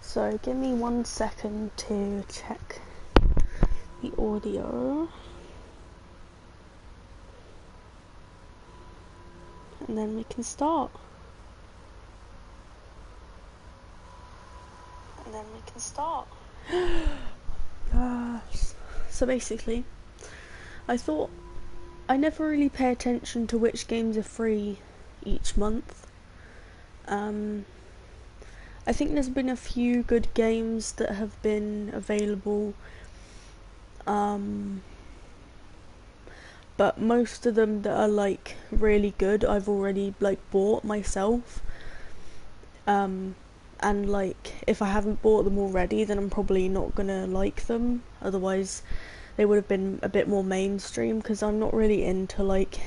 So give me 1 second to check the audio. And then we can start. Yes. So basically, I thought I never really pay attention to which games are free each month. I think there's been a few good games that have been available, but most of them that are like really good I've already like bought myself, and like if I haven't bought them already then I'm probably not gonna like them, otherwise they would have been a bit more mainstream, because I'm not really into like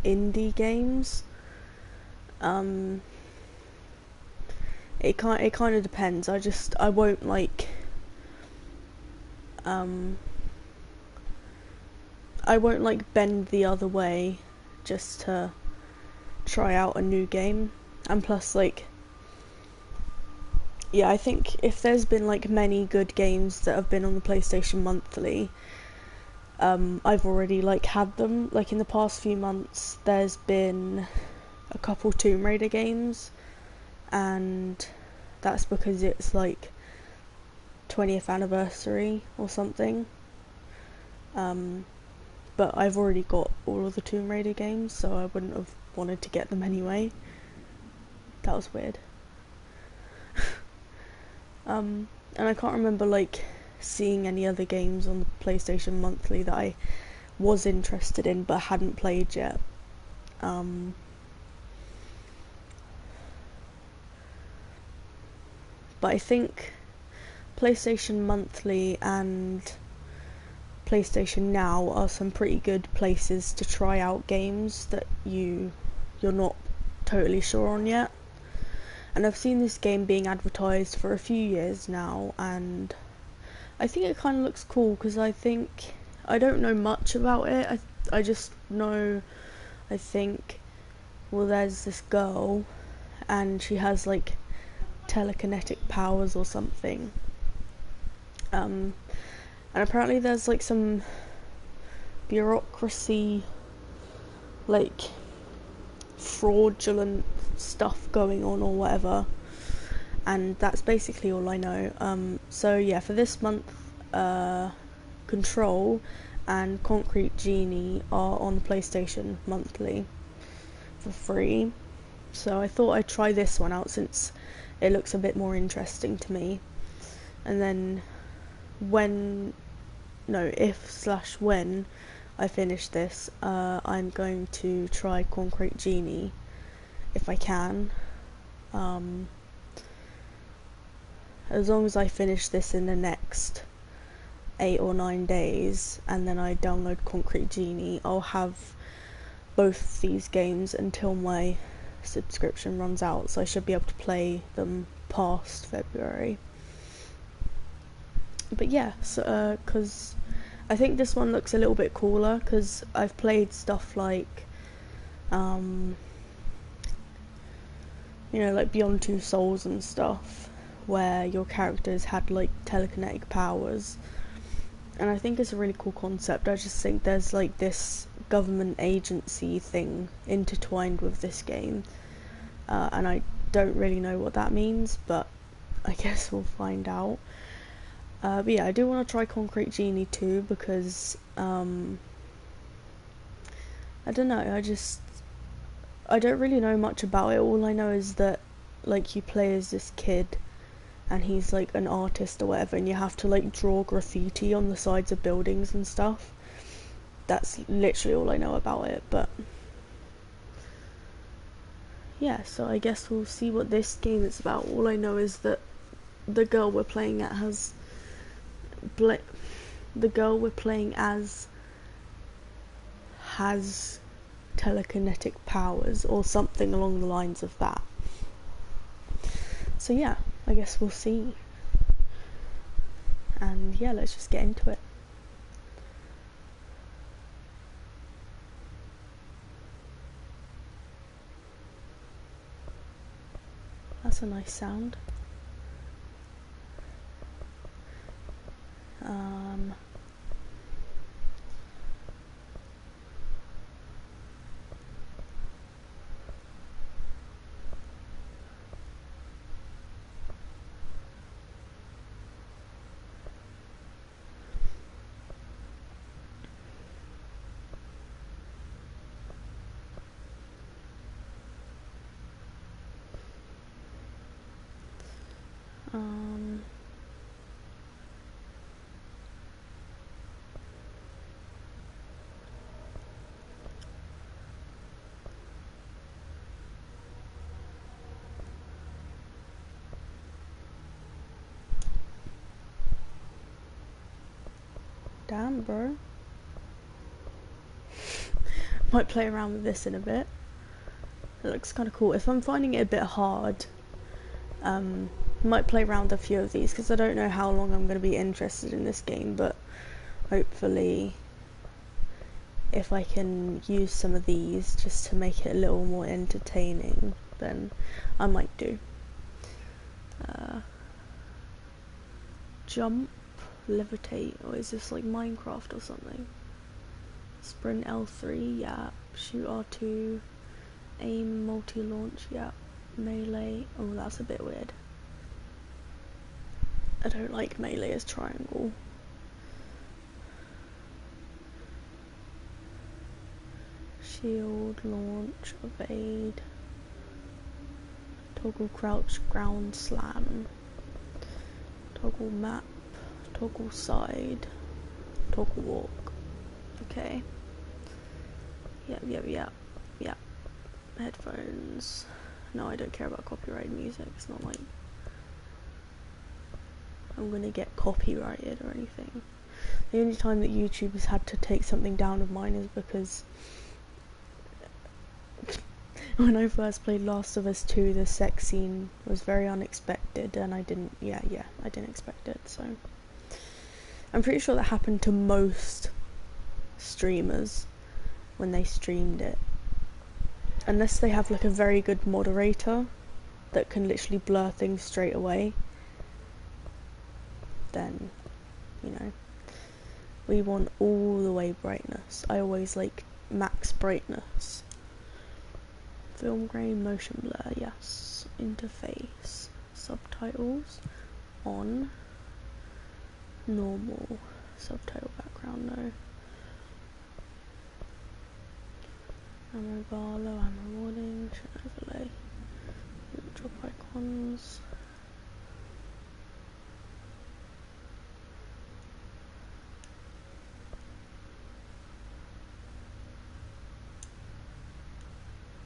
indie games. It kind of depends. I won't like I won't like bend the other way just to try out a new game. And plus, like, yeah, I think if there's been like many good games that have been on the PlayStation Monthly, I've already like had them. Like in the past few months there's been a couple Tomb Raider games, and that's because it's like 20th anniversary or something. But I've already got all of the Tomb Raider games, so I wouldn't have wanted to get them anyway. That was weird. And I can't remember like seeing any other games on the PlayStation Monthly that I was interested in but hadn't played yet. But I think PlayStation Monthly and PlayStation Now are some pretty good places to try out games that you're not totally sure on yet. And I've seen this game being advertised for a few years now, and I think it kind of looks cool, because I don't know much about it. I just know, I think, well, there's this girl and she has like telekinetic powers or something. And apparently there's like some bureaucracy, like fraudulent stuff going on or whatever, and that's basically all I know. So yeah, for this month, Control and Concrete Genie are on the PlayStation Monthly for free, so I thought I'd try this one out since it looks a bit more interesting to me. And then if/when I finish this, I'm going to try Concrete Genie if I can. As long as I finish this in the next 8 or 9 days and then I download Concrete Genie, I'll have both these games until my subscription runs out, so I should be able to play them past February. But yeah, so, because I think this one looks a little bit cooler, because I've played stuff like like Beyond Two Souls and stuff, where your characters had like telekinetic powers, and I think it's a really cool concept. I just think there's like this government agency thing intertwined with this game, and I don't really know what that means, but I guess we'll find out. But yeah, I do want to try Concrete Genie too, because I don't know, I don't really know much about it. All I know is that like you play as this kid and he's like an artist or whatever, and you have to like draw graffiti on the sides of buildings and stuff. That's literally all I know about it. But yeah, so I guess we'll see what this game is about. All I know is that the girl we're playing as has telekinetic powers or something along the lines of that. So yeah, I guess we'll see. And yeah, let's just get into it. That's a nice sound. Um, um, damn, bro. Might play around with this in a bit. It looks kind of cool. If I'm finding it a bit hard, might play around a few of these because I don't know how long I'm going to be interested in this game, but hopefully if I can use some of these just to make it a little more entertaining, then I might do. Jump, levitate, or is this like Minecraft or something? Sprint L3, yeah. Shoot R2, aim multi-launch, yeah. Melee, oh that's a bit weird. I don't like melee as triangle. Shield, launch, evade, toggle crouch, ground slam, toggle map, toggle side, toggle walk. Okay. Yep. Headphones. No, I don't care about copyrighted music. It's not like I'm gonna get copyrighted or anything. The only time that YouTube has had to take something down of mine is because when I first played Last of Us 2, the sex scene was very unexpected, and I didn't expect it, so I'm pretty sure that happened to most streamers when they streamed it. Unless they have like a very good moderator that can literally blur things straight away, then, you know, we want all the way brightness. I always like max brightness. Film grain, motion blur, yes. Interface, subtitles, on, normal, subtitle background, no. Ammo bar, low ammo warning, should overlay, drop icons.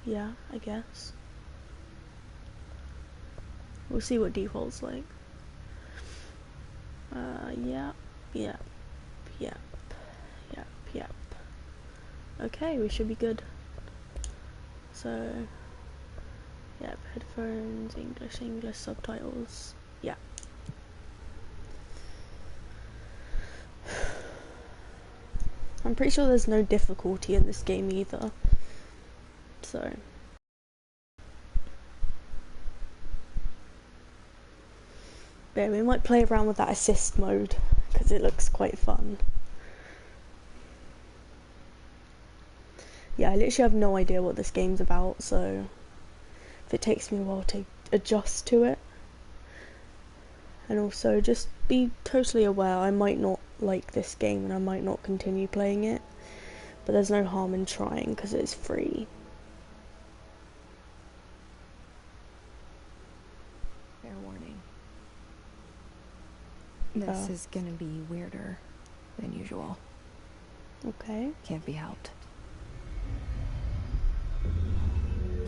Yeah, I guess. We'll see what default's like. Yep. Okay, we should be good. So, yep, headphones, English subtitles, yeah. I'm pretty sure there's no difficulty in this game either, so. Yeah, we might play around with that assist mode, because it looks quite fun. Yeah, I literally have no idea what this game's about, so if it takes me a while to adjust to it. And also just be totally aware I might not like this game and I might not continue playing it, but there's no harm in trying because it's free. Fair warning. This is gonna be weirder than usual. Okay. Can't be helped.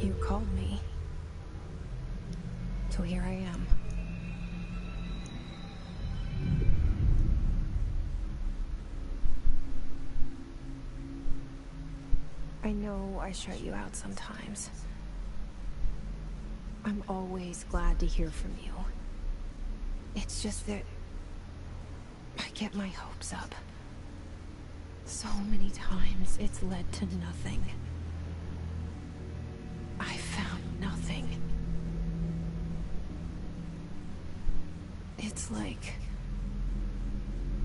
You called me. So here I am. I know I shut you out sometimes. I'm always glad to hear from you. It's just that I get my hopes up. So many times it's led to nothing. I found nothing. It's like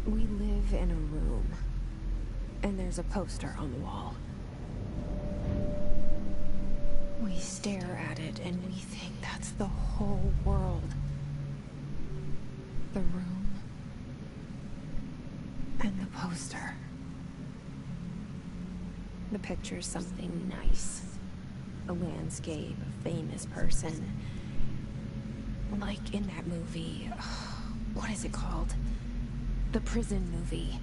We live in a room, and there's a poster on the wall. We stare at it, and we think that's the whole world. The room, and the poster. The picture's something nice. A landscape, a famous person. Like in that movie, what is it called? The prison movie.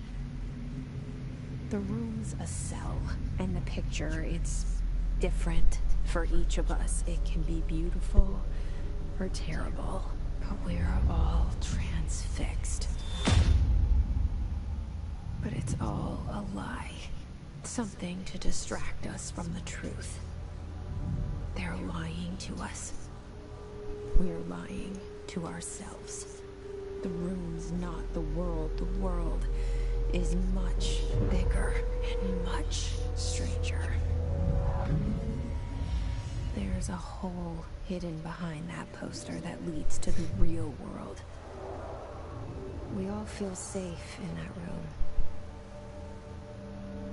The room's a cell, and the picture, it's different for each of us. It can be beautiful or terrible, but we're all transfixed. But it's all a lie. Something to distract us from the truth. They're lying to us. We're lying to ourselves. The room's not the world. The world is much bigger and much stranger. There's a hole hidden behind that poster that leads to the real world. We all feel safe in that room.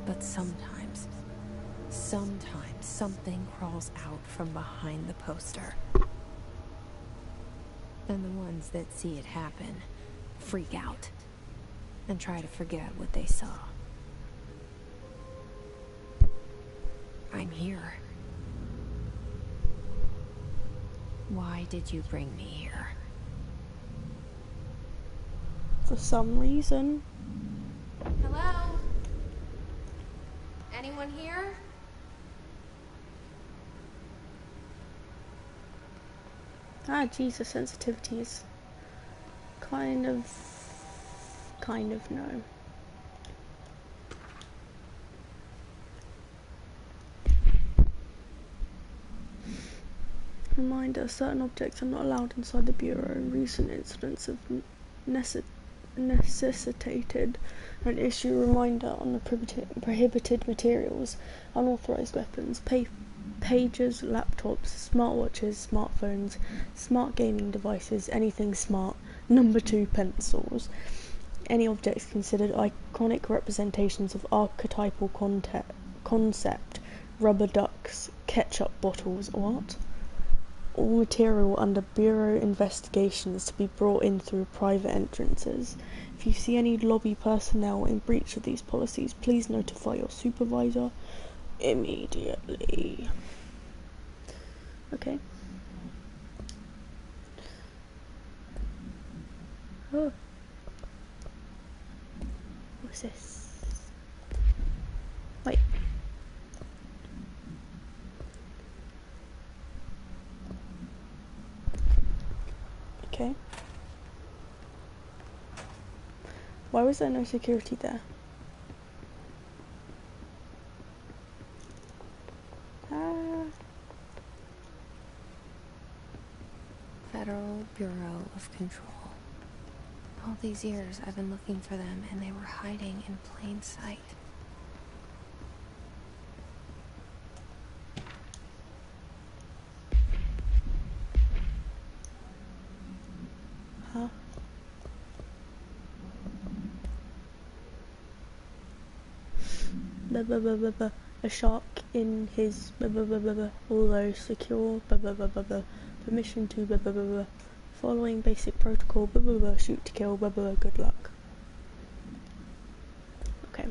But sometimes something crawls out from behind the poster. And the ones that see it happen freak out and try to forget what they saw. I'm here. Why did you bring me here? For some reason. Hello? Anyone here? Jesus, sensitivities. Kind of no. Reminder, certain objects are not allowed inside the Bureau. Recent incidents have necessitated an issue reminder on the prohibited materials, unauthorized weapons, pagers, laptops, smartwatches, smartphones, smart gaming devices, anything smart. Number 2, pencils. Any objects considered iconic representations of archetypal concept, rubber ducks, ketchup bottles, what? All material under Bureau investigations to be brought in through private entrances. If you see any lobby personnel in breach of these policies, please notify your supervisor immediately. Okay. Oh. What's this? Wait. Okay. Why was there no security there? Federal Bureau of Control. All these years I've been looking for them, and they were hiding in plain sight. Huh? A shark in his although secure permission to following basic protocol shoot to kill good luck. Okay.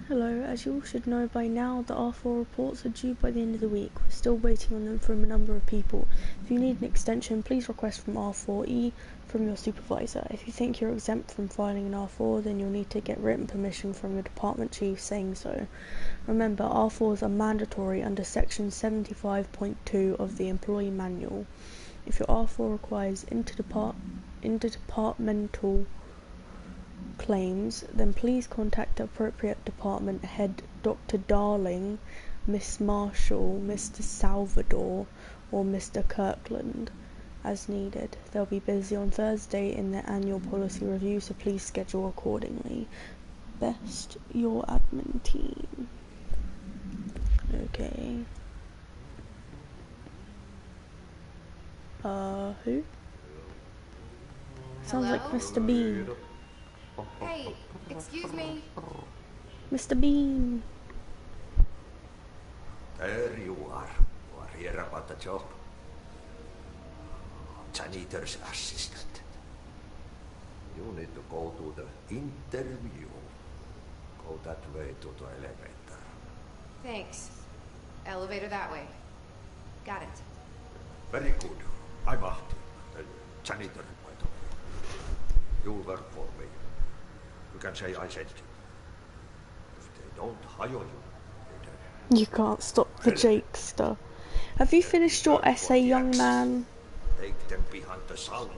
Hello, as you all should know by now, the R4 reports are due by the end of the week. We're still waiting on them from a number of people. If you need an extension, please request from R4E from your supervisor. If you think you're exempt from filing an R4, then you'll need to get written permission from your department chief saying so. Remember, R4s are mandatory under section 75.2 of the Employee Manual. If your R4 requires interdepartmental claims, then please contact the appropriate department head, Dr. Darling, Miss Marshall, Mr. Salvador, or Mr. Kirkland, as needed. They'll be busy on Thursday in their annual policy review, so please schedule accordingly. Best your admin team. Okay. Who? Sounds like Mr. Bean. Hey, excuse me. Mr. Bean. There you are. You are here about the job. Janitor's assistant. You need to go to the interview. Go that way to the elevator. Thanks. Elevator that way. Got it. Very good. I'm Ahti, the janitor, by the way. You work for me. You can say I sent you. If they don't hire you, You can't stop the Jake stuff. Have you finished your essay, young man? take them behind the sauna.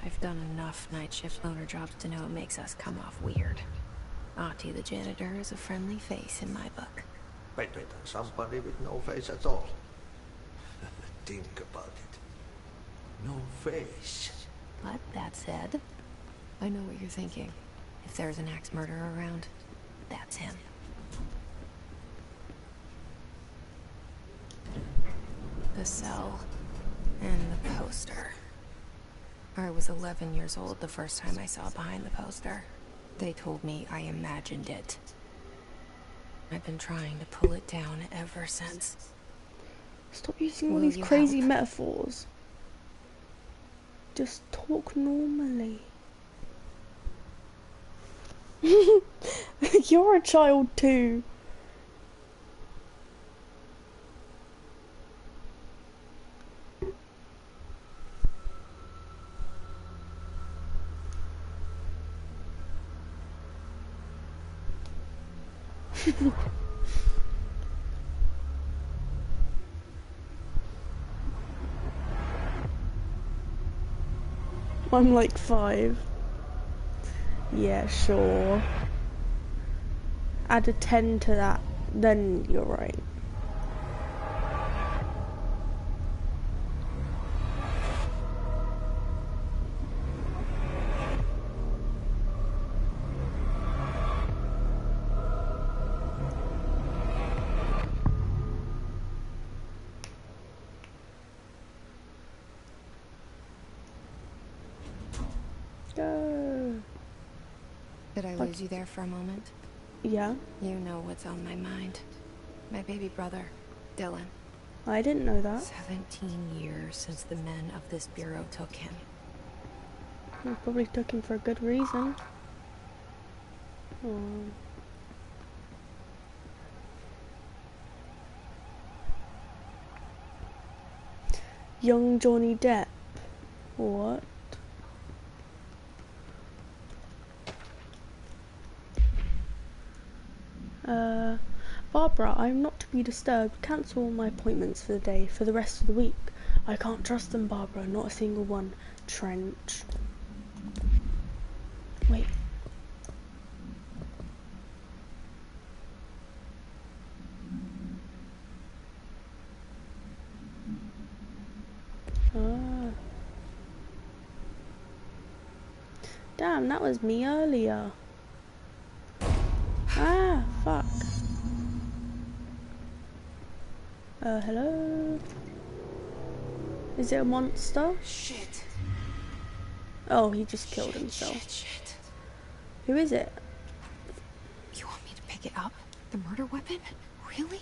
I've done enough night shift loner jobs to know it makes us come off weird. Ahti the janitor is a friendly face in my book. Better than somebody with no face at all. Think about it. No face. But that said, I know what you're thinking. If there's an axe murderer around, that's him. The cell and the poster. I was 11 years old the first time I saw behind the poster. They told me I imagined it. I've been trying to pull it down ever since. Stop using all Will these you crazy help? metaphors. Just talk normally. You're a child too. I'm like 5. Yeah, sure. Add a 10 to that, then you're right. Go. Did I lose you there for a moment? Yeah, You know what's on my mind. My baby brother, Dylan. I didn't know that. 17 years since the men of this bureau took him. I probably took him for a good reason. Oh. Young Johnny Depp. What? Barbara, I'm not to be disturbed. Cancel all my appointments for the day, for the rest of the week. I can't trust them, Barbara. Not a single one. Trench. Wait. Ah. Damn, that was me earlier. Ah, fuck. Hello? Is it a monster? Shit. Oh, he just killed himself. Shit. Who is it? You want me to pick it up? The murder weapon? Really?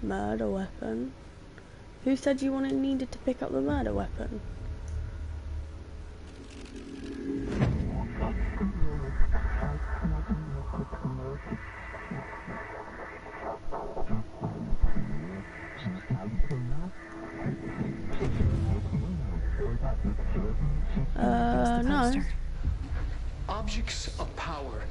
Murder weapon? Who said you needed to pick up the murder weapon? No. Objects of power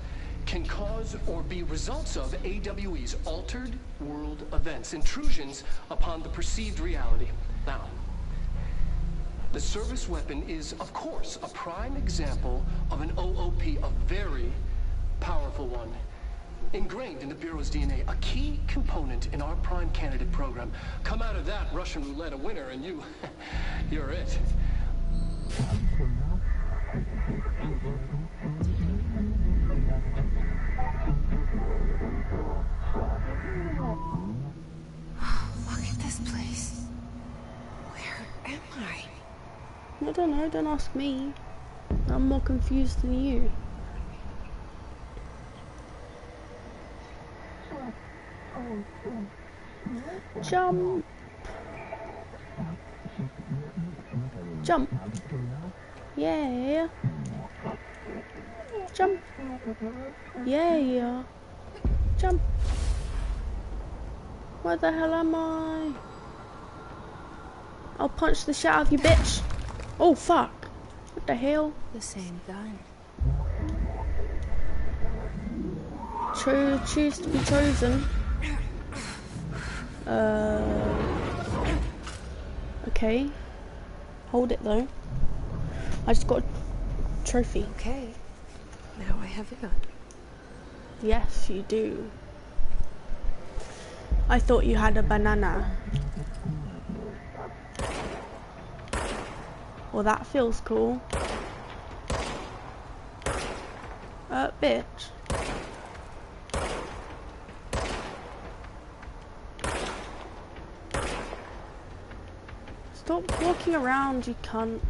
can cause or be results of AWE's altered world events, intrusions upon the perceived reality. Now, the service weapon is, of course, a prime example of an OOP, a very powerful one. Ingrained in the Bureau's DNA, a key component in our prime candidate program. Come out of that Russian roulette a winner and you're it. Look at this place. Where am I? I don't know, don't ask me. I'm more confused than you. Jump! Jump! Yeah! Jump! Yeah! Jump! Where the hell am I? I'll punch the shit out of you, bitch! Oh fuck! What the hell? The same gun. Choose to be chosen. Okay. Hold it though. I just got a trophy. Okay. Now I have a gun. Yes, you do. I thought you had a banana. Well, that feels cool. Bitch. Stop walking around, you cunt.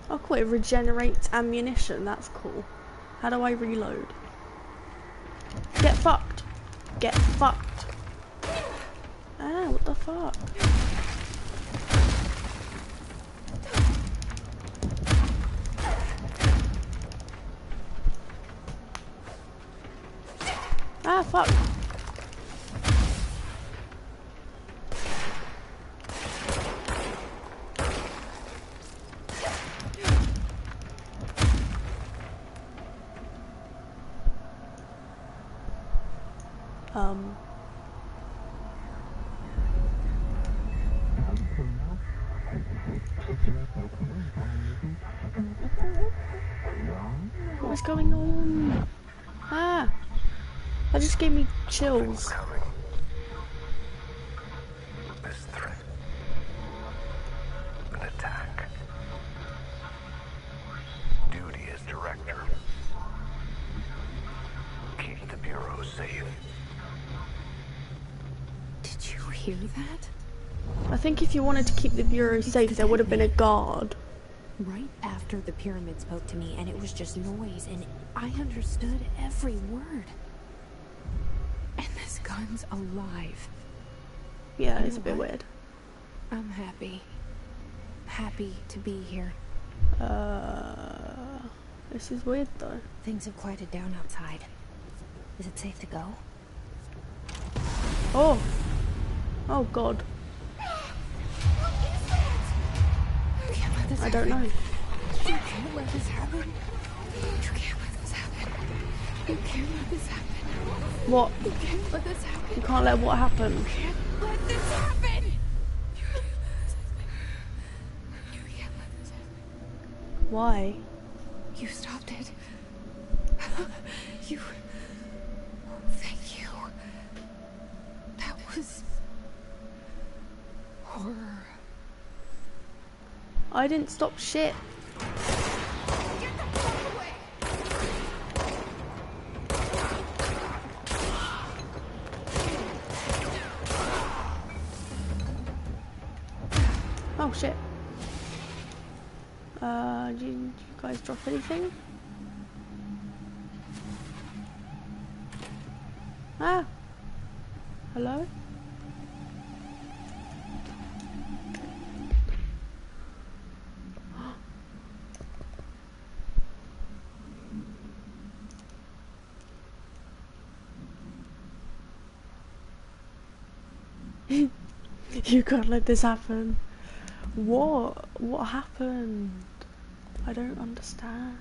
Oh cool, it regenerates ammunition, that's cool. How do I reload? Get fucked! Get fucked! Ah, what the fuck? Ah, fuck! What's going on? Ah! That just gave me chills. This threat. An attack. Duty as director. Keep the Bureau safe. Did you hear that? I think if you wanted to keep the Bureau safe, there would have been a guard. Right after the pyramid spoke to me, and it was just noise, and I understood every word. And this gun's alive. Yeah, You it's know a bit what? weird. I'm happy. Happy to be here. This is weird though. Things have quieted down outside. Is it safe to go? Oh! Oh god. You can't let this I don't know. You can't let this happen. You can't let this happen. You can't let this happen. What? You can't let this happen. You can't let what happen? You can't let this happen. You can't let this happen. Why? You stopped it. You... Thank you. That was... horror. I didn't stop shit. Get the fuck away! Oh shit. Did you guys drop anything? Ah! Hello? You can't let this happen. What? What happened? I don't understand.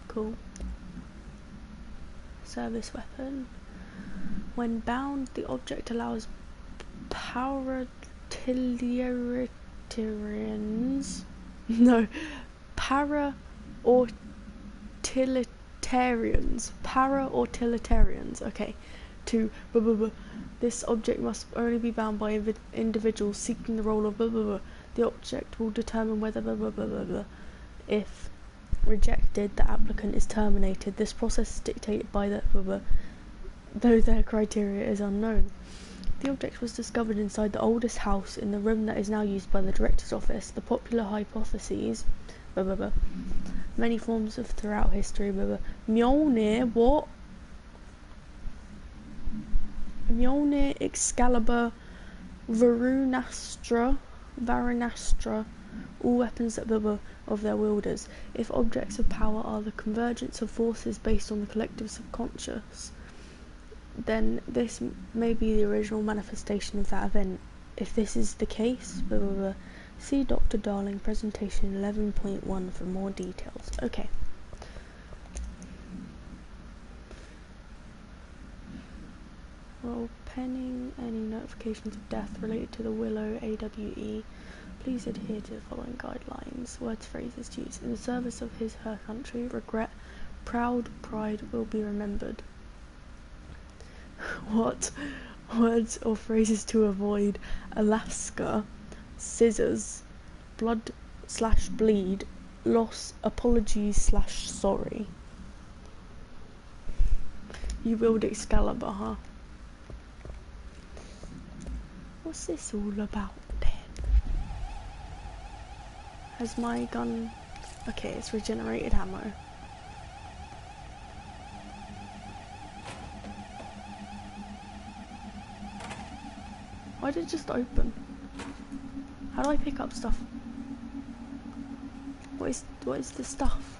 Cool. Service weapon. When bound, the object allows paratilians. No. Para-utilitarians para or utilitarians. Okay. 2. This object must only be bound by individuals seeking the role of The object will determine whether If rejected, the applicant is terminated. This process is dictated by the though their criteria is unknown. The object was discovered inside the oldest house in the room that is now used by the director's office. The popular hypotheses, many forms of throughout history, Mjolnir, what? Mjolnir, Excalibur, Varunastra, all weapons that of their wielders. If objects of power are the convergence of forces based on the collective subconscious, then this may be the original manifestation of that event. If this is the case, see Dr. Darling presentation 11.1 for more details. Okay. Well, pending any notifications of death related to the Willow AWE, please adhere to the following guidelines. Words, phrases to use. In the service of her country, regret, proud, pride will be remembered. What? Words or phrases to avoid. Alaska, scissors, blood/bleed, loss, apologies / sorry. You wield Excalibur, huh? What's this all about then? Has my gun... Okay, it's regenerated ammo. Why did it just open? How do I pick up stuff? What is this stuff?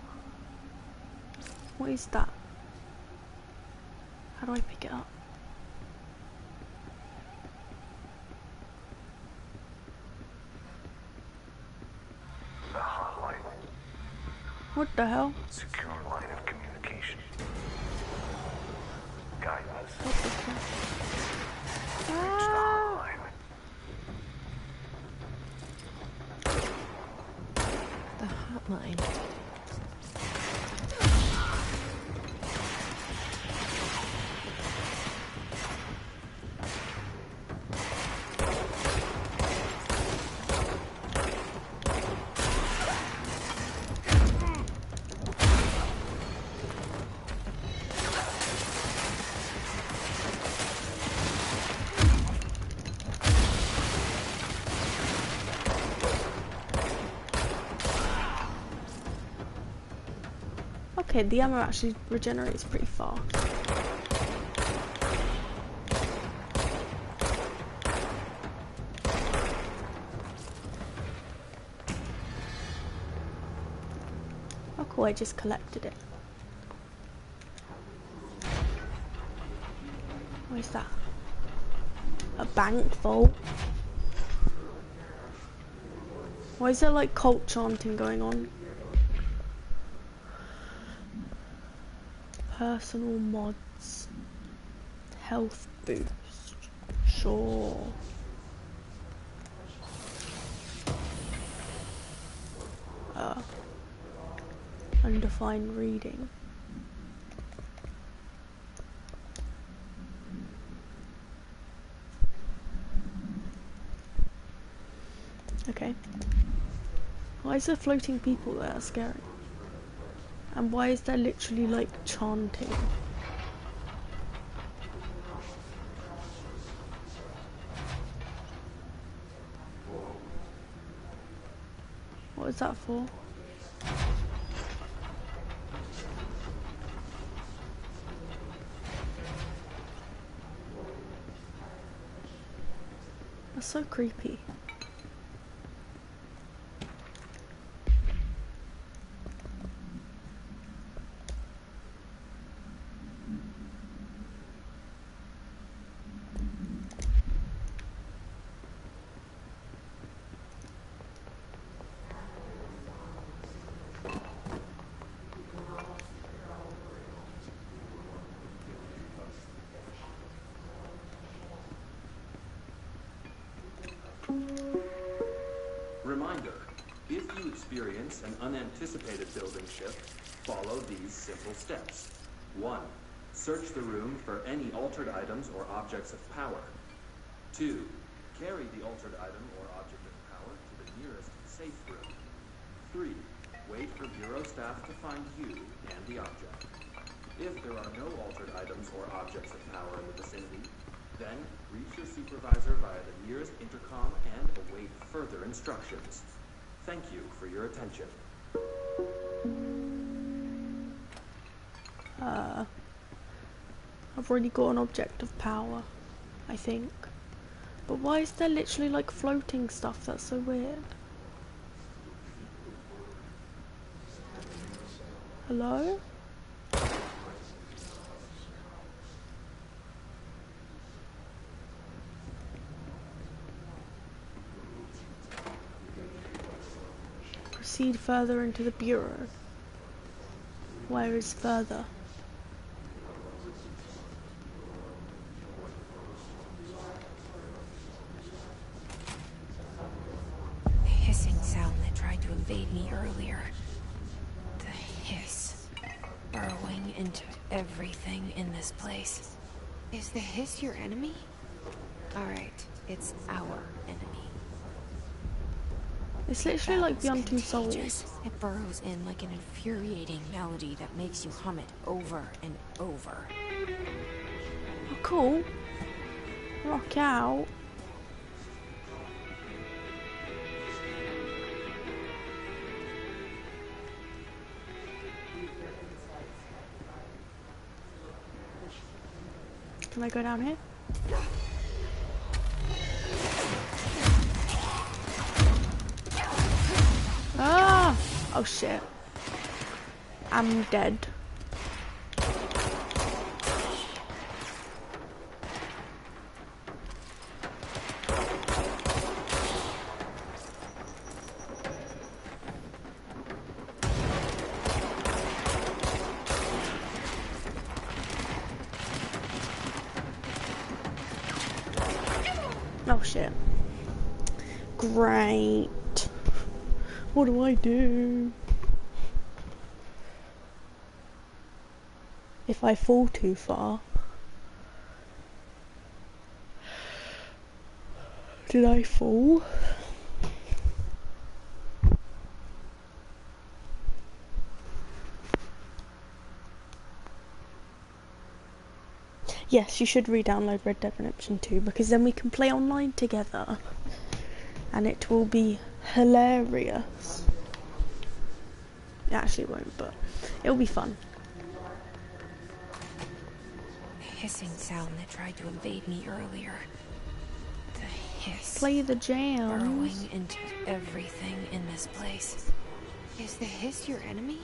What is that? How do I pick it up? The hotline. What the hell? Secure line of communication. Guidance. What the fuck? Reach the hotline. The hotline. Okay, the ammo actually regenerates pretty fast. Oh cool, I just collected it. What is that? A bank vault? Why is there like cult chanting going on? Personal mods, health boost, sure. Undefined reading. Okay. Why is there floating people there? That's scary. And why is there literally like chanting? What is that for? That's so creepy. Reminder, if you experience an unanticipated building shift, Follow these simple steps. 1. Search the room for any altered items or objects of power. 2. Carry the altered item or object of power to the nearest safe room. 3. Wait for Bureau staff to find you and the object. If there are no altered items or objects of power in the vicinity, then reach your supervisor via the nearest intercom and await further instructions. Thank you for your attention. I've already got an object of power, I think. But why is there literally like floating stuff? That's so weird. Hello? Proceed further into the bureau. Where is further? The hissing sound that tried to invade me earlier. The hiss. Burrowing into everything in this place. Is the hiss your enemy? Alright, it's our enemy. It's literally like Beyond Two Souls. It burrows in like an infuriating melody that makes you hum it over and over. Oh, cool. Rock out. Can I go down here? Ah! Oh shit. I'm dead. Oh shit. Great. What do I do? If I fall too far. Did I fall? Yes, you should re-download Red Dead Redemption 2 because then we can play online together and it will be hilarious. It actually won't, but it'll be fun. The hissing sound that tried to invade me earlier. The hiss. Play the jams. Burrowing into everything in this place. Is the hiss your enemy?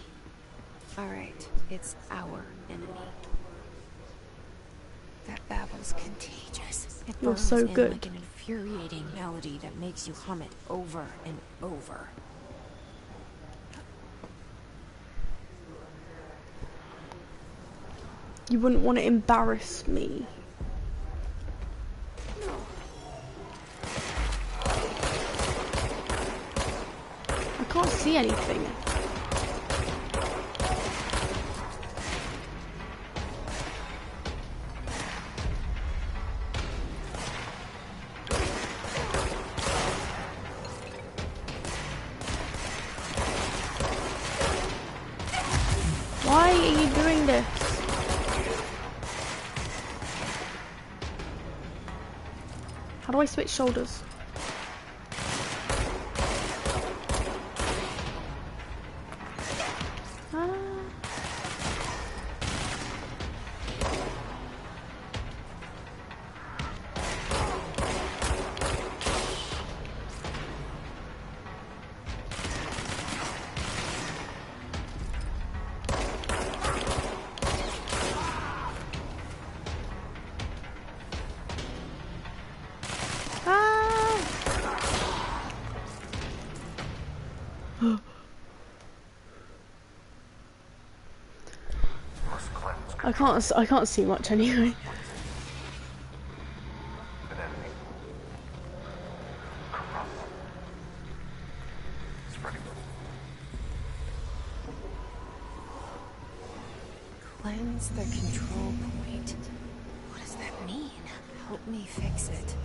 Alright, it's our enemy. That babble's contagious. It You're burrows so in good. like an infuriating melody that makes you hum it over and over. You wouldn't want to embarrass me. I can't see anything. Why are you doing this? How do I switch shoulders? Ah. Must cleanse I can't see much anyway. an enemy. Corrupt. Spreading. Cleanse the control point. What does that mean? Help me fix it.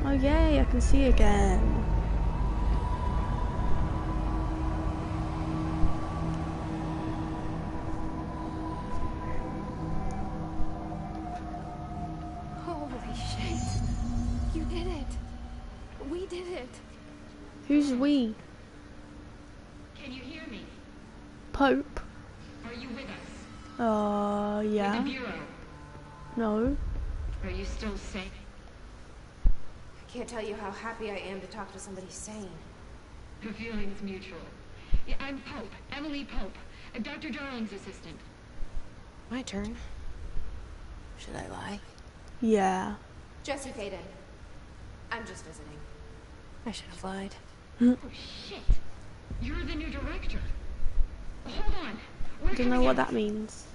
Oh yay, I can see again. Holy shit. You did it. We did it. Who's we? Can you hear me? Pope? Are you with us? With the Yeah. Bureau? No. Are you still safe? I can't tell you how happy I am to talk to somebody sane. The feeling's mutual. Yeah, I'm Pope. Emily Pope. Dr. Darling's assistant. My turn. Should I lie? Yeah. Jesse Faden. I'm just visiting. I should have lied. Oh, shit. You're the new director. Hold on. We're I don't know coming what out. that means.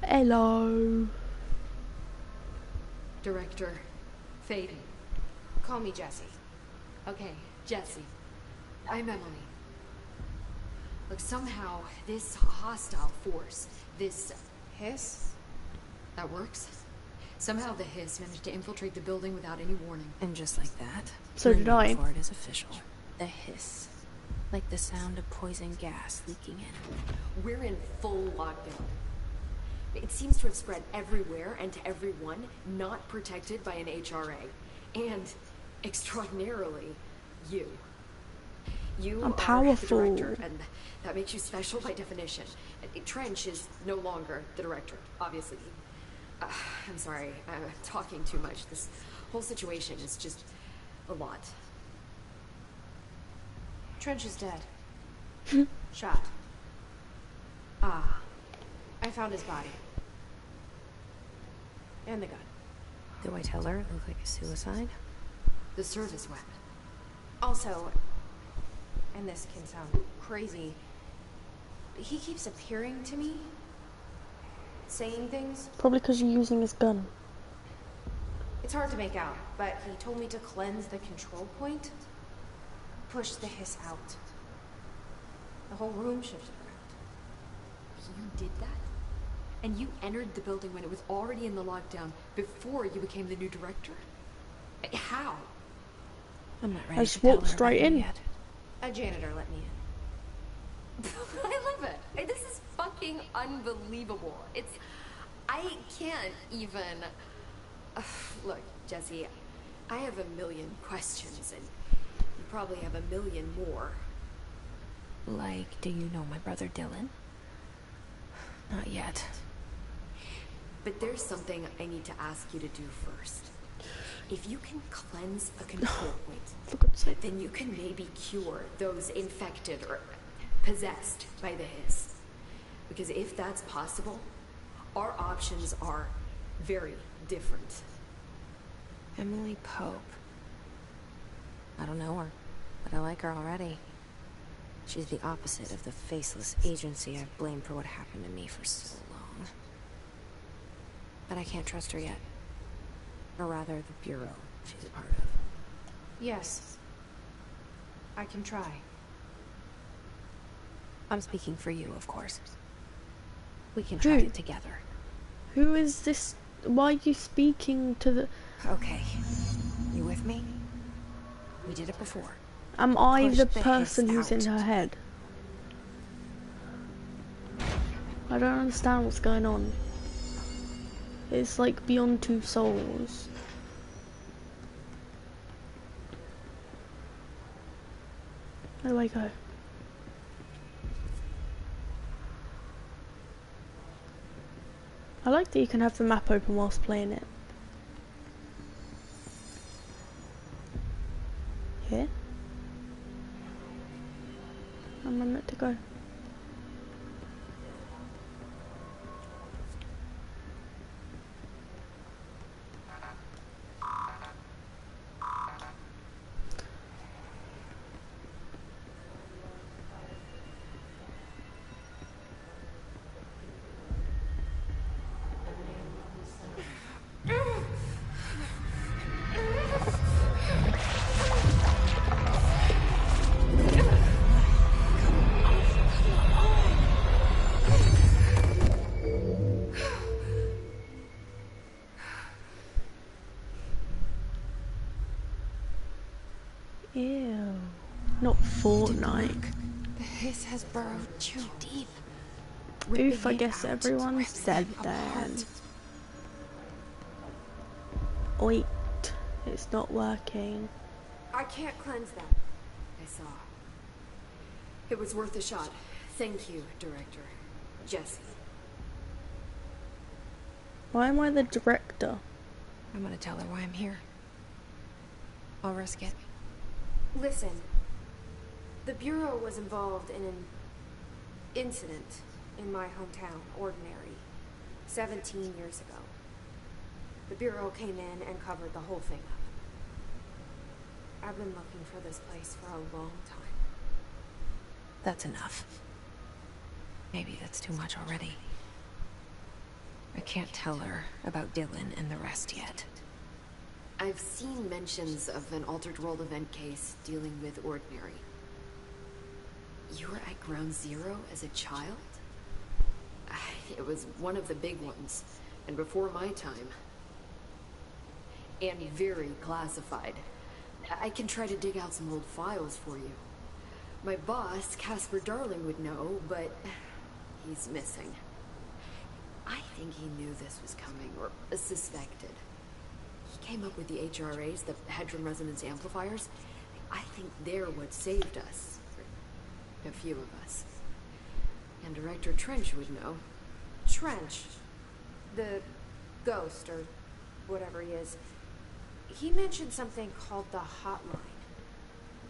Hello. Director Faden. Call me Jesse. Okay, Jesse. I'm Emily. Look, somehow this hostile force, this hiss, that works. Somehow the hiss managed to infiltrate the building without any warning. And just like that, So your did name I. for it is official. The hiss. Like the sound of poison gas leaking in. We're in full lockdown. It seems to have spread everywhere and to everyone not protected by an HRA. And, extraordinarily, you. You I'm are powerful. the director, and that makes you special by definition. Trench is no longer the director, obviously. I'm sorry, I'm talking too much. This whole situation is just a lot. Trench is dead. Shot. I found his body. And the gun. Do I tell her it looked like a suicide? The service weapon. Also, and this can sound crazy, but he keeps appearing to me, saying things. Probably because you're using his gun. It's hard to make out, but he told me to cleanse the control point, push the hiss out. The whole room shifted around. You did that? And you entered the building when it was already in the lockdown before you became the new director? How? I'm not ready I to just tell walked her straight about it in. yet. A janitor let me in. I love it. This is fucking unbelievable. I can't even... Look, Jesse, I have a million questions, and you probably have a million more. Like, do you know my brother Dylan? Not yet. But there's something I need to ask you to do first. If you can cleanse a control point, For God's sake. then you can maybe cure those infected or possessed by the hiss. Because if that's possible, our options are very different. Emily Pope. I don't know her, but I like her already. She's the opposite of the faceless agency I've blamed for what happened to me for so long. But I can't trust her yet. Or rather, the Bureau she's a part of. Yes, I can try. I'm speaking for you, of course. We can try it together. Who is this? Why are you speaking to the... Okay. You with me? We did it before. Am I Push the the person hiss who's in out. her head? I don't understand what's going on. It's like beyond two souls. Where do I go? I like that you can have the map open whilst playing it. Here? Where am I meant to go? Not Fortnite. The hiss has burrowed too deep. Oof, I Ripping it guess out everyone's rips dead them then. apart. Wait, it's not working. I can't cleanse them. I saw. It was worth a shot. Thank you, Director. Jesse. Why am I the director? I'm gonna tell her why I'm here. I'll risk it. Listen. The Bureau was involved in an incident in my hometown, Ordinary, 17 years ago. The Bureau came in and covered the whole thing up. I've been looking for this place for a long time. That's enough. Maybe that's too much already. I can't tell her about Dylan and the rest yet. I've seen mentions of an Altered World event case dealing with Ordinary. You were at Ground Zero as a child? It was one of the big ones, and before my time. And very classified. I can try to dig out some old files for you. My boss, Casper Darling, would know, but he's missing. I think he knew this was coming, or suspected. He came up with the HRAs, the Hedron Resonance Amplifiers. I think they're what saved us. A few of us. And Director Trench would know. Trench. The ghost, or whatever he is. He mentioned something called the Hotline.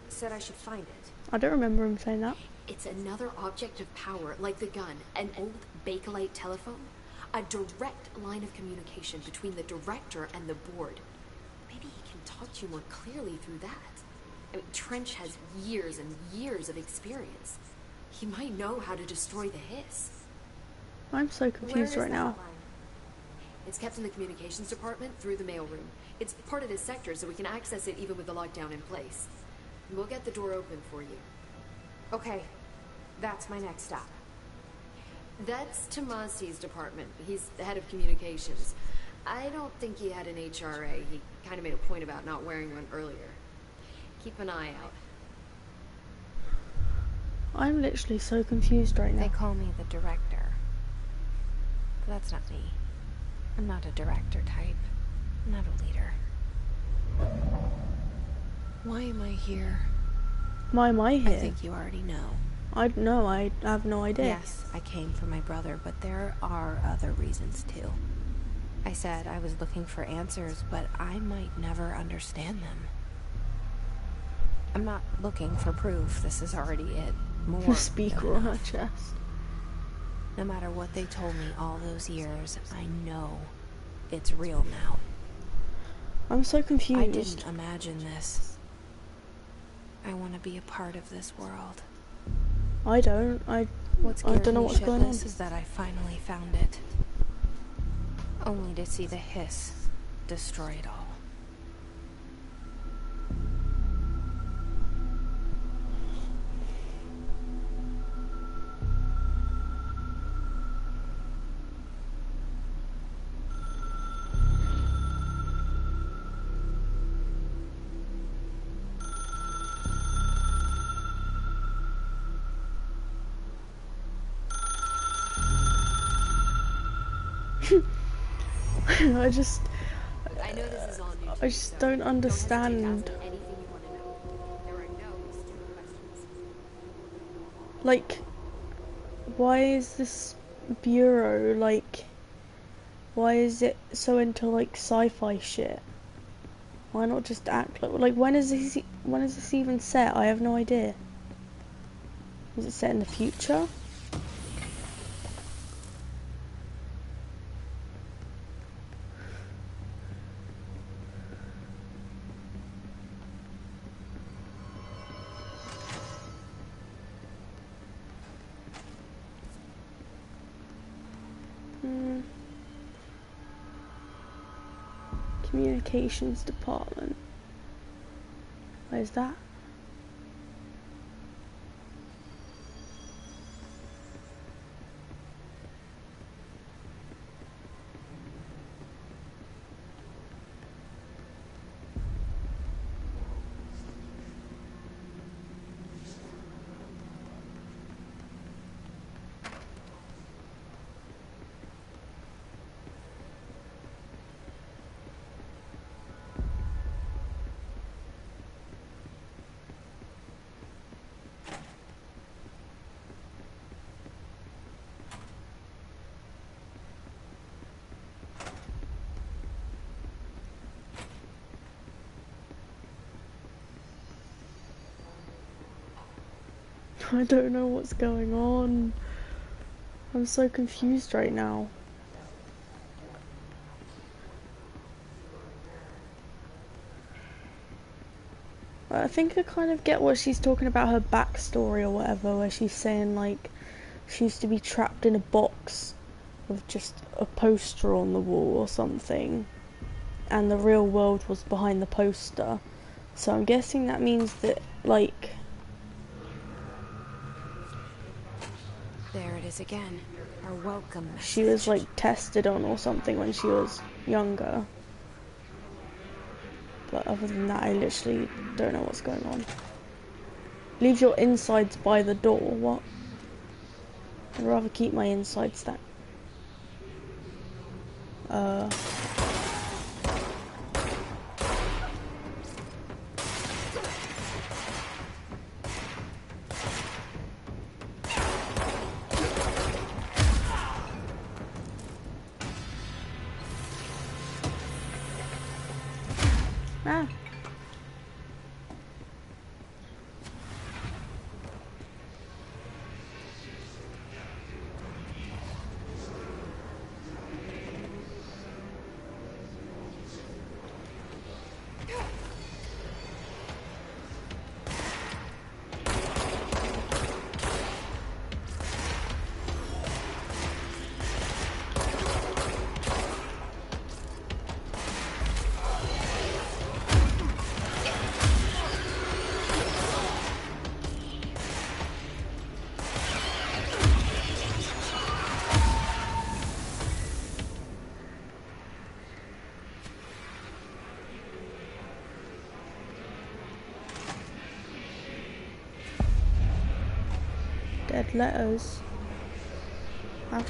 Said I should find it. I don't remember him saying that. It's another object of power, like the gun, an old Bakelite telephone. A direct line of communication between the director and the board. Maybe he can talk to you more clearly through that. I mean, Trench has years and years of experience. He might know how to destroy the hiss. I'm so confused right now. It's kept in the communications department through the mailroom. It's part of this sector, so we can access it even with the lockdown in place. We'll get the door open for you. Okay, that's my next stop. That's Tomasi's department. He's the head of communications. I don't think he had an HRA. He kind of made a point about not wearing one earlier. Keep an eye out. I'm literally so confused right now. They call me the director. But that's not me. I'm not a director type. I'm not a leader. Why am I here? Why am I here? I think you already know. I know, I have no idea. Yes, I came for my brother, but there are other reasons too. I said I was looking for answers, but I might never understand them. I'm not looking for proof. This is already it. More The speaker on her enough. chest. No matter what they told me all those years, I know it's real now. I'm so I confused. didn't imagine this. I want to be a part of this world. I don't. I don't know what's going on. Is that I finally found it. Only to see the hiss destroy it all. I just I know this is all new to I you, just so don't hesitate to ask understand. me anything you want to know. There are no stupid questions. Like, why is this bureau like? Why is it so into like sci-fi shit? Why not just act like when is this even set? I have no idea. Is it set in the future? Communications department. Where's that? I don't know what's going on. I'm so confused right now. I think I kind of get what she's talking about, her backstory or whatever, where she's saying like she used to be trapped in a box with just a poster on the wall or something, and the real world was behind the poster. So I'm guessing that means that, like... There it is again. Our welcome message. She was like tested on or something when she was younger. But other than that, I literally don't know what's going on. Leave your insides by the door. What? I'd rather keep my insides that. Ah. Dead letters. Huh?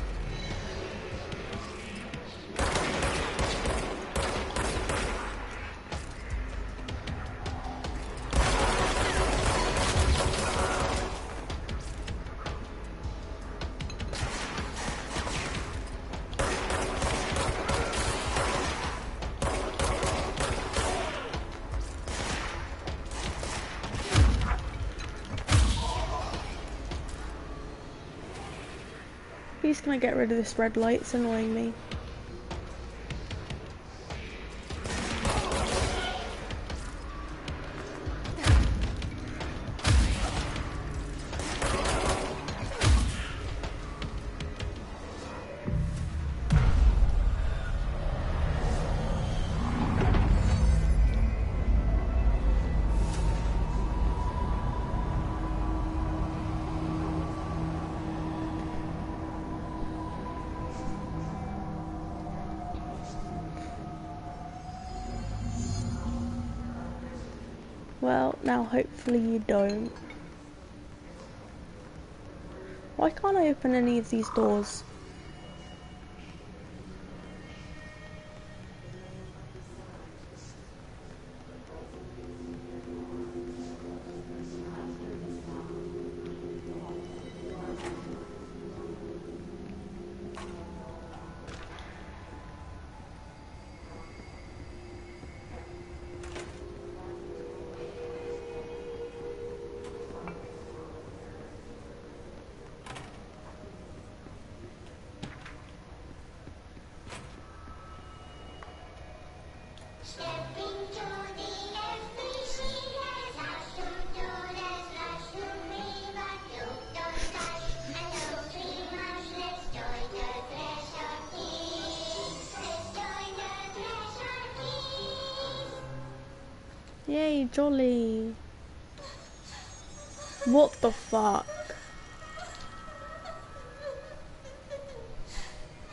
Please can I get rid of this red light? It's annoying me. Well, now hopefully you don't. Why can't I open any of these doors? Yay, jolly. What the fuck?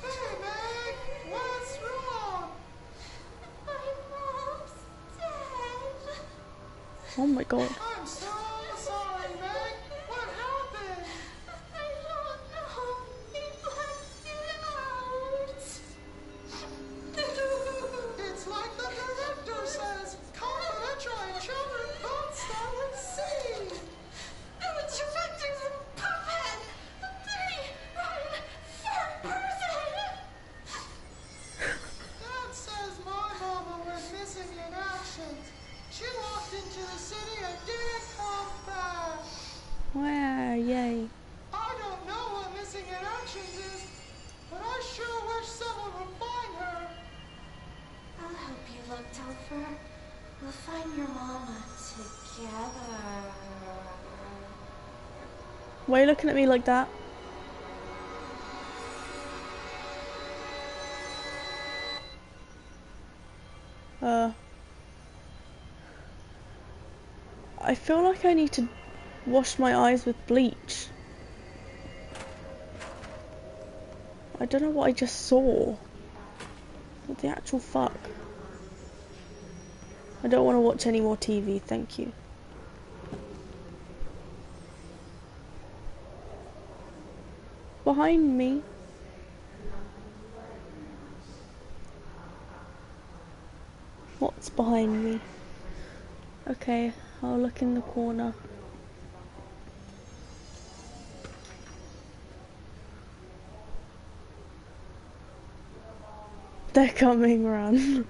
Hey, Meg! What's wrong? My mom's dead. Oh my god. I'm so sorry, Meg. What happened? I don't know. He blacked it out. It's like the director says. Complimentary children don't start at sea. The director's a puppet. A pretty rotten fat person. Dad says my mama was missing in action. She walked into the city a day We'll find your mama together. Why are you looking at me like that? I feel like I need to wash my eyes with bleach. I don't know what I just saw. What the actual fuck? I don't want to watch any more TV, thank you. Behind me. What's behind me? Okay, I'll look in the corner. They're coming, run.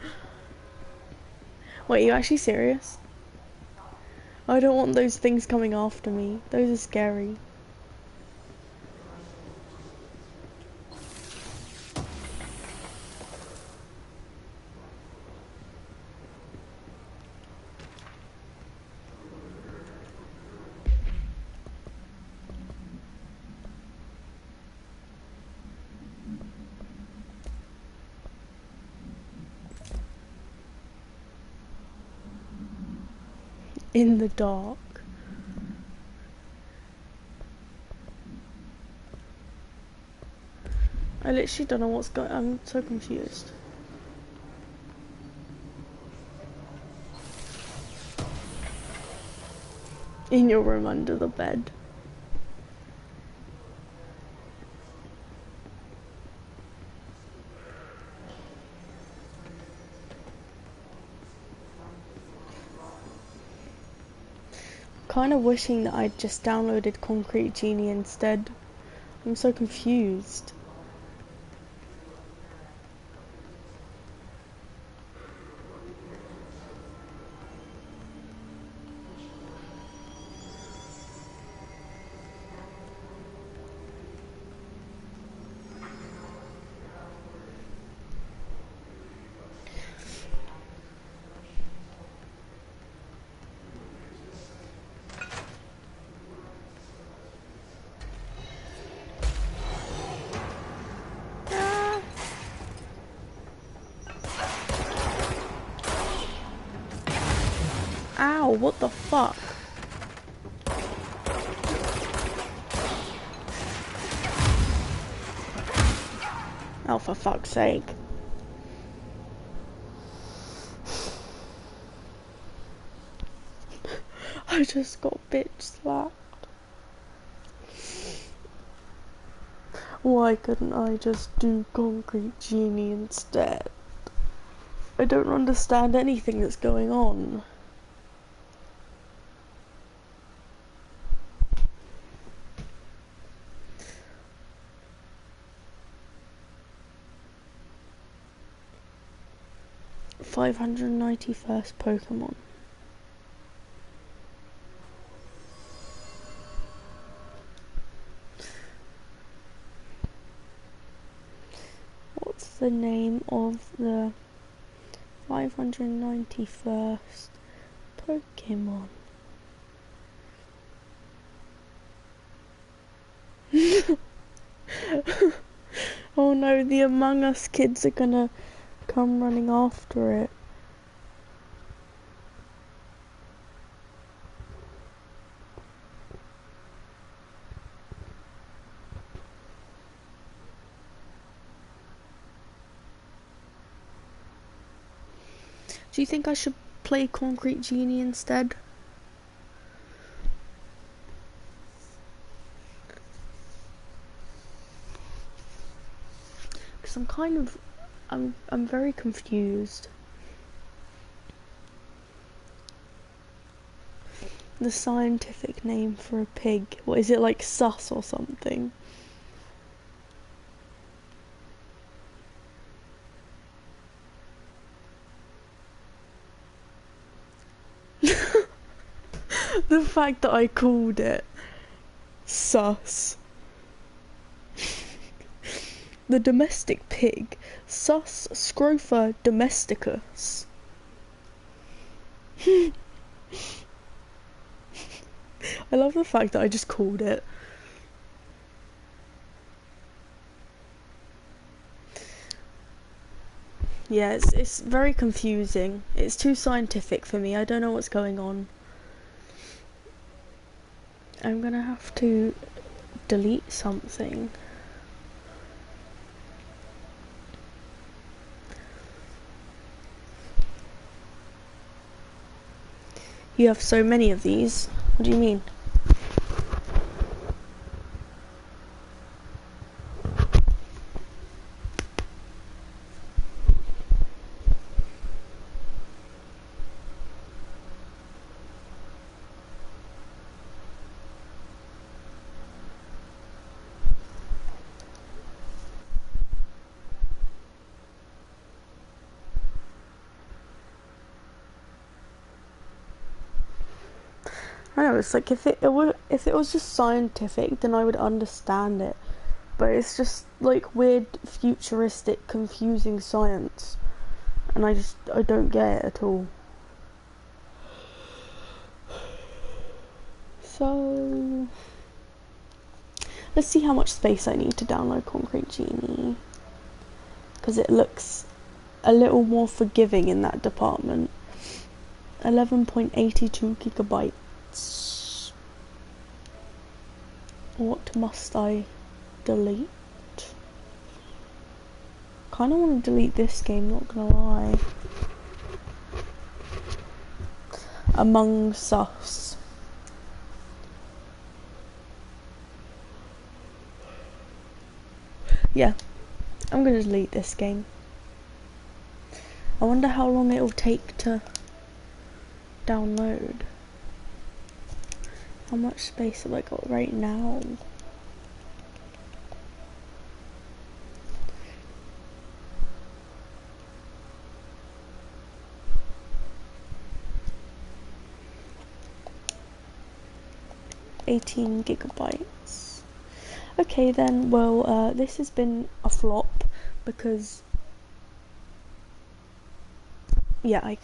Wait, are you actually serious? I don't want those things coming after me. Those are scary. In the dark. I literally don't know what's going on. I'm so confused. In your room under the bed. Kind of wishing that I'd just downloaded Concrete Genie instead. I'm so confused. Ow, what the fuck? Oh, for fuck's sake. I just got bitch slapped. Why couldn't I just do Concrete Genie instead? I don't understand anything that's going on. $591st Pokemon. What's the name of the 591st Pokemon? Oh no, the Among Us kids are gonna come running after it. Do you think I should play Concrete Genie instead? Because I'm very confused. The scientific name for a pig. What is it, like sus or something? The fact that I called it sus. The domestic pig, Sus scrofa domesticus. I love the fact that I just called it. Yeah, it's very confusing. It's too scientific for me. I don't know what's going on. I'm gonna have to delete something. You have so many of these. What do you mean? I know, it's like if it was just scientific, then I would understand it. But it's just like weird, futuristic, confusing science, and I don't get it at all. So let's see how much space I need to download Concrete Genie, because it looks a little more forgiving in that department. 11.82 gigabytes. What must I delete? Kinda want to delete this game, not gonna lie. Among Us. Yeah, I'm gonna delete this game. I wonder how long it'll take to download. How much space have I got right now? $18 gigabytes. Okay then, well, this has been a flop because, yeah, I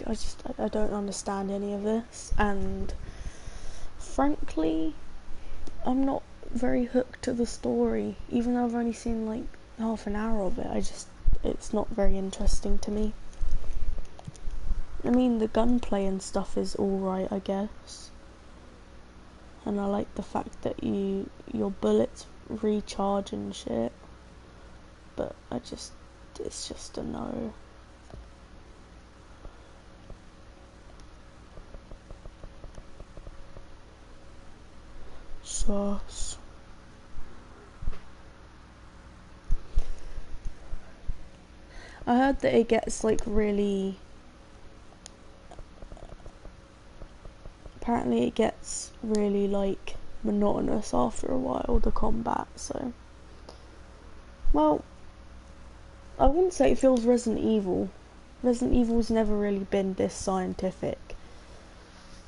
don't understand any of this, and frankly, I'm not very hooked to the story, even though I've only seen like half an hour of it. It's not very interesting to me. I mean, the gunplay and stuff is alright, I guess. And I like the fact that your bullets recharge and shit. But it's just a no. Sauce. I heard that it gets like really, apparently it gets really like monotonous after a while, the combat, so, well, I wouldn't say it feels Resident Evil. Resident Evil's never really been this scientific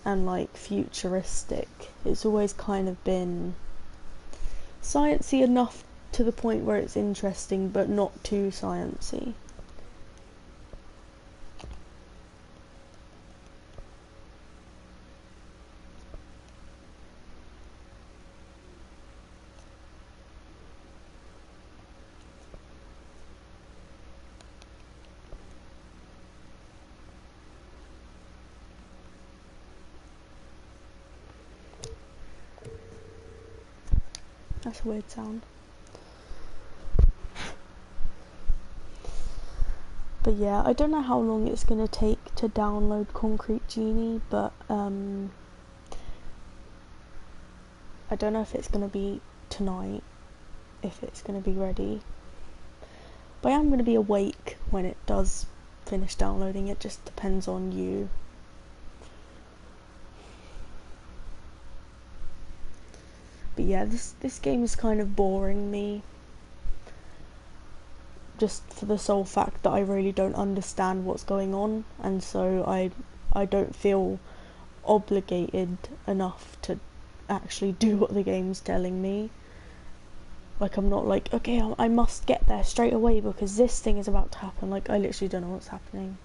and like futuristic. It's always kind of been sciencey enough to the point where it's interesting, but not too sciencey. That's a weird sound. But yeah, I don't know how long it's gonna take to download Concrete Genie, but I don't know if it's gonna be tonight, if it's gonna be ready. But I am gonna be awake when it does finish downloading. It just depends on you. But yeah, this game is kind of boring me, just for the sole fact that I really don't understand what's going on, and so I don't feel obligated enough to actually do what the game's telling me. Like, I'm not like, okay, I must get there straight away because this thing is about to happen. Like, I literally don't know what's happening.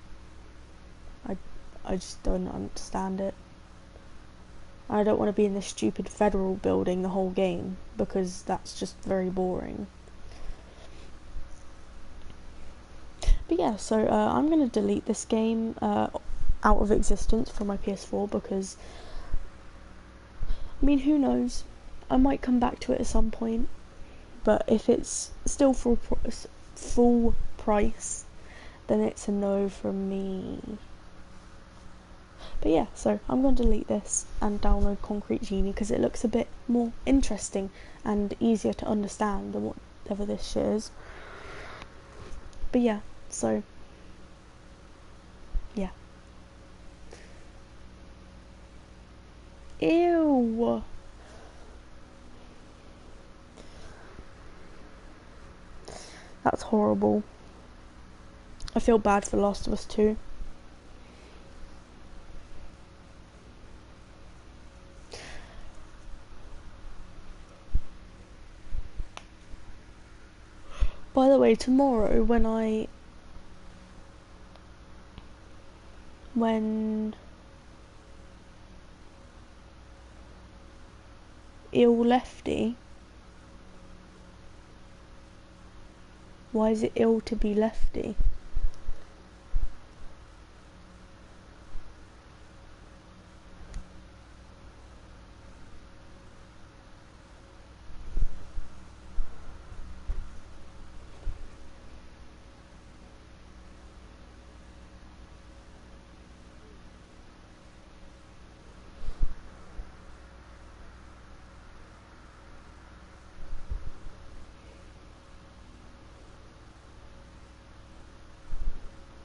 I just don't understand it. I don't want to be in this stupid federal building the whole game, because that's just very boring. But yeah, so I'm going to delete this game out of existence from my PS4, because, I mean, who knows? I might come back to it at some point, but if it's still full price, then it's a no from me. But yeah, so I'm going to delete this and download Concrete Genie, because it looks a bit more interesting and easier to understand than whatever this shit is. But yeah, so yeah. Ew. That's horrible. I feel bad for Last of Us 2. By the way, tomorrow when ill lefty, why is it ill to be lefty?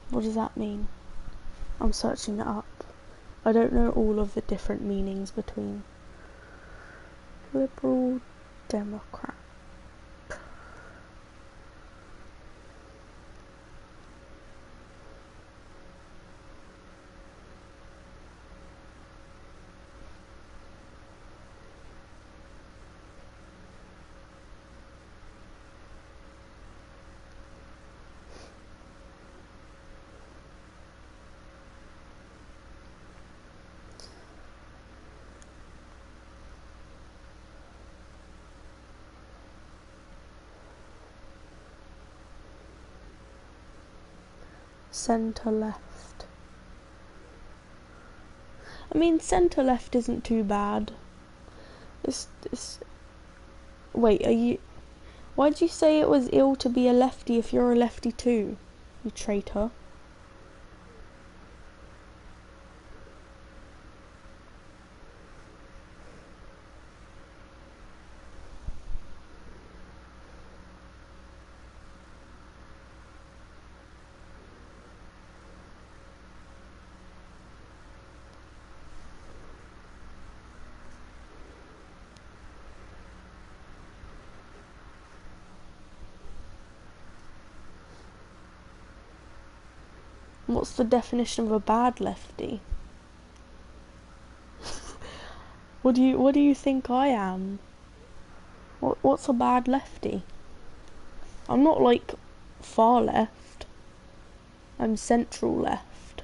What does that mean? I'm searching it up. I don't know all of the different meanings between Liberal, Democrat. Centre left. I mean, centre left isn't too bad. Wait, why'd you say it was ill to be a lefty if you're a lefty too, you traitor? What's the definition of a bad lefty? What do you think I am? What's a bad lefty? I'm not like far left. I'm central left.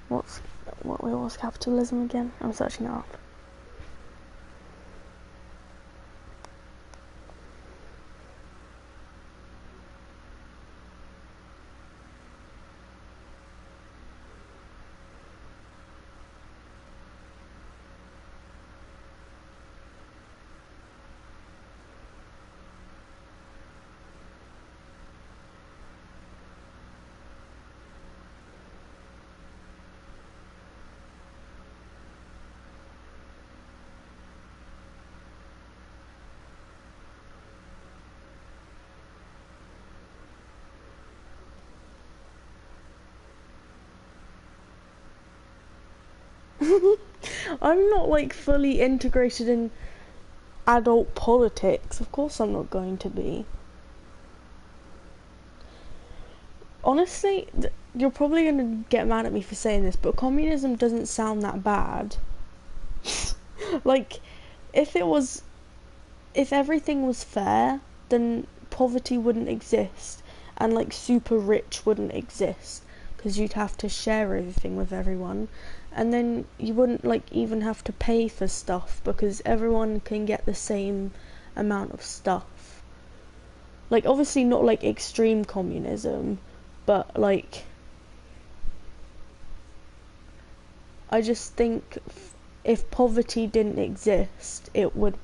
What's capitalism again? I'm searching it up. I'm not like fully integrated in adult politics. Of course I'm not going to be. Honestly, you're probably going to get mad at me for saying this, but communism doesn't sound that bad. Like, if everything was fair, then poverty wouldn't exist, and like super rich wouldn't exist because you'd have to share everything with everyone, and then you wouldn't like even have to pay for stuff because everyone can get the same amount of stuff. Like obviously not like extreme communism, but like I just think if poverty didn't exist, it would.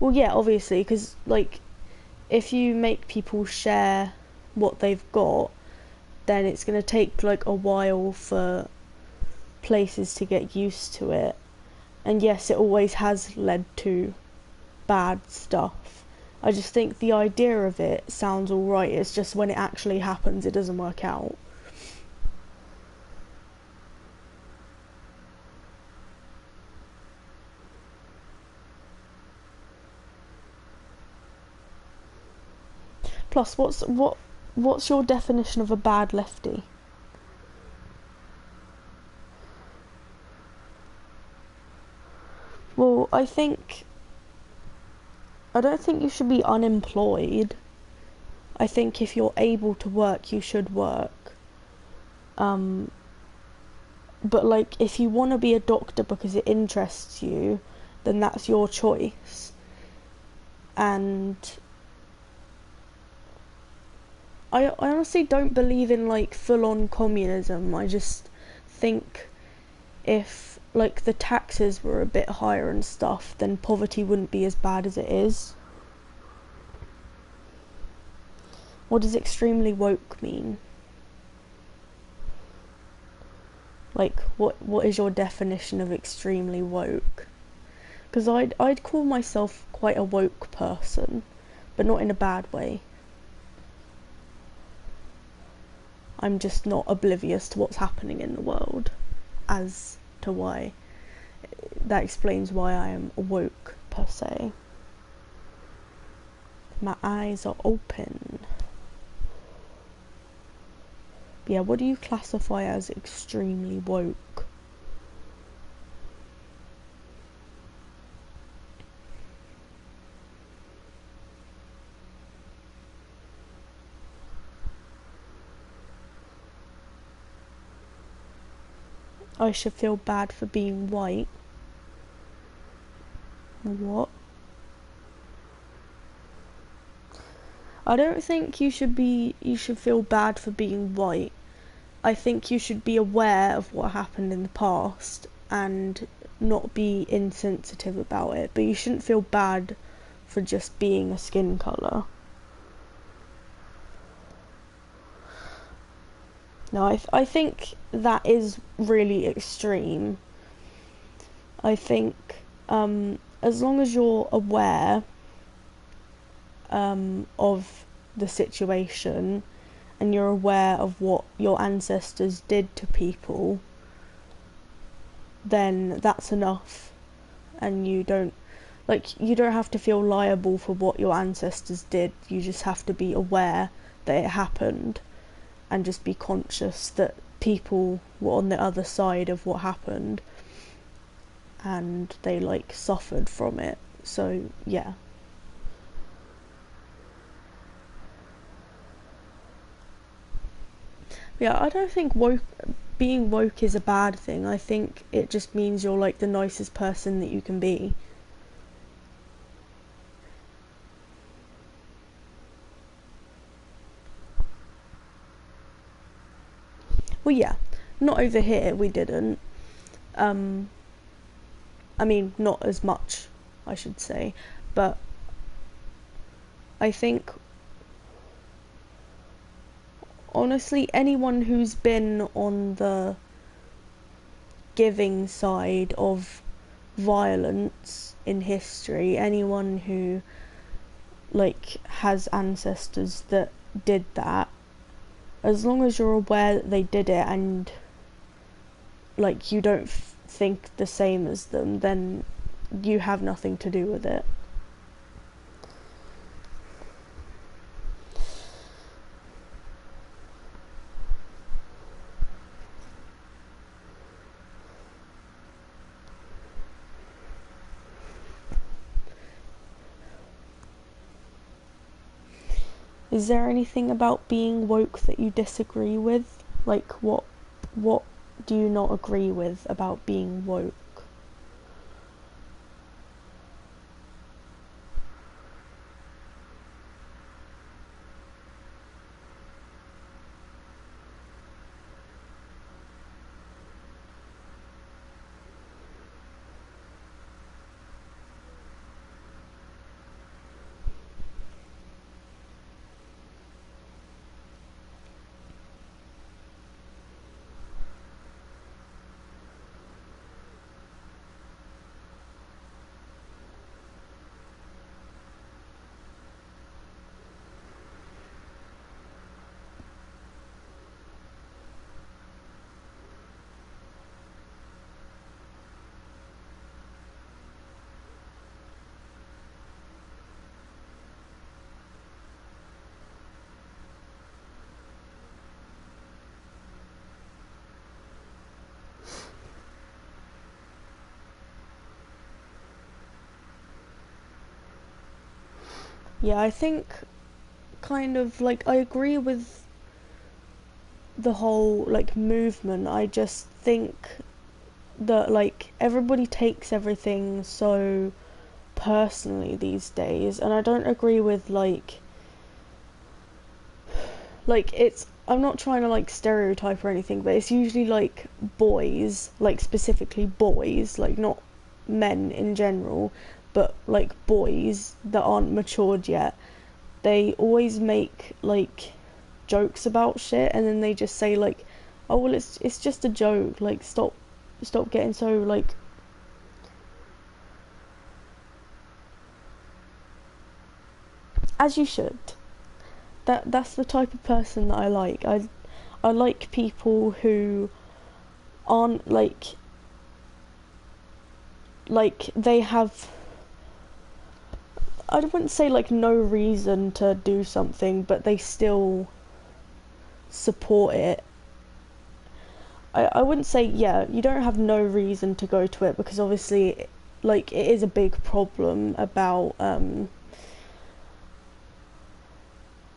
Well, yeah, obviously, because like if you make people share what they've got, then it's going to take like a while for places to get used to it. And yes, it always has led to bad stuff. I just think the idea of it sounds alright, it's just when it actually happens it doesn't work out. Plus, what's your definition of a bad lefty? Well, I don't think you should be unemployed. I think if you're able to work, you should work. But like, if you want to be a doctor because it interests you, then that's your choice. And I honestly don't believe in like full-on communism. I just think if like the taxes were a bit higher and stuff, then poverty wouldn't be as bad as it is. What does extremely woke mean? Like what is your definition of extremely woke? Because I'd call myself quite a woke person, but not in a bad way. I'm just not oblivious to what's happening in the world as to why. That explains why I am woke, per se. My eyes are open. Yeah, what do you classify as extremely woke? I should feel bad for being white. What? I don't think you should feel bad for being white. I think you should be aware of what happened in the past and not be insensitive about it, but you shouldn't feel bad for just being a skin colour. No, I think that is really extreme. I think as long as you're aware of the situation and you're aware of what your ancestors did to people, then that's enough. And you don't have to feel liable for what your ancestors did. You just have to be aware that it happened and just be conscious that people were on the other side of what happened and they like suffered from it. So yeah. Yeah, I don't think being woke is a bad thing. I think it just means you're like the nicest person that you can be. Well, yeah, not over here, we didn't. I mean, not as much, I should say, but I think, honestly, anyone who's been on the giving side of violence in history, anyone who, like, has ancestors that did that, as long as you're aware that they did it and like you don't think the same as them, then you have nothing to do with it. Is there anything about being woke that you disagree with? Like, what do you not agree with about being woke? Yeah, I think kind of like I agree with the whole like movement. I just think that like everybody takes everything so personally these days, and I don't agree with like it's, I'm not trying to like stereotype or anything, but it's usually like boys, like specifically boys, like not men in general, but like boys that aren't matured yet. They always make like jokes about shit, and then they just say like, oh well, it's just a joke, like stop getting so like, as you should. That's the type of person that I like. I like people who aren't like they have, I wouldn't say like no reason to do something, but they still support it. I wouldn't say, yeah, you don't have no reason to go to it, because obviously like it is a big problem about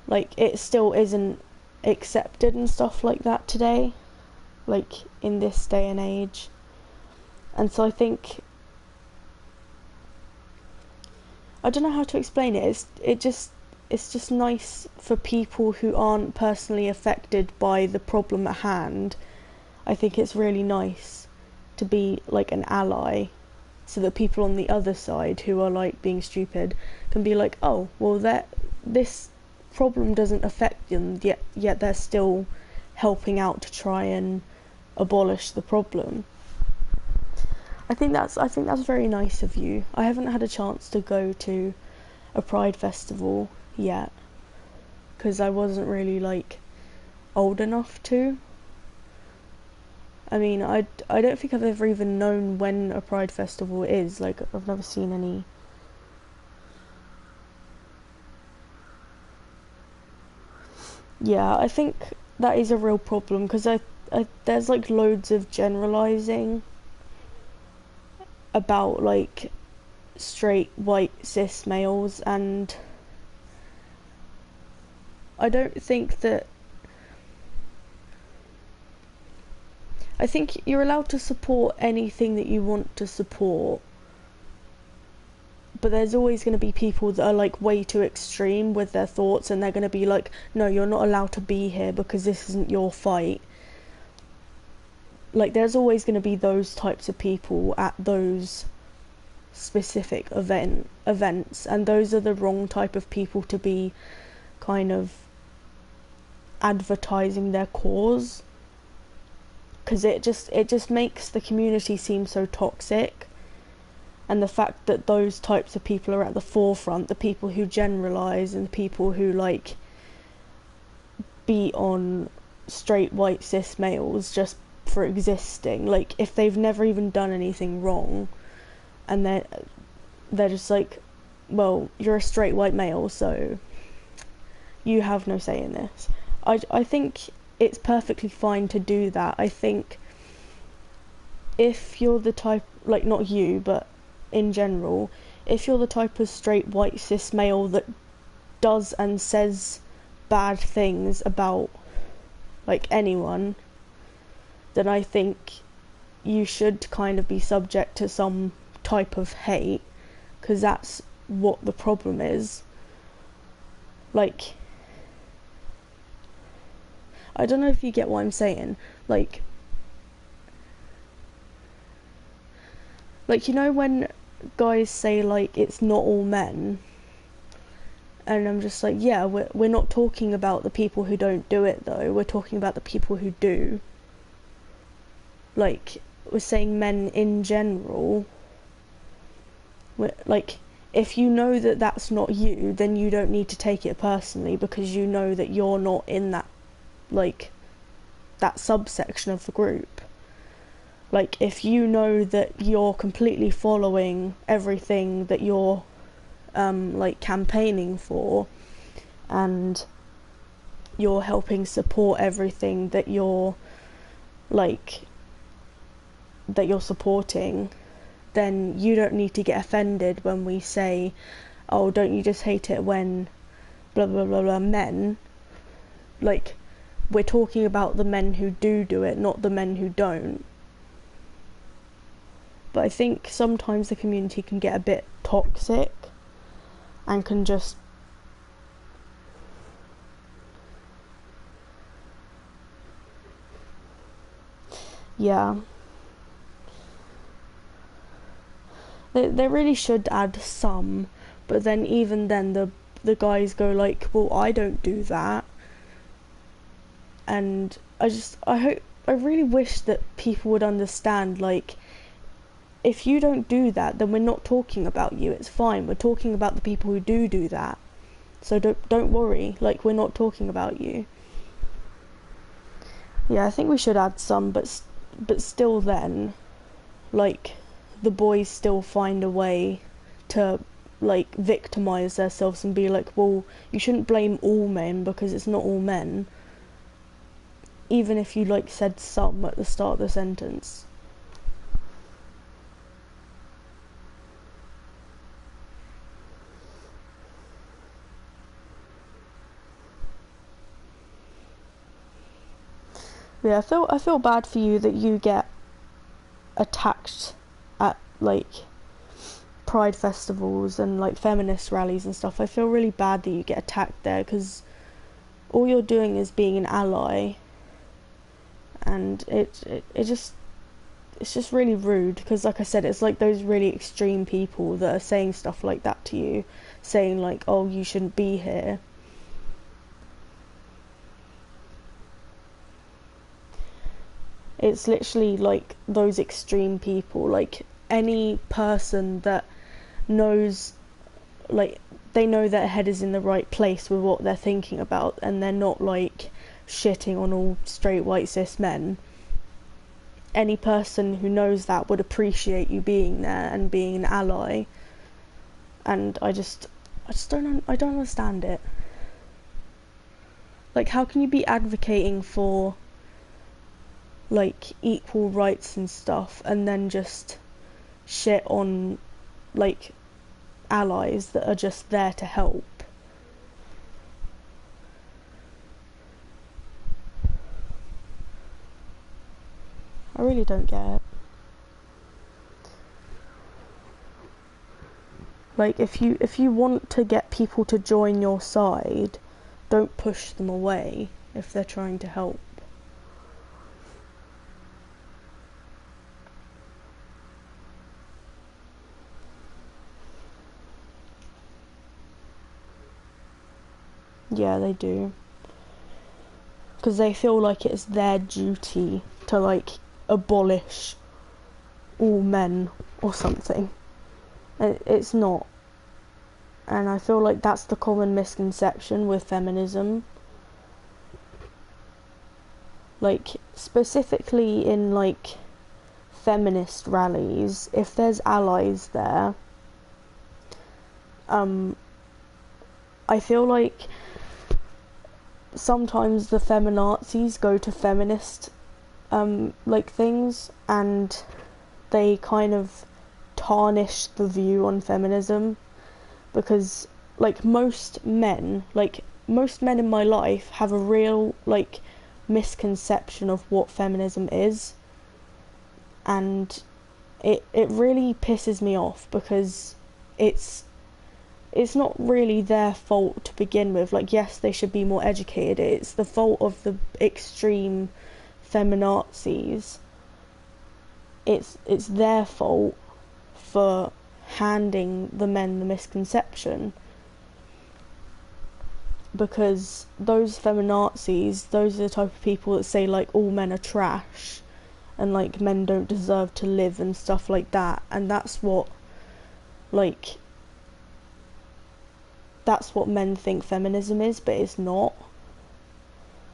like it still isn't accepted and stuff like that today, like in this day and age. And so I think, I don't know how to explain it. It's just nice for people who aren't personally affected by the problem at hand. I think it's really nice to be like an ally, so that people on the other side who are like being stupid can be like, oh well, this problem doesn't affect them, yet they're still helping out to try and abolish the problem. I think that's very nice of you. I haven't had a chance to go to a Pride festival yet, because I wasn't really like old enough to. I mean, I don't think I've ever even known when a Pride festival is. Like, I've never seen any. Yeah, I think that is a real problem, because I there's like loads of generalizing about like straight white cis males, and I don't think that, I think you're allowed to support anything that you want to support, but there's always going to be people that are like way too extreme with their thoughts, and they're going to be like, no, you're not allowed to be here because this isn't your fight. Like, there's always going to be those types of people at those specific events, and those are the wrong type of people to be kind of advertising their cause, because it just makes the community seem so toxic. And the fact that those types of people are at the forefront, the people who generalise and the people who like beat on straight white cis males just for existing, like if they've never even done anything wrong, and they're just like, well, you're a straight white male, so you have no say in this. I think it's perfectly fine to do that. I think if you're the type, like not you, but in general, if you're the type of straight white cis male that does and says bad things about like anyone, then I think you should kind of be subject to some type of hate, because that's what the problem is. Like, I don't know if you get what I'm saying, like you know when guys say like it's not all men, and I'm just like, yeah, we're not talking about the people who don't do it though, we're talking about the people who do. Like, we're saying men in general. Like, if you know that that's not you, then you don't need to take it personally, because you know that you're not in that, like, that subsection of the group. Like, if you know that you're completely following everything that you're like campaigning for, and you're helping support everything that you're supporting, then you don't need to get offended when we say, oh, don't you just hate it when blah blah blah blah men. Like, we're talking about the men who do it, not the men who don't. But I think sometimes the community can get a bit toxic and can just yeah. They really should add some, but then even then the guys go like, well, I don't do that. And I really wish that people would understand, like, if you don't do that, then we're not talking about you, it's fine, we're talking about the people who do that. So don't worry, like, we're not talking about you. Yeah, I think we should add some, but still then, like, the boys still find a way to, like, victimise themselves and be like, well, you shouldn't blame all men because it's not all men. Even if you, like, said some at the start of the sentence. Yeah, I feel bad for you that you get attacked at, like, pride festivals and, like, feminist rallies and stuff. I feel really bad that you get attacked there, because all you're doing is being an ally, and it's just really rude, because, like I said, it's like those really extreme people that are saying stuff like that to you, saying like, oh, you shouldn't be here. It's literally like those extreme people, like any person that knows, like, they know their head is in the right place with what they're thinking about, and they're not like shitting on all straight white cis men. Any person who knows that would appreciate you being there and being an ally. And I don't understand it. Like, how can you be advocating for, like, equal rights and stuff, and then just shit on, like, allies that are just there to help? I really don't get it. Like, if you want to get people to join your side, don't push them away if they're trying to help. Yeah, they do. Because they feel like it's their duty to, like, abolish all men or something. It's not. And I feel like that's the common misconception with feminism. Like, specifically in, like, feminist rallies, if there's allies there, I feel like sometimes the feminazis go to feminist like things, and they kind of tarnish the view on feminism, because, like, most men most men in my life have a real, like, misconception of what feminism is, and it really pisses me off, because it's not really their fault to begin with. Like, yes, they should be more educated. It's the fault of the extreme feminazis. It's their fault for handing the men the misconception, because those feminazis, those are the type of people that say, like, all men are trash and, like, men don't deserve to live and stuff like that, and that's what men think feminism is, but it's not.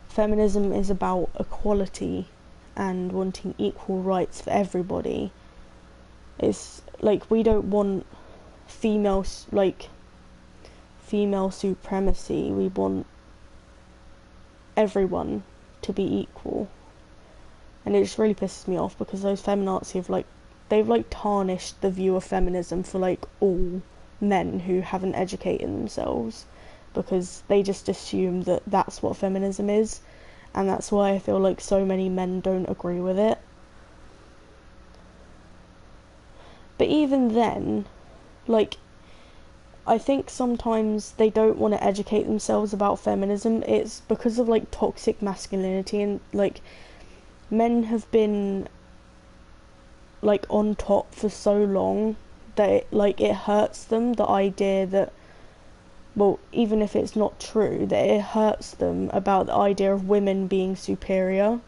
Feminism is about equality and wanting equal rights for everybody. It's like, we don't want female supremacy. We want everyone to be equal, and it just really pisses me off, because those feminazis they've tarnished the view of feminism for, like, all men who haven't educated themselves, because they just assume that that's what feminism is, and that's why I feel like so many men don't agree with it. But even then, like, I think sometimes they don't want to educate themselves about feminism. It's because of, like, toxic masculinity, and, like, men have been, like, on top for so long that it hurts them, the idea that, well, even if it's not true, that it hurts them about the idea of women being superior.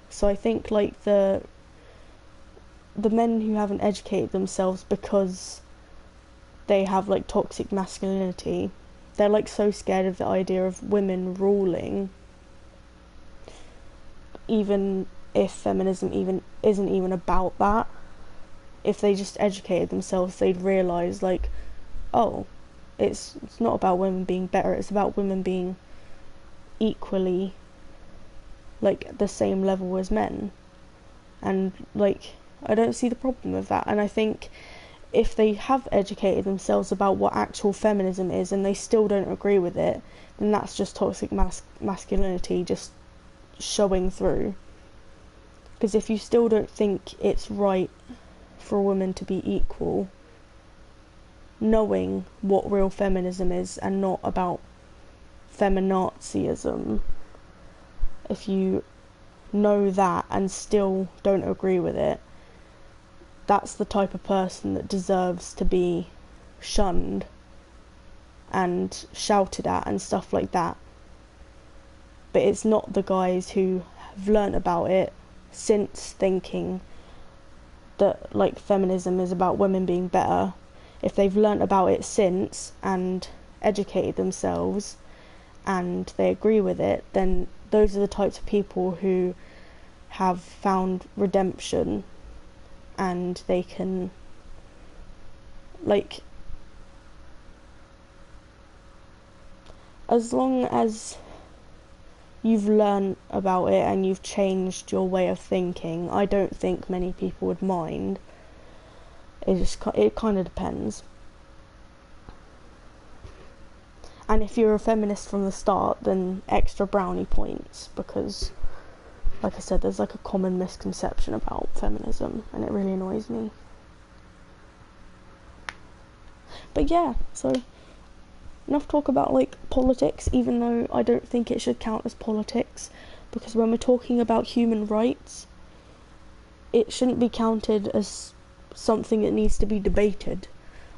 So I think, like, the men who haven't educated themselves because they have, like, toxic masculinity, they're, like, so scared of the idea of women ruling, even if feminism isn't even about that. If they just educated themselves, they'd realise, like, oh, it's not about women being better, it's about women being equally, like, the same level as men. And, like, I don't see the problem with that. And I think if they have educated themselves about what actual feminism is and they still don't agree with it, then that's just toxic masculinity just showing through. Because if you still don't think it's right for a woman to be equal, knowing what real feminism is and not about feminazism, if you know that and still don't agree with it, that's the type of person that deserves to be shunned and shouted at and stuff like that. But it's not the guys who have learnt about it since, thinking that, like, feminism is about women being better. If they've learnt about it since and educated themselves and they agree with it, then those are the types of people who have found redemption, and they can, like, as long as you've learned about it and you've changed your way of thinking, I don't think many people would mind. It kind of depends. And if you're a feminist from the start, then extra brownie points, because, like I said, there's, like, a common misconception about feminism, and it really annoys me. But yeah, so enough talk about, like, politics, even though I don't think it should count as politics, because when we're talking about human rights, it shouldn't be counted as something that needs to be debated.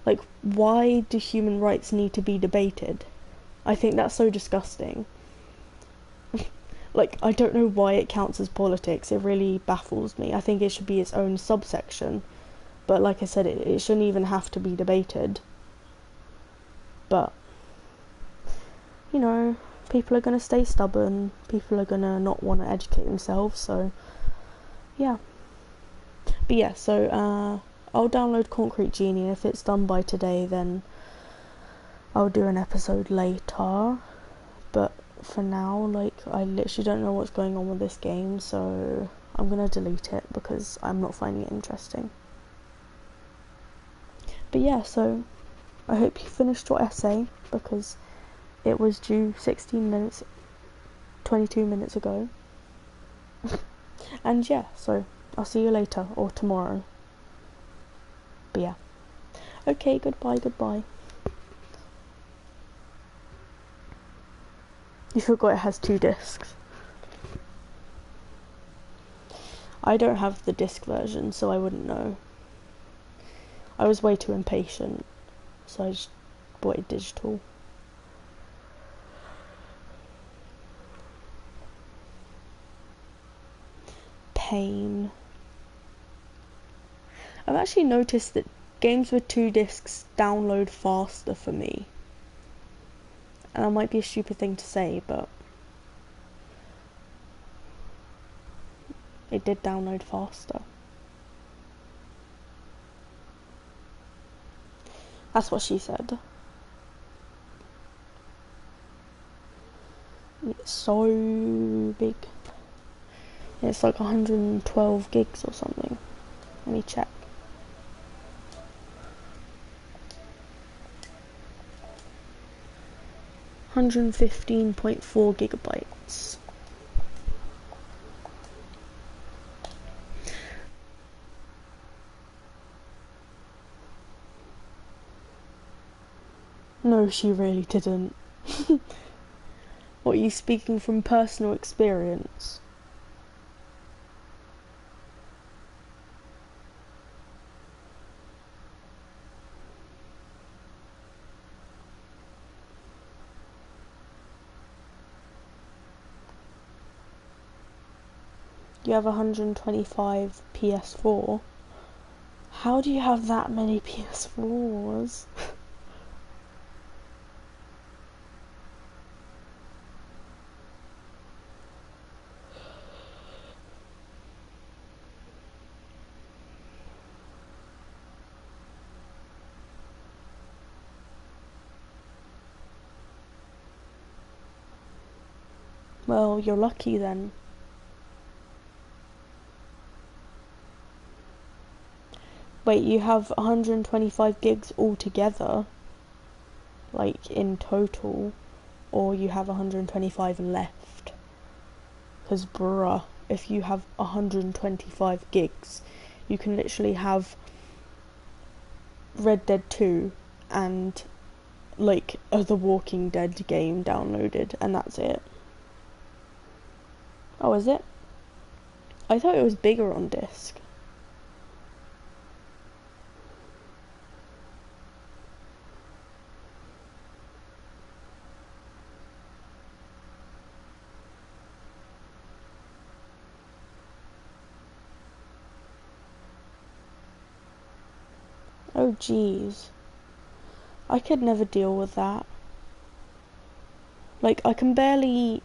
Like, why do human rights need to be debated? I think that's so disgusting. Like, I don't know why it counts as politics. It really baffles me. I think it should be its own subsection. But like I said, it shouldn't even have to be debated. But, you know, people are going to stay stubborn. People are going to not want to educate themselves. So, yeah. But yeah, so I'll download Concrete Genie. And if it's done by today, then I'll do an episode later. But for now, like, I literally don't know what's going on with this game, so I'm gonna delete it because I'm not finding it interesting. But yeah, so I hope you finished your essay, because it was due 16 minutes, 22 minutes ago. And yeah, so I'll see you later, or tomorrow. But yeah. Okay, goodbye. You forgot it has 2 discs. I don't have the disc version, so I wouldn't know. I was way too impatient, so I just bought it digital. Pain. I've actually noticed that games with 2 discs download faster for me. And that might be a stupid thing to say, but it did download faster. That's what she said. It's so big. It's like 112 gigs or something. Let me check. $115.4 gigabytes. No, she really didn't. What, are you speaking from personal experience? You have 125 PS4. How do you have that many PS4s? Well, you're lucky then. Wait, you have 125 gigs altogether? Like, in total? Or you have 125 left? Because, bruh, if you have 125 gigs, you can literally have Red Dead 2 and, like, The Walking Dead game downloaded, and that's it. Oh, is it? I thought it was bigger on disc. Oh jeez. I could never deal with that. Like, I can barely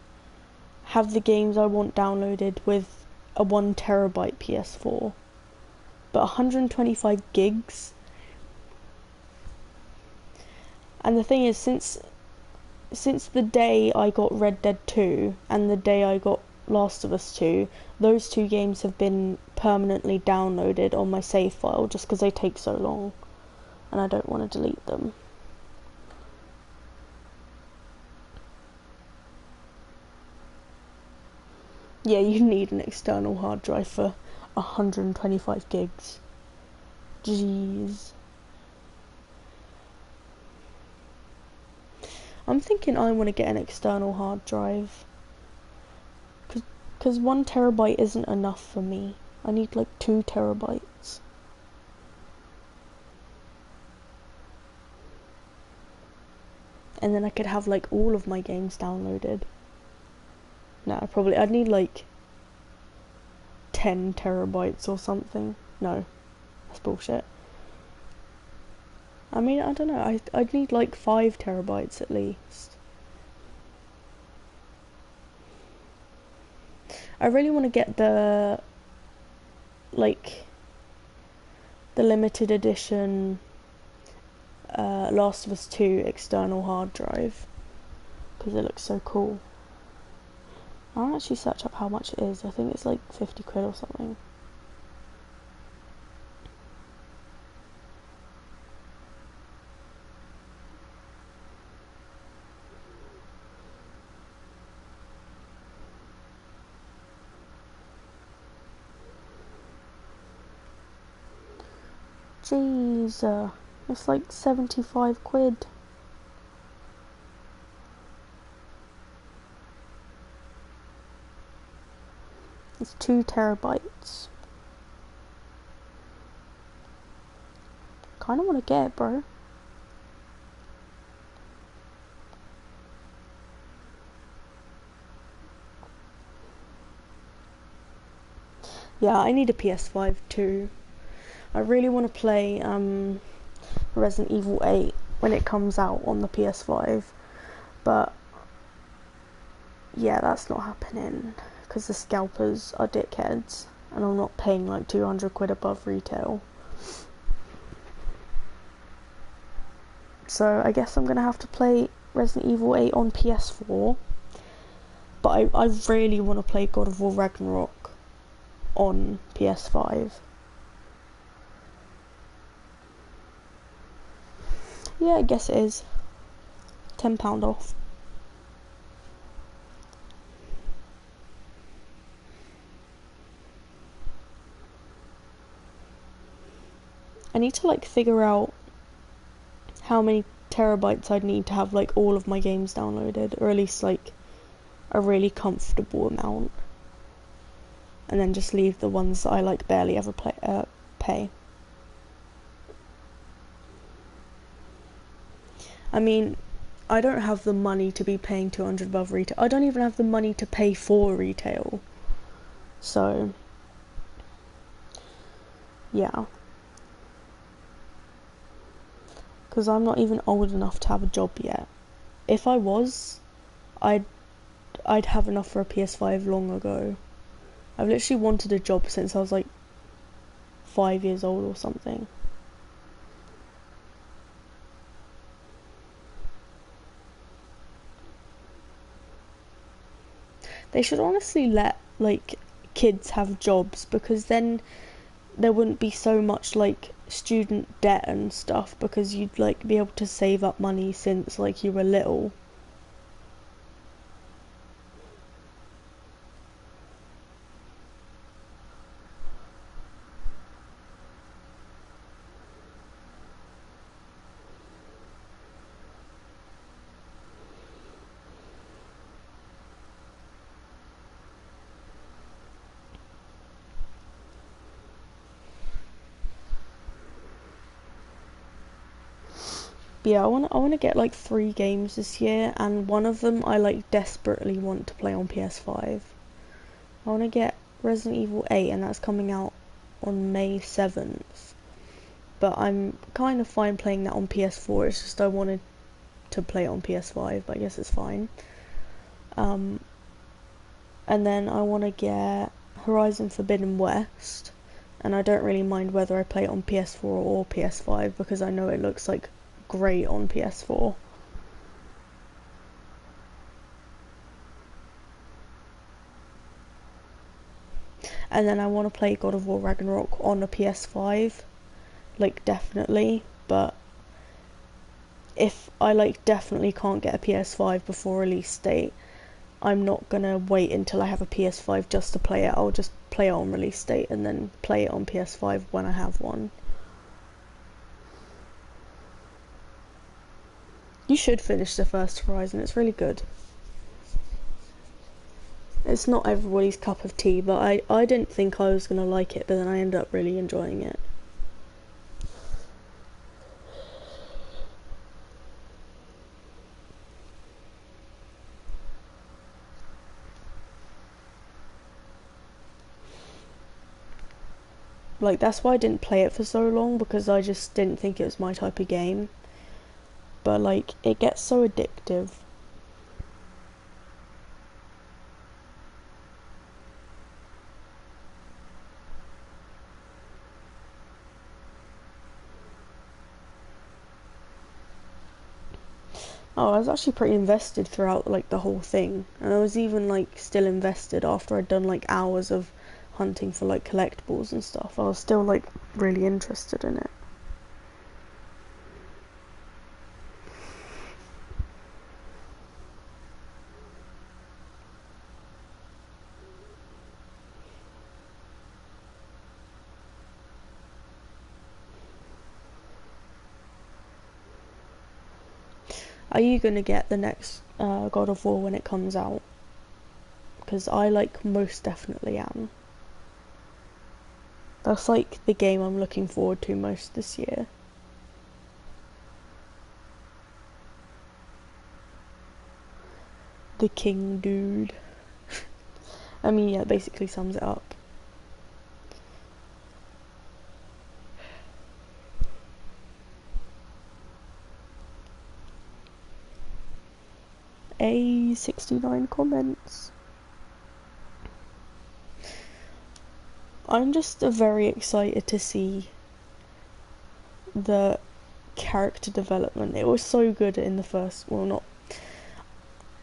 have the games I want downloaded with a 1 terabyte PS4. But 125 gigs? And the thing is, since the day I got Red Dead 2 and the day I got Last of Us 2, those 2 games have been permanently downloaded on my save file just because they take so long and I don't want to delete them. Yeah, you need an external hard drive for 125 gigs. Jeez. I'm thinking I want to get an external hard drive. Because 1 terabyte isn't enough for me. I need like 2 terabytes. And then I could have like all of my games downloaded. No, I'd need like 10 terabytes or something. No, that's bullshit. I mean, I don't know, I'd need like 5 terabytes at least. I really want to get the limited edition Last of Us 2 external hard drive because it looks so cool. I'll actually search up how much it is. I think it's like 50 quid or something. Jeez, it's like 75 quid. It's 2 terabytes. Kinda wanna get it, bro. Yeah, I need a PS5 too. I really want to play Resident Evil 8 when it comes out on the PS5, but yeah, that's not happening because the scalpers are dickheads and I'm not paying like 200 quid above retail. So I guess I'm gonna have to play Resident Evil 8 on PS4, but I really want to play God of War Ragnarok on PS5. Yeah, I guess it is. £10 off. I need to like figure out how many terabytes I'd need to have like all of my games downloaded, or at least like a really comfortable amount, and then just leave the ones that I like barely ever pay. I mean, I don't have the money to be paying 200 above retail. I don't even have the money to pay for retail. So, yeah. Because I'm not even old enough to have a job yet. If I was, I'd have enough for a PS5 long ago. I've literally wanted a job since I was like 5 years old or something. They should honestly let like kids have jobs, because then there wouldn't be so much like student debt and stuff, because you'd like be able to save up money since like you were little. But yeah, I want to get like 3 games this year, and one of them I like desperately want to play on PS5. I want to get Resident Evil 8, and that's coming out on May 7th. But I'm kind of fine playing that on PS4, it's just I wanted to play it on PS5, but I guess it's fine. And then I want to get Horizon Forbidden West, and I don't really mind whether I play it on PS4 or PS5, because I know it looks like great on PS4. And then I want to play God of War Ragnarok on a PS5, like definitely, but if I like definitely can't get a PS5 before release date, I'm not gonna wait until I have a PS5 just to play it. I'll just play it on release date and then play it on PS5 when I have one. You should finish the first Horizon, it's really good. It's not everybody's cup of tea, but I didn't think I was gonna like it, but then I ended up really enjoying it. Like, that's why I didn't play it for so long, because I just didn't think it was my type of game. But like, it gets so addictive. Oh, I was actually pretty invested throughout like the whole thing, and I was even like still invested after I'd done like hours of hunting for like collectibles and stuff. I was still like really interested in it. Are you gonna get the next God of War when it comes out? Because I like most definitely am. That's like the game I'm looking forward to most this year. The King Dude. I mean, yeah, it basically sums it up. A 69 comments. I'm just very excited to see the character development. It was so good in the first, well, not,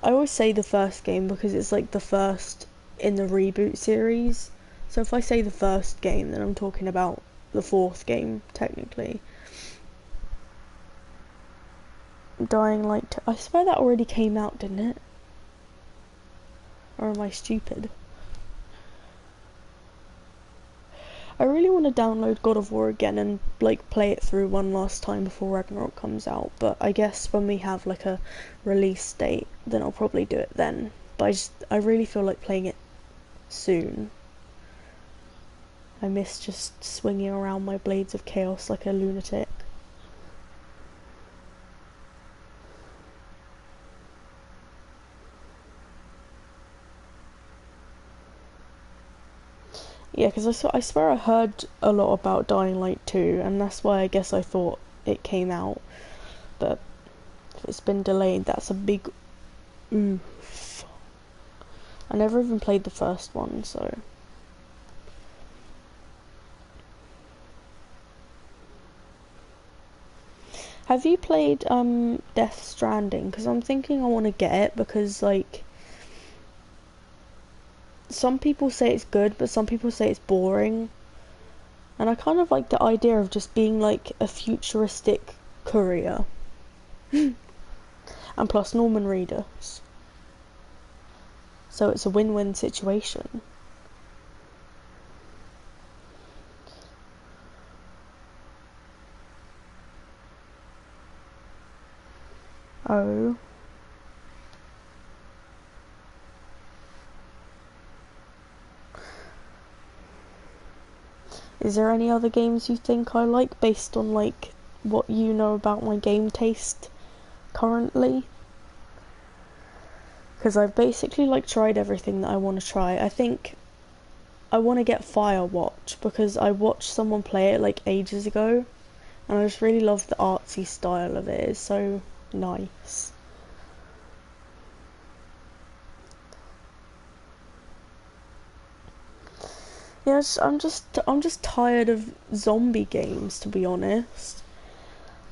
I always say the first game because it's like the first in the reboot series. So if I say the first game, then I'm talking about the fourth game, technically. Dying Light 2. I swear that already came out, didn't it? Or am I stupid? I really want to download God of War again and like play it through one last time before Ragnarok comes out, but I guess when we have like a release date, then I'll probably do it then. But I really feel like playing it soon. I miss just swinging around my Blades of Chaos like a lunatic. Yeah, because I swear I heard a lot about Dying Light 2, and that's why I guess I thought it came out. But if it's been delayed, that's a big oof. I never even played the first one, so... Have you played Death Stranding? Because I'm thinking I want to get it, because like... Some people say it's good, but some people say it's boring. And I kind of like the idea of just being like a futuristic courier. And plus Norman Reedus. So it's a win-win situation. Oh. Is there any other games you think I like based on like what you know about my game taste currently? Because I've basically like tried everything that I want to try. I think I want to get Firewatch because I watched someone play it like ages ago and I just really love the artsy style of it. It's so nice. Yes, I'm just tired of zombie games, to be honest.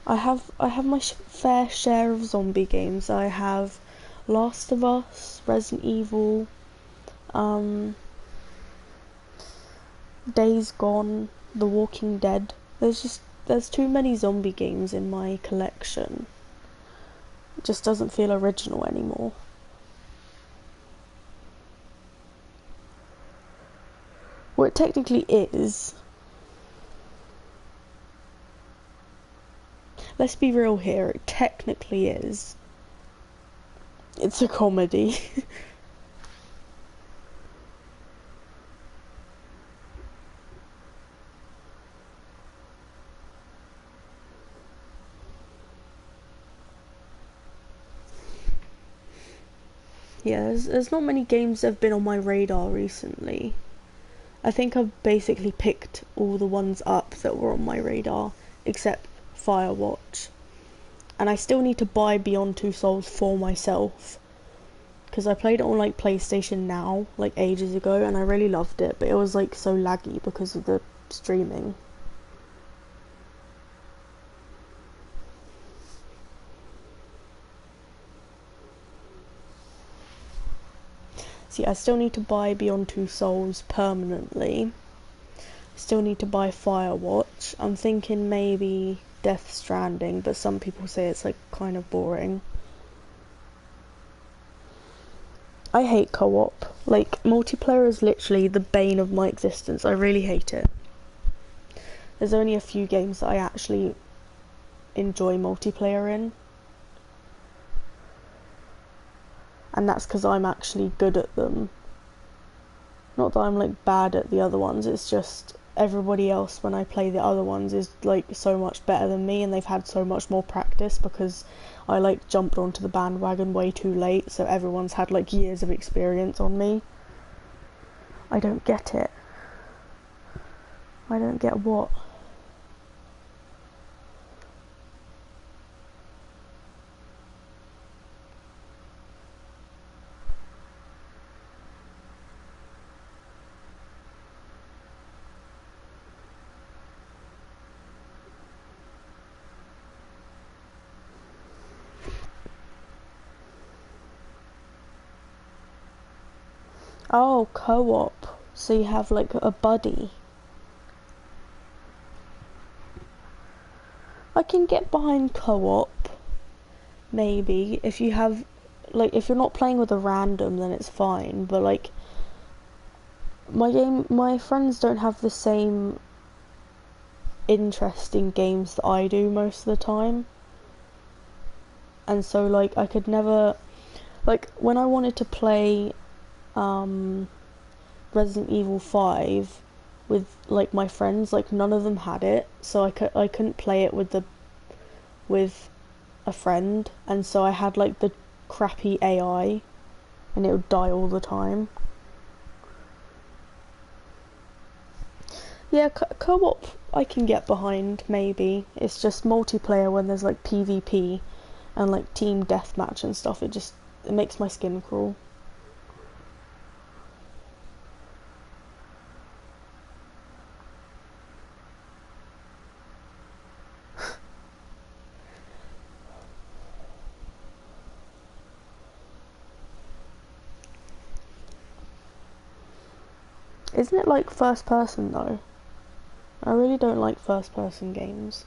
I have my fair share of zombie games. I have Last of Us, Resident Evil, Days Gone, The Walking Dead. There's too many zombie games in my collection. It just doesn't feel original anymore. Well, it technically is. Let's be real here, it technically is. It's a comedy. Yeah, there's not many games that have been on my radar recently. I think I've basically picked all the ones up that were on my radar, except Firewatch. And I still need to buy Beyond Two Souls for myself. Because I played it on like PlayStation Now, like ages ago, and I really loved it, but it was like so laggy because of the streaming. See, I still need to buy Beyond Two Souls permanently. I still need to buy Firewatch. I'm thinking maybe Death Stranding, but some people say it's like kind of boring. I hate co-op. Like, multiplayer is literally the bane of my existence. I really hate it. There's only a few games that I actually enjoy multiplayer in. and that's because I'm actually good at them. Not that I'm like bad at the other ones, it's just everybody else when I play the other ones is like so much better than me, and they've had so much more practice because I like jumped onto the bandwagon way too late, so everyone's had like years of experience on me. I don't get it. I don't get what. Oh, co-op. So you have like a buddy. I can get behind co-op, maybe, if you have, like, if you're not playing with a random, then it's fine, but like, my friends don't have the same interest in games that I do most of the time, and so like, I could never, like, when I wanted to play, Resident Evil 5 with like my friends, like none of them had it, so I couldn't play it with a friend, and so I had like the crappy AI, and it would die all the time. Yeah, co-op I can get behind, maybe. It's just multiplayer when there's like PvP and like team deathmatch and stuff, it makes my skin crawl. Isn't it like first person though? I really don't like first person games.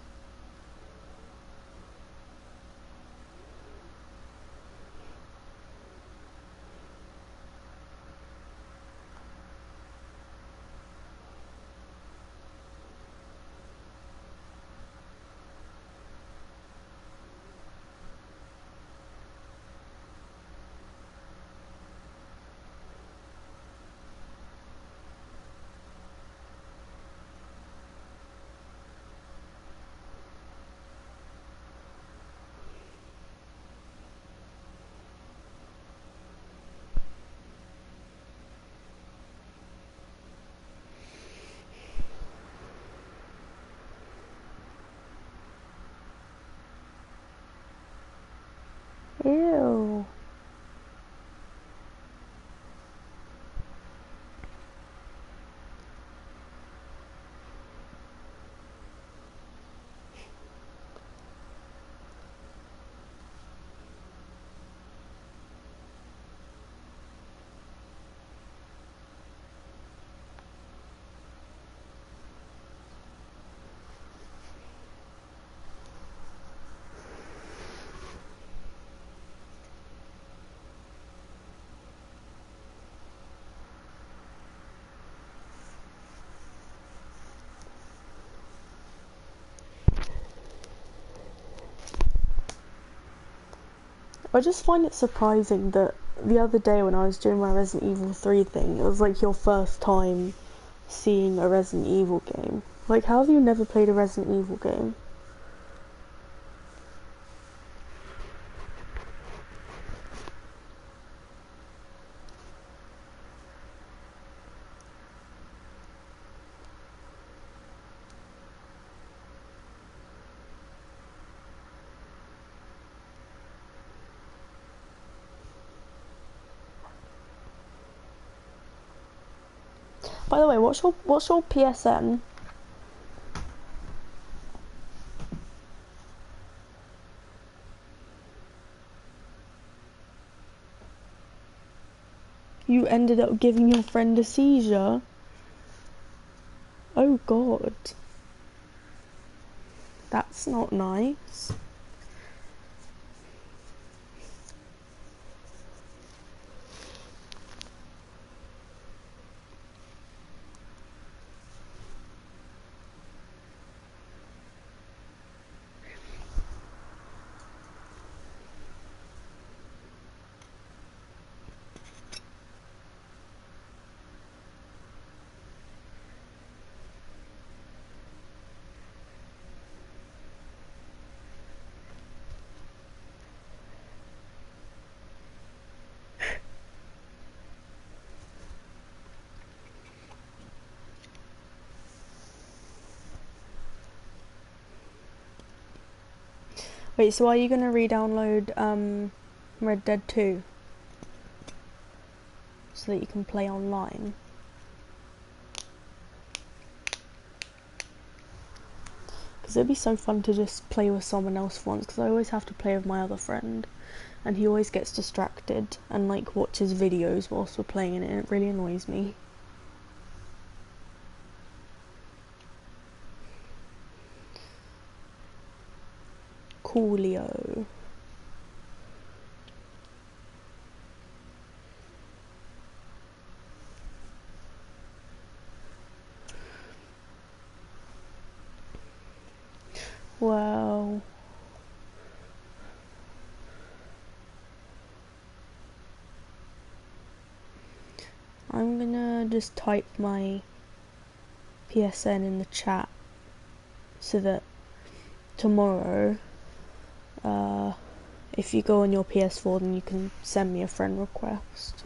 Ew. I just find it surprising that the other day when I was doing my Resident Evil 3 thing, it was like your first time seeing a Resident Evil game. Like, how have you never played a Resident Evil game? By the way, what's your PSN? You ended up giving your friend a seizure? Oh god. That's not nice. Wait, so are you gonna re-download Red Dead 2 so that you can play online? Because it'd be so fun to just play with someone else for once, because I always have to play with my other friend and he always gets distracted and like watches videos whilst we're playing it, and it really annoys me. Coolio. Well, I'm gonna just type my PSN in the chat so that tomorrow, if you go on your PS4, then you can send me a friend request.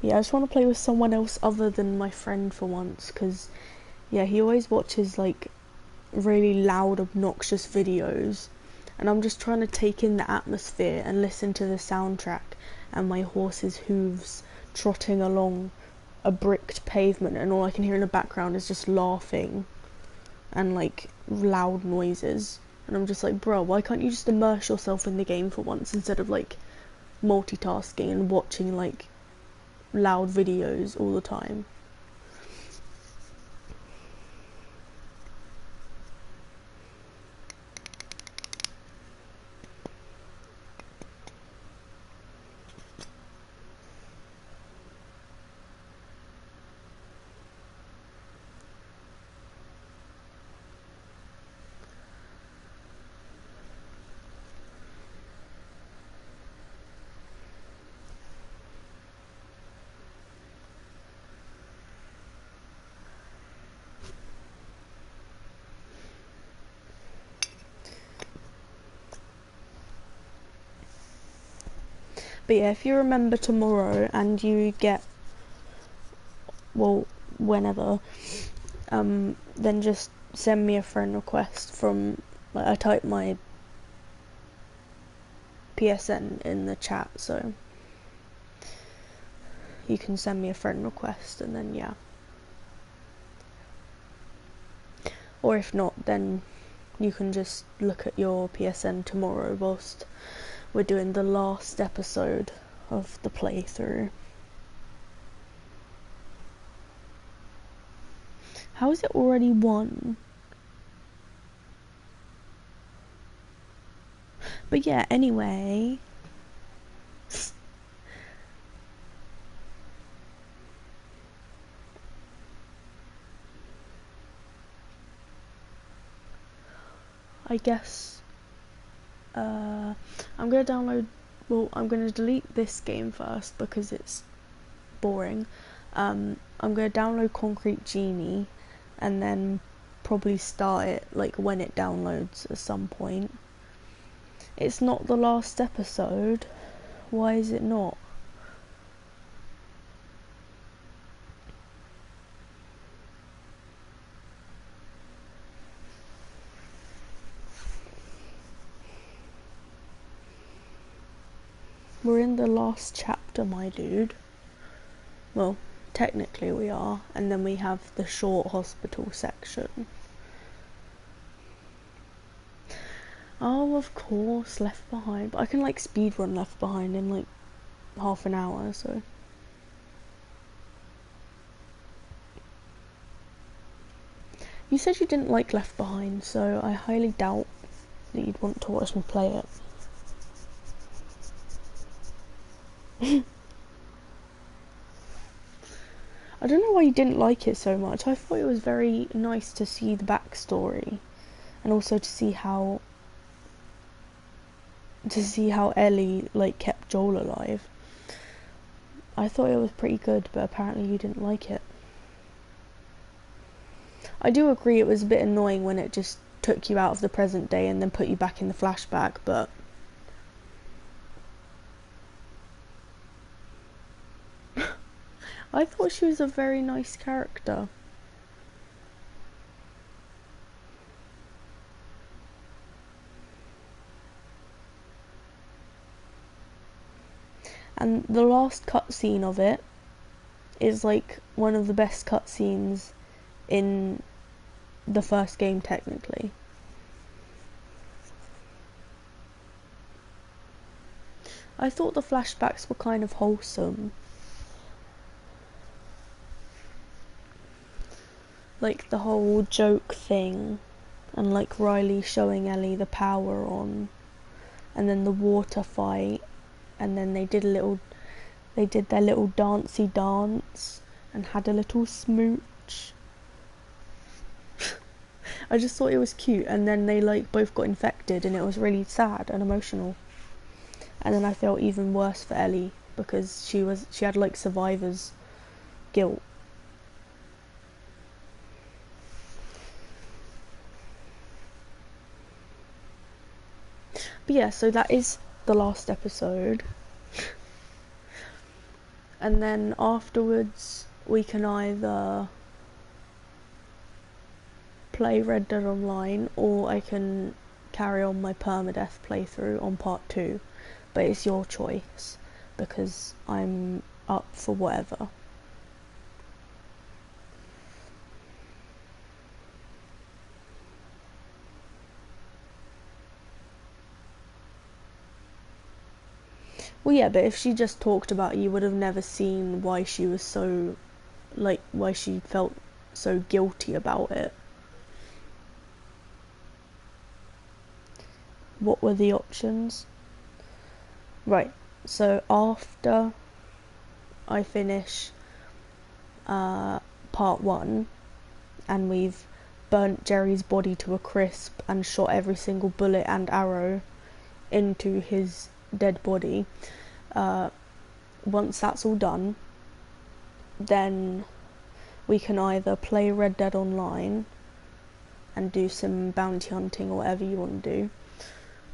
Yeah, I just want to play with someone else other than my friend for once, because, yeah, he always watches, like, really loud, obnoxious videos, and I'm just trying to take in the atmosphere and listen to the soundtrack and my horse's hooves trotting along a bricked pavement, and all I can hear in the background is just laughing and, like, loud noises, and I'm just like, bro, why can't you just immerse yourself in the game for once instead of, like, multitasking and watching, like, loud videos all the time? But yeah, if you remember tomorrow and you get, well, whenever, then just send me a friend request from, like, I type my PSN in the chat, so you can send me a friend request, and then yeah. Or if not, then you can just look at your PSN tomorrow whilst we're doing the last episode of the playthrough. How is it already 1? But yeah, anyway. I guess I'm gonna download, well, I'm gonna delete this game first because it's boring. I'm gonna download Concrete Genie and then probably start it like when it downloads at some point. It's not the last episode. Why is it not? We're in the last chapter, my dude. Well, technically we are, and then we have the short hospital section. Oh, of course, Left Behind. But I can, like, speedrun Left Behind in, like, half an hour, so. You said you didn't like Left Behind, so I highly doubt that you'd want to watch me play it. I don't know why you didn't like it so much. I thought it was very nice to see the backstory, and also to see how Ellie, like, kept Joel alive. I thought it was pretty good, but apparently you didn't like it. I do agree it was a bit annoying when it just took you out of the present day and then put you back in the flashback, but I thought she was a very nice character. And the last cutscene of it is like one of the best cutscenes in the first game, technically. I thought the flashbacks were kind of wholesome. Like the whole joke thing, and like Riley showing Ellie the power on, and then the water fight, and then they did their little dancey dance and had a little smooch. I just thought it was cute, and then they like both got infected and it was really sad and emotional. And then I felt even worse for Ellie because she had like survivor's guilt. But yeah, so that is the last episode. And then afterwards we can either play Red Dead Online, or I can carry on my permadeath playthrough on part 2. But it's your choice, because I'm up for whatever. Well, yeah, but if she just talked about it, you would have never seen why she was so, like, why she felt so guilty about it. What were the options? Right, so after I finish part 1, and we've burnt Jerry's body to a crisp and shot every single bullet and arrow into his dead body, once that's all done, then we can either play Red Dead Online and do some bounty hunting or whatever you want to do,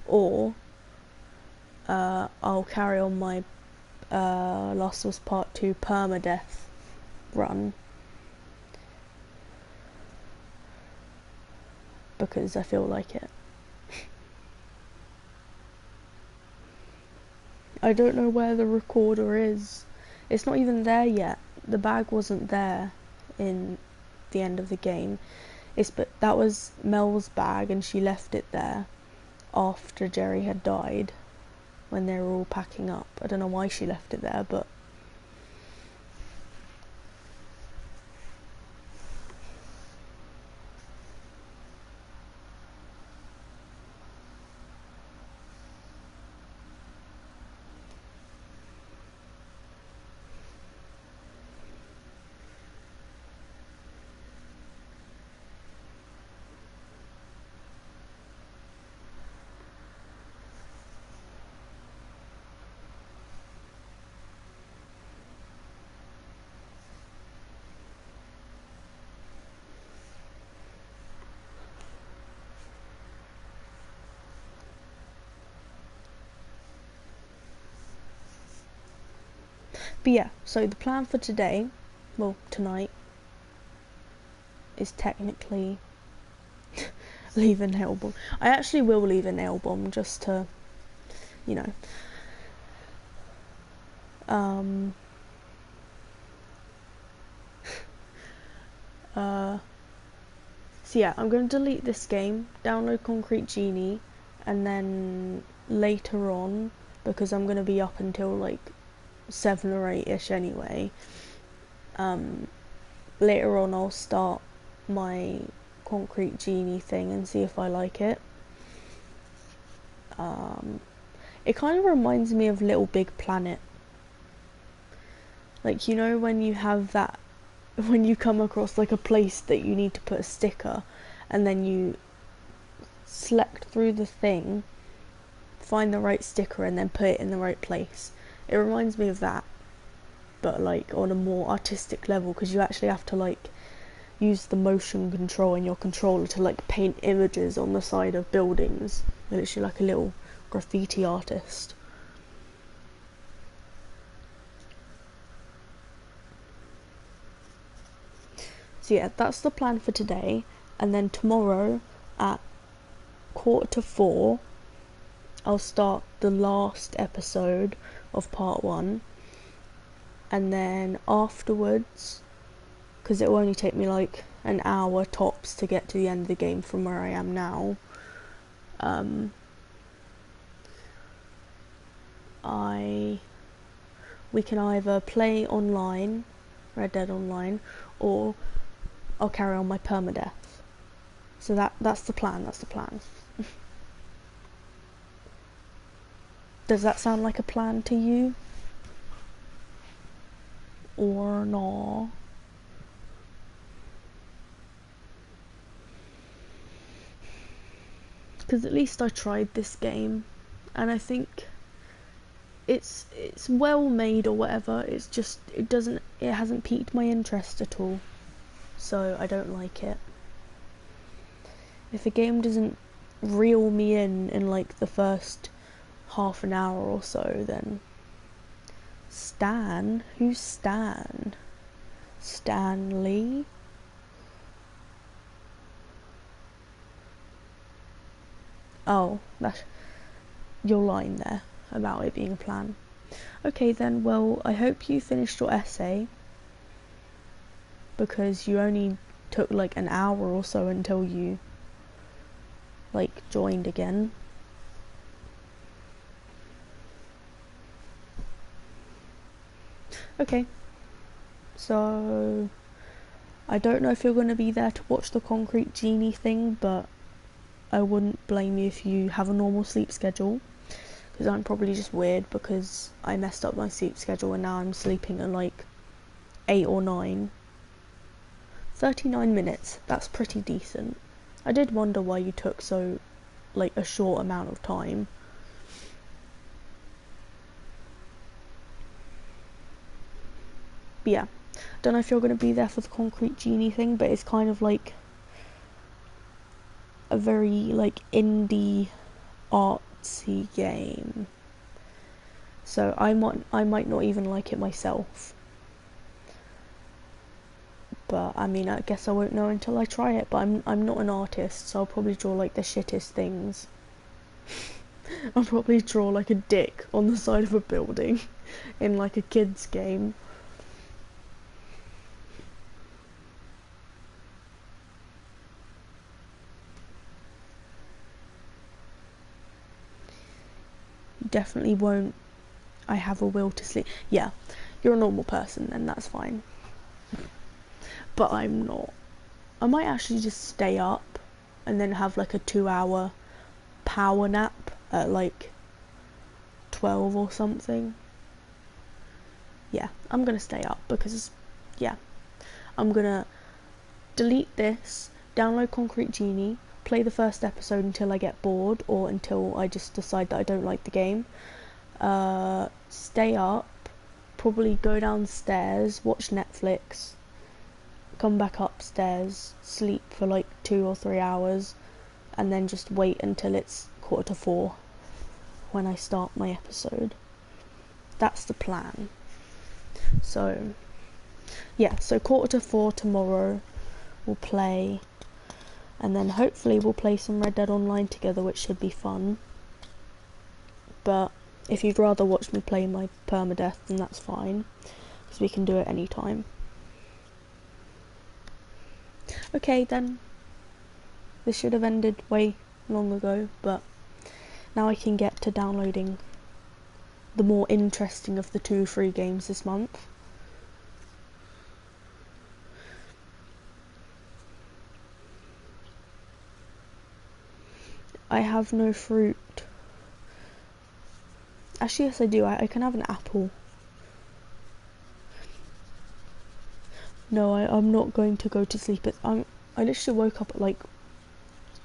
or I'll carry on my Last of Us Part 2 permadeath run, because I feel like it. I don't know where the recorder is. It's not even there yet. The bag wasn't there in the end of the game. But that was Mel's bag, and she left it there after Jerry had died, when they were all packing up. I don't know why she left it there, but yeah, so the plan for today, well, tonight, is technically leave a nail bomb. I actually will leave a nail bomb just to, you know. So yeah, I'm going to delete this game, download Concrete Genie, and then later on, because I'm going to be up until like 7 or 8ish anyway, later on I'll start my Concrete Genie thing and see if I like it. It kind of reminds me of Little Big Planet. Like, you know, when you have that, when you come across like a place that you need to put a sticker, and then you select through the thing, find the right sticker, and then put it in the right place. It reminds me of that, but like on a more artistic level, because you actually have to like use the motion control in your controller to like paint images on the side of buildings. You're literally like a little graffiti artist. So yeah, that's the plan for today. And then tomorrow at 3:45, I'll start the last episode of part 1. And then afterwards, because it will only take me like an hour tops to get to the end of the game from where I am now, we can either play online, Red Dead Online, or I'll carry on my permadeath. So that's the plan. Does that sound like a plan to you? Or not? Because at least I tried this game, and I think it's well made or whatever. It's just it hasn't piqued my interest at all, so I don't like it. If a game doesn't reel me in like the first half an hour or so, then Stan? Who's Stan? Stanley? Oh, that's your line there about it being a plan. Okay then, well, I hope you finished your essay, because you only took like an hour or so until you like joined again. Okay, so I don't know if you're going to be there to watch the Concrete Genie thing, but I wouldn't blame you if you have a normal sleep schedule, because I'm probably just weird because I messed up my sleep schedule and now I'm sleeping at like 8 or 9. 39 minutes, that's pretty decent. I did wonder why you took so like a short amount of time. But yeah, don't know if you're going to be there for the Concrete Genie thing, but it's kind of like a very like indie artsy game, so I might not even like it myself, but I mean, I guess I won't know until I try it. But I'm not an artist, so I'll probably draw like the shittest things. I'll probably draw like a dick on the side of a building in like a kid's game. Definitely won't. I have a will to sleep. Yeah, you're a normal person, then that's fine. But I'm not. I might actually just stay up and then have like a 2-hour power nap at like 12 or something. Yeah, I'm gonna stay up because, yeah, I'm gonna delete this, download Concrete Genie, play the first episode until I get bored or until I just decide that I don't like the game. Stay up, probably go downstairs, watch Netflix, come back upstairs, sleep for like 2 or 3 hours, and then just wait until it's 3:45 when I start my episode. That's the plan. So yeah, so 3:45 tomorrow we'll play, and then hopefully we'll play some Red Dead Online together, which should be fun. But if you'd rather watch me play my permadeath, then that's fine, because we can do it anytime. Okay then, this should have ended way long ago, but now I can get to downloading the more interesting of the 2 free games this month. I have no fruit. Actually, yes I do. I can have an apple. No, I'm not going to go to sleep. I literally woke up at like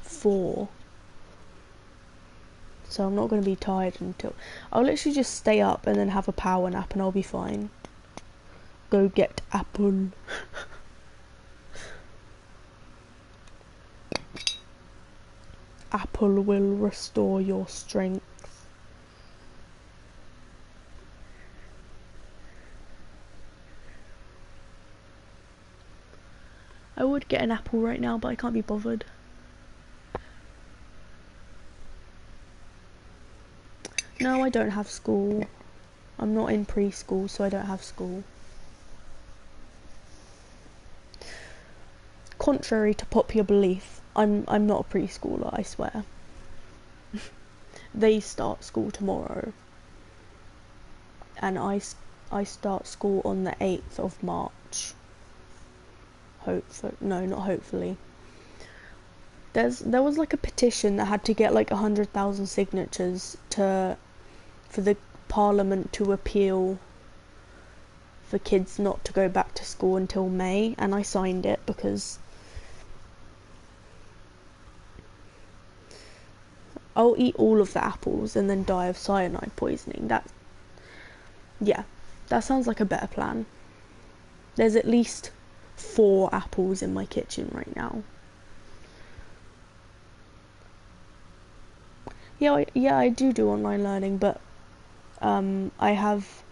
4. So I'm not going to be tired until... I'll literally just stay up and then have a power nap and I'll be fine. Go get apple. Apple will restore your strength. I would get an apple right now, but I can't be bothered. No, I don't have school. I'm not in preschool, so I don't have school. Contrary to popular belief, I'm not a preschooler, I swear. They start school tomorrow. And I start school on the 8th of March. No, not hopefully. There was like a petition that had to get like 100,000 signatures for the Parliament to appeal for kids not to go back to school until May, and I signed it because I'll eat all of the apples and then die of cyanide poisoning. Yeah, that sounds like a better plan. There's at least 4 apples in my kitchen right now. Yeah, I do online learning, but I have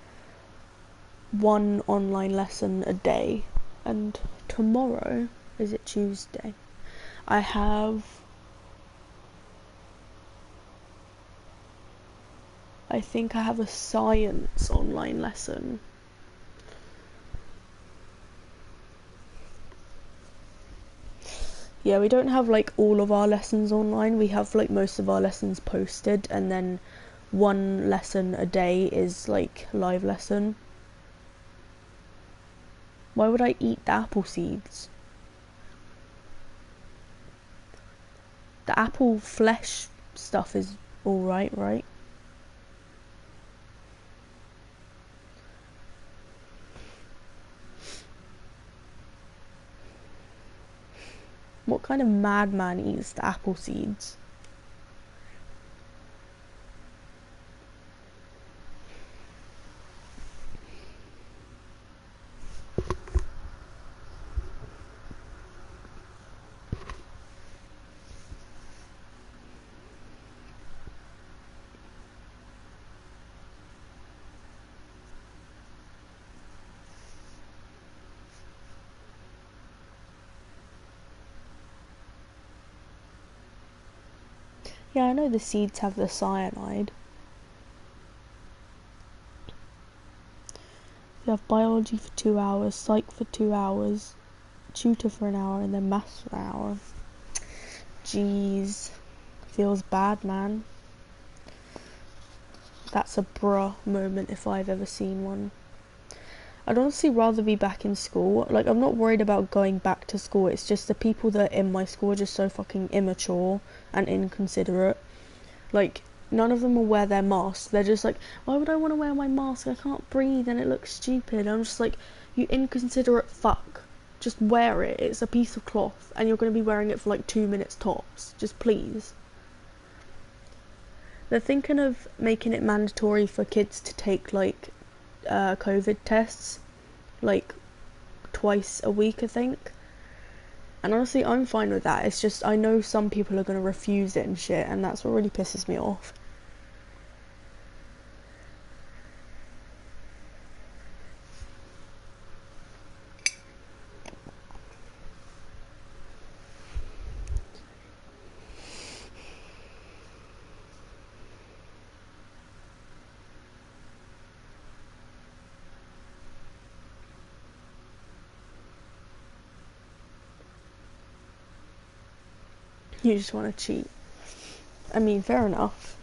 1 online lesson a day, and tomorrow, is it Tuesday? I think I have a science online lesson. Yeah, we don't have like all of our lessons online. We have like most of our lessons posted, and then 1 lesson a day is like live lesson. Why would I eat the apple seeds? The apple flesh stuff is alright, right? What kind of madman eats the apple seeds? Yeah, I know the seeds have the cyanide. You have biology for 2 hours, psych for 2 hours, tutor for an hour, and then maths for an hour. Jeez. Feels bad, man. That's a bruh moment if I've ever seen one. I'd honestly rather be back in school. Like, I'm not worried about going back to school. It's just the people that are in my school are just so fucking immature and inconsiderate. Like, none of them will wear their masks. They're just like, why would I want to wear my mask? I can't breathe and it looks stupid. I'm just like, you inconsiderate fuck. Just wear it. It's a piece of cloth and you're going to be wearing it for like 2 minutes tops. Just please. They're thinking of making it mandatory for kids to take like COVID tests like twice a week, I think. And honestly, I'm fine with that. It's just I know some people are going to refuse it and shit, and that's what really pisses me off. You just want to cheat. I mean, fair enough.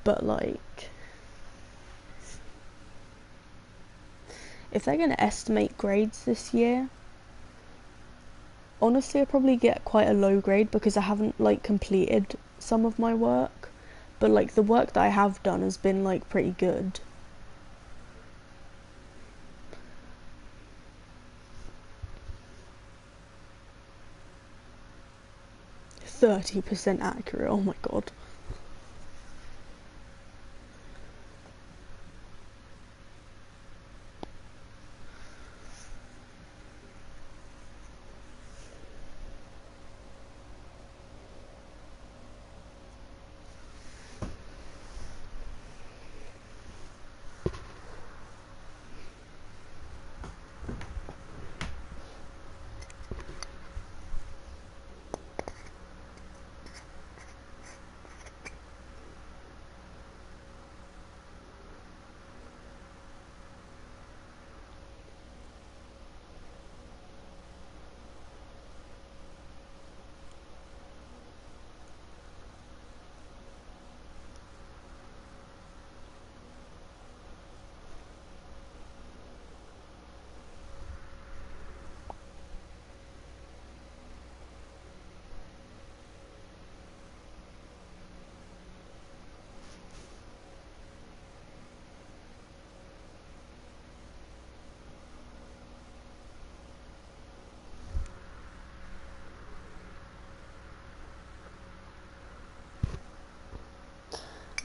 But like, if they're going to estimate grades this year, honestly I'll probably get quite a low grade because I haven't like completed some of my work. But like the work that I have done has been like pretty good. %30 accurate, oh my god.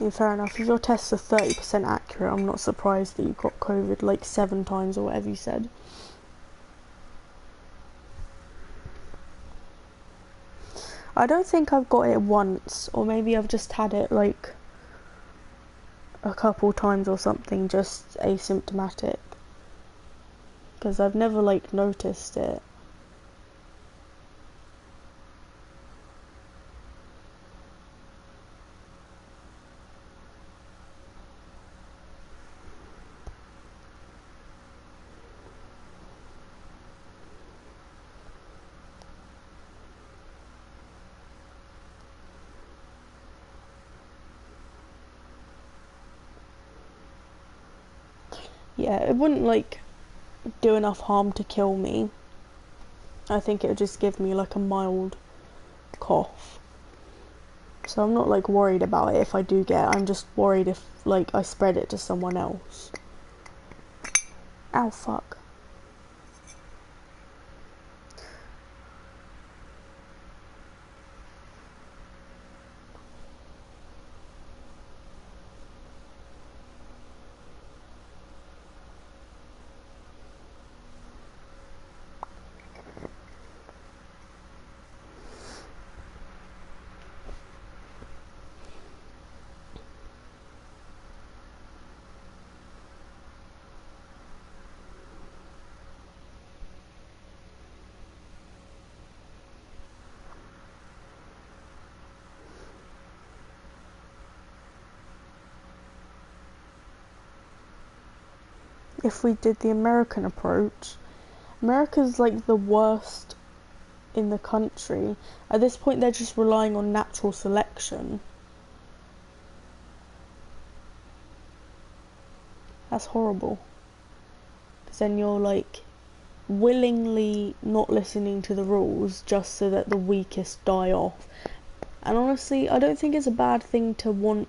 Yeah, fair enough. If your tests are 30% accurate, I'm not surprised that you got COVID like 7 times or whatever you said. I don't think I've got it once, or maybe I've just had it like a couple times or something, just asymptomatic. Because I've never like noticed it. Yeah, it wouldn't like do enough harm to kill me. I think it would just give me like a mild cough. So I'm not like worried about it if I do get it. I'm just worried if like I spread it to someone else. Ow, fuck. If we did the American approach, America's like the worst in the country. At this point they're just relying on natural selection. That's horrible. Because then you're like willingly not listening to the rules just so that the weakest die off. And honestly, I don't think it's a bad thing to want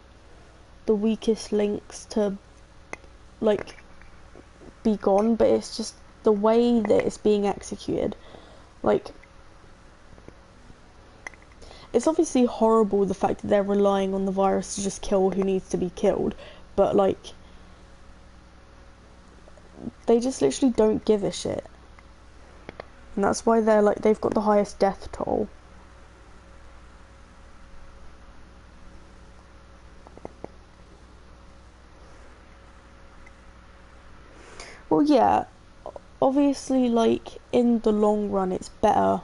the weakest links to like be gone, but it's just the way that it's being executed. Like, it's obviously horrible the fact that they're relying on the virus to just kill who needs to be killed, but like they just literally don't give a shit. And that's why they're like, they've got the highest death toll. Well, yeah, obviously, like, in the long run, it's better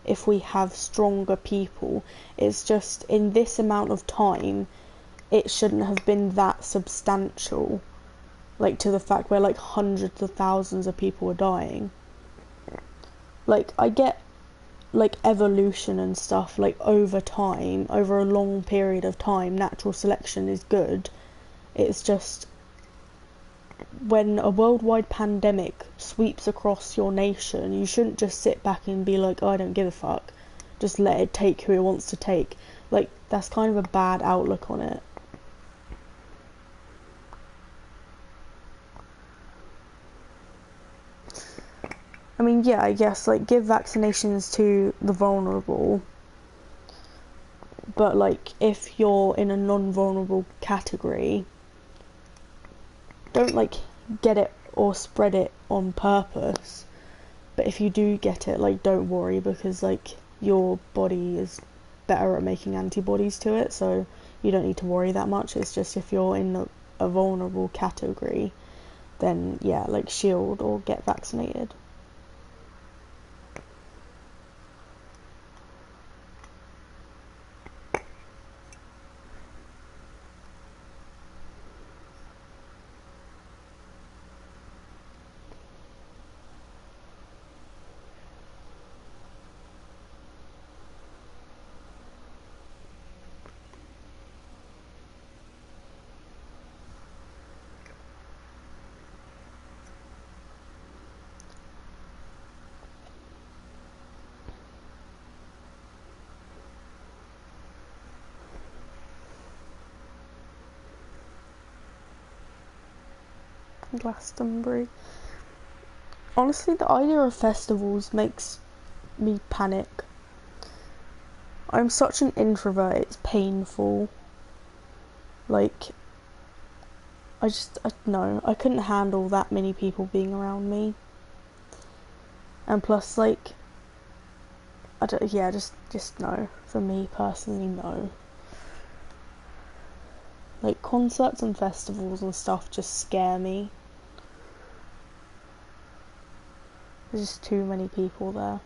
if we have stronger people. It's just, in this amount of time, it shouldn't have been that substantial. Like, to the fact where, like, hundreds of thousands of people are dying. Like, I get, like, evolution and stuff, like, over time, over a long period of time, natural selection is good. It's just, when a worldwide pandemic sweeps across your nation, you shouldn't just sit back and be like, oh, I don't give a fuck. Just let it take who it wants to take. Like, that's kind of a bad outlook on it. I mean, yeah, I guess, like, give vaccinations to the vulnerable. But, like, if you're in a non-vulnerable category, don't, like, get it or spread it on purpose. But if you do get it, like, don't worry, because, like, your body is better at making antibodies to it, so you don't need to worry that much. It's just if you're in a vulnerable category, then, yeah, like, shield or get vaccinated. Glastonbury. Honestly, the idea of festivals makes me panic. I'm such an introvert, it's painful. Like, I no, I couldn't handle that many people being around me. And plus, like, I don't, yeah, just no. For me personally, no. Like, concerts and festivals and stuff just scare me. There's just too many people there.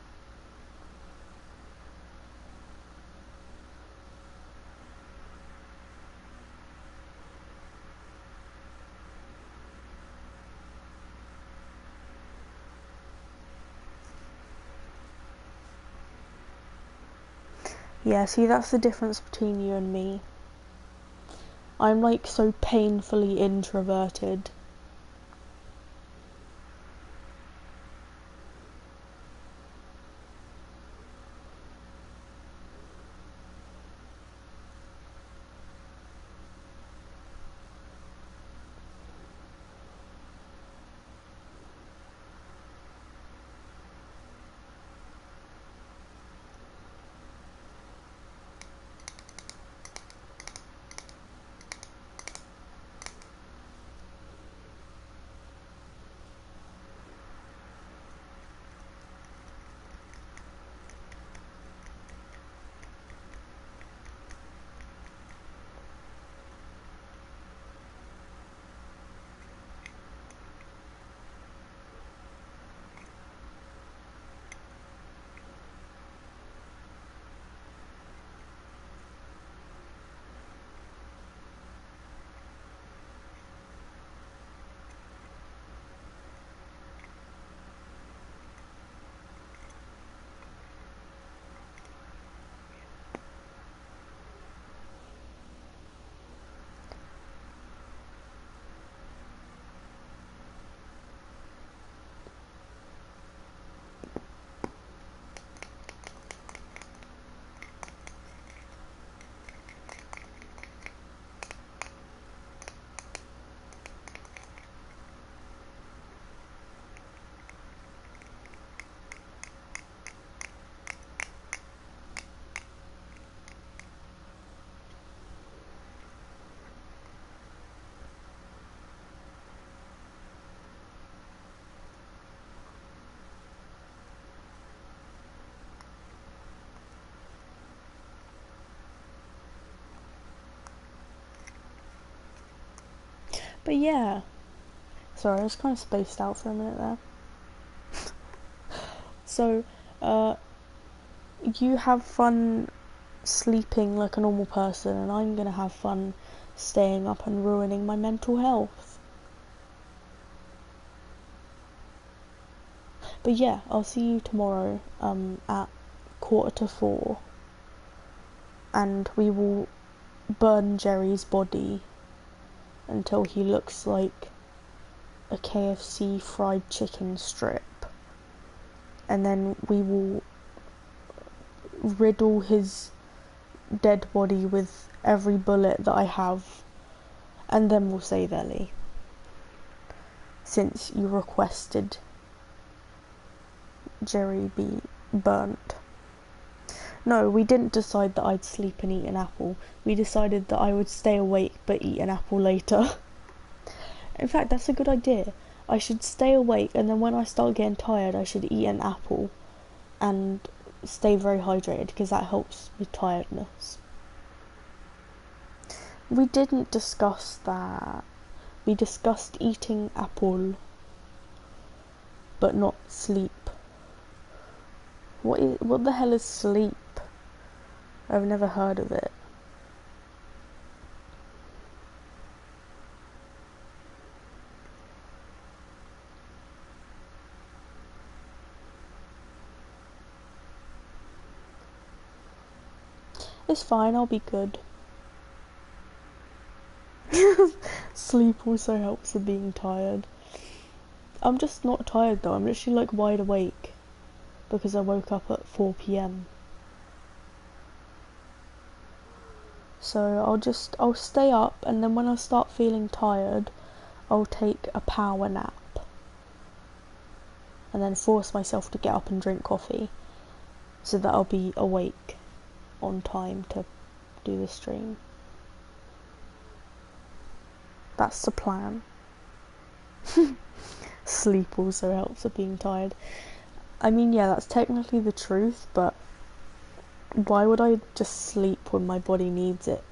Yeah, see, that's the difference between you and me. I'm like so painfully introverted. But yeah. Sorry, I was kind of spaced out for a minute there. So, you have fun sleeping like a normal person, and I'm gonna have fun staying up and ruining my mental health. But yeah, I'll see you tomorrow at 3:45, and we will burn Jerry's body until he looks like a KFC fried chicken strip, and then we will riddle his dead body with every bullet that I have, and then we'll save Ellie, since you requested Jerry be burnt. No, we didn't decide that I'd sleep and eat an apple. We decided that I would stay awake but eat an apple later. In fact, that's a good idea. I should stay awake, and then when I start getting tired, I should eat an apple and stay very hydrated, because that helps with tiredness. We didn't discuss that. We discussed eating apple, but not sleep. What the hell is sleep? I've never heard of it. It's fine, I'll be good. Sleep also helps with being tired. I'm just not tired though, I'm literally like wide awake because I woke up at 4 PM. So I'll stay up, and then when I start feeling tired, I'll take a power nap. And then force myself to get up and drink coffee, so that I'll be awake on time to do the stream. That's the plan. Sleep also helps with being tired. I mean, yeah, that's technically the truth, but why would I just sleep when my body needs it?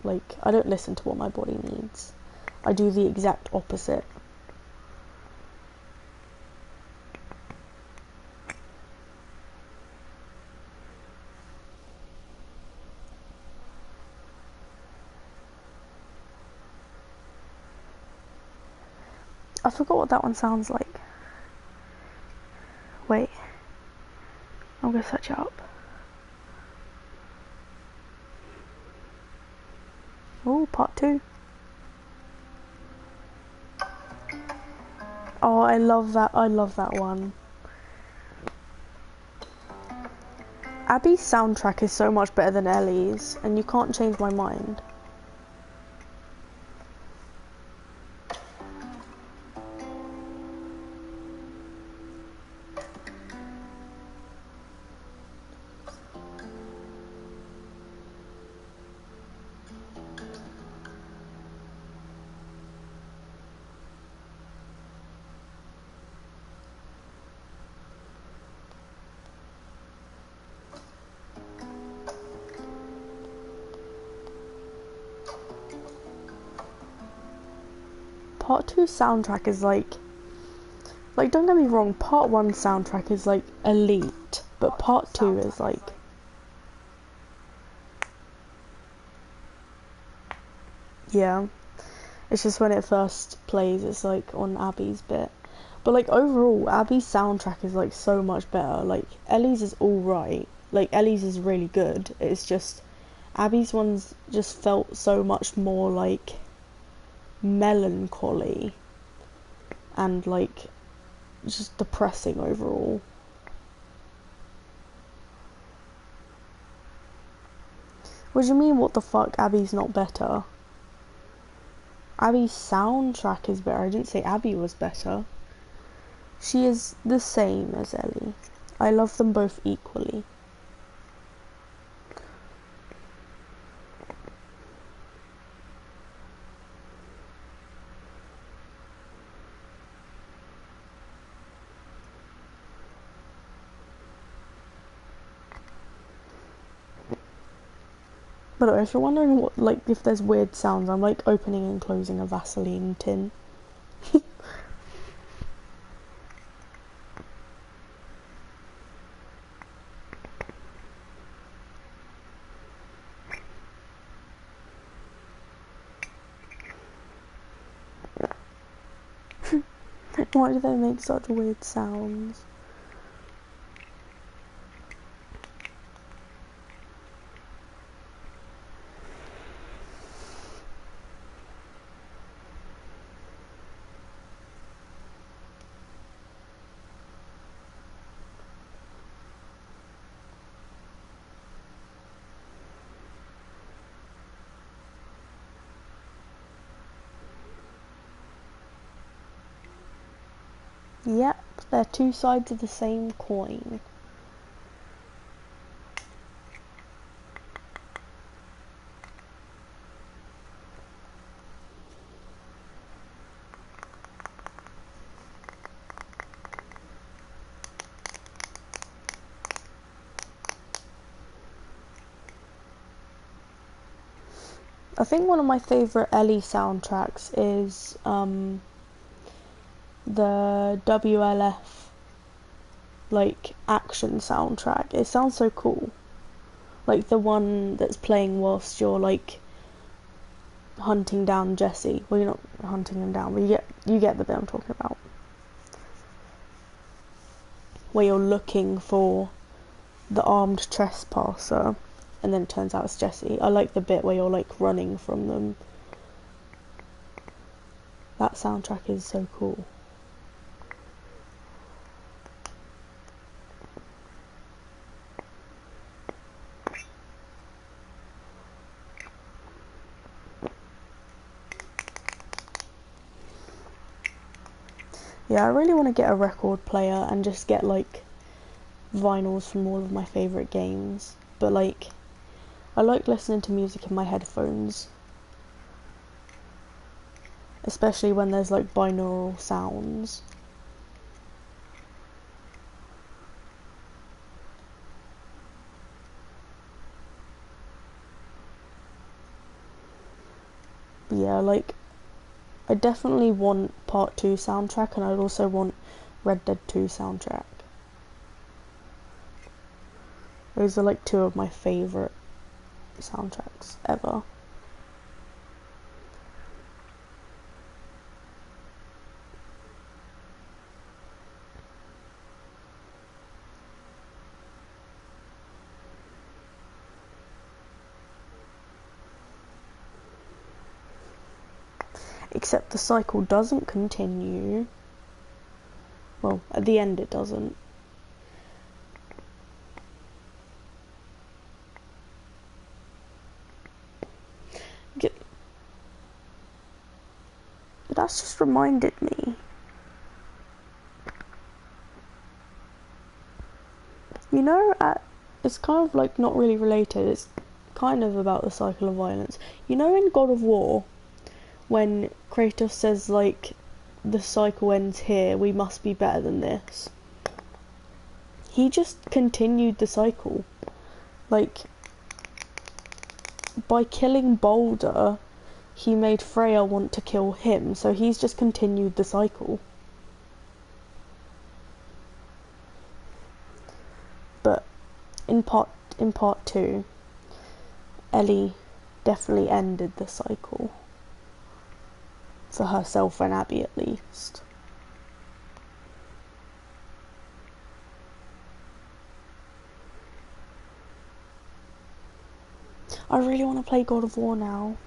Like, I don't listen to what my body needs. I do the exact opposite. I forgot what that one sounds like. Wait. I'm gonna search it up. Oh, part 2. Oh, I love that one. Abby's soundtrack is so much better than Ellie's, and you can't change my mind. Part 2 soundtrack is like don't get me wrong, part 1 soundtrack is like elite, but part 2 is like, yeah, it's just when it first plays, it's like on Abby's bit, but like overall, Abby's soundtrack is like so much better. Like Ellie's is alright, like Ellie's is really good, it's just Abby's ones just felt so much more like melancholy and like just depressing overall. What do you mean, what the fuck? Abby's not better? Abby's soundtrack is better. I didn't say Abby was better. She is the same as Ellie. I love them both equally. By the way, if you're wondering what, like, if there's weird sounds, I'm like opening and closing a Vaseline tin. Why do they make such weird sounds? Yep, they're two sides of the same coin. I think one of my favourite Ellie soundtracks is the WLF like action soundtrack. It sounds so cool. Like the one that's playing whilst you're like hunting down Jesse. Well, you're not hunting him down, but you get the bit I'm talking about. Where you're looking for the armed trespasser, and then it turns out it's Jesse. I like the bit where you're like running from them. That soundtrack is so cool. Yeah, I really want to get a record player and just get like vinyls from all of my favourite games. But like, I like listening to music in my headphones. especially when there's like binaural sounds. But yeah, like, I definitely want Part 2 soundtrack, and I'd also want Red Dead 2 soundtrack. Those are like two of my favourite soundtracks ever. Except the cycle doesn't continue. Well, at the end it doesn't. But that's just reminded me. You know, it's kind of like not really related, it's kind of about the cycle of violence. You know in God of War, when Kratos says like, the cycle ends here, we must be better than this. He just continued the cycle. Like, by killing Baldur, he made Freya want to kill him, so he's just continued the cycle. But in part 2, Ellie definitely ended the cycle. For herself and Abby at least. I really want to play God of War now.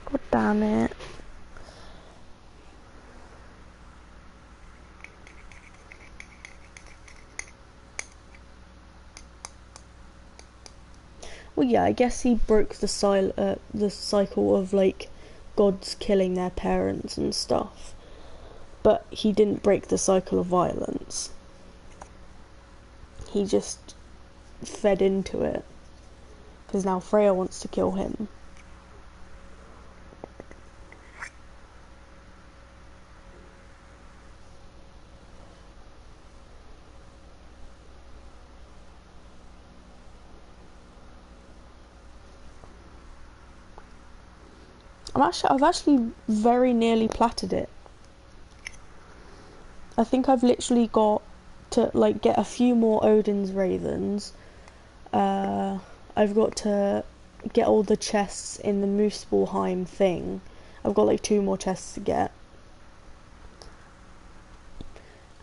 God damn it. Well, yeah, I guess he broke the cycle of like gods killing their parents and stuff, but he didn't break the cycle of violence. He just fed into it, because now Freya wants to kill him. I've actually very nearly platted it. I think I've literally got to like get a few more Odin's Ravens. I've got to get all the chests in the Muspelheim thing. I've got like 2 more chests to get.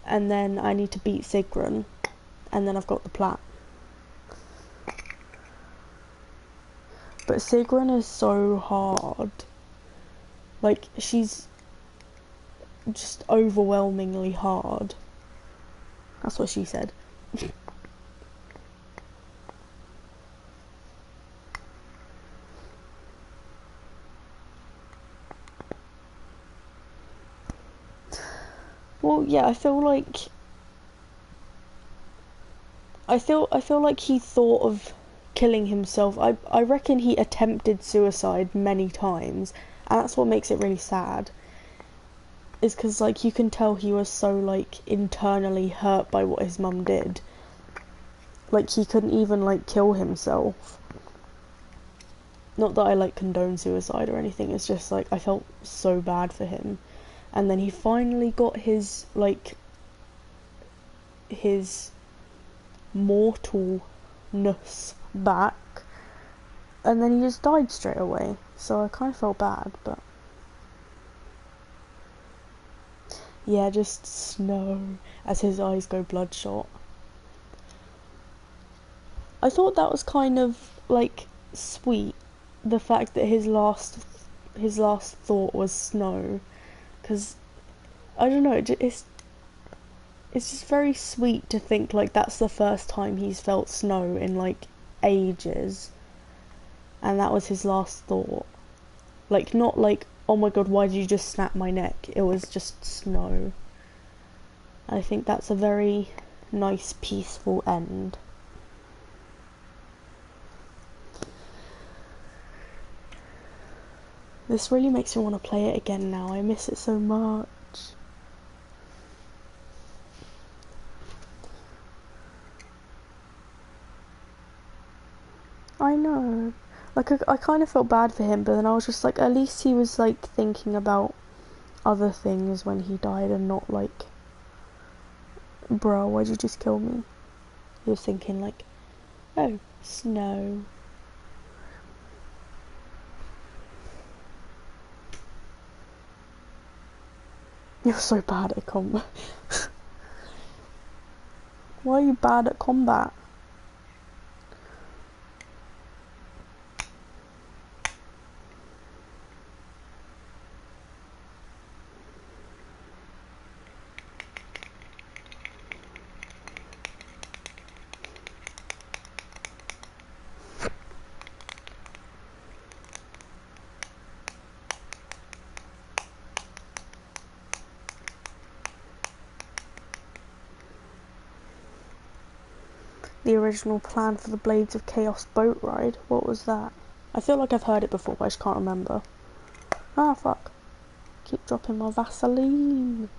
And then I need to beat Sigrun. And then I've got the plat. But Sigrun is so hard. Like, she's just overwhelmingly hard. That's what she said. Well, yeah, I feel like he thought of killing himself. I reckon he attempted suicide many times, and that's what makes it really sad. Is because, like, you can tell he was so, like, internally hurt by what his mum did. Like, he couldn't even, like, kill himself. Not that I, like, condone suicide or anything, it's just, like, I felt so bad for him. And then he finally got his, like, his mortalness back, and then he just died straight away. So I kind of felt bad, but yeah, just Snow as his eyes go bloodshot. I thought that was kind of like sweet, the fact that his last thought was Snow, because I don't know, it's just very sweet to think like that's the first time he's felt Snow in like ages, and that was his last thought. Like, not like, oh my god, why did you just snap my neck? It was just Snow. I think that's a very nice, peaceful end. This really makes me want to play it again now. I miss it so much. I know. Like, I kind of felt bad for him, but then I was just like, at least he was, like, thinking about other things when he died and not, like, bro, why'd you just kill me? He was thinking, like, oh, Snow. You're so bad at combat. Why are you bad at combat? The original plan for the Blades of Chaos boat ride? What was that? I feel like I've heard it before, but I just can't remember. Ah, fuck. Keep dropping my Vaseline.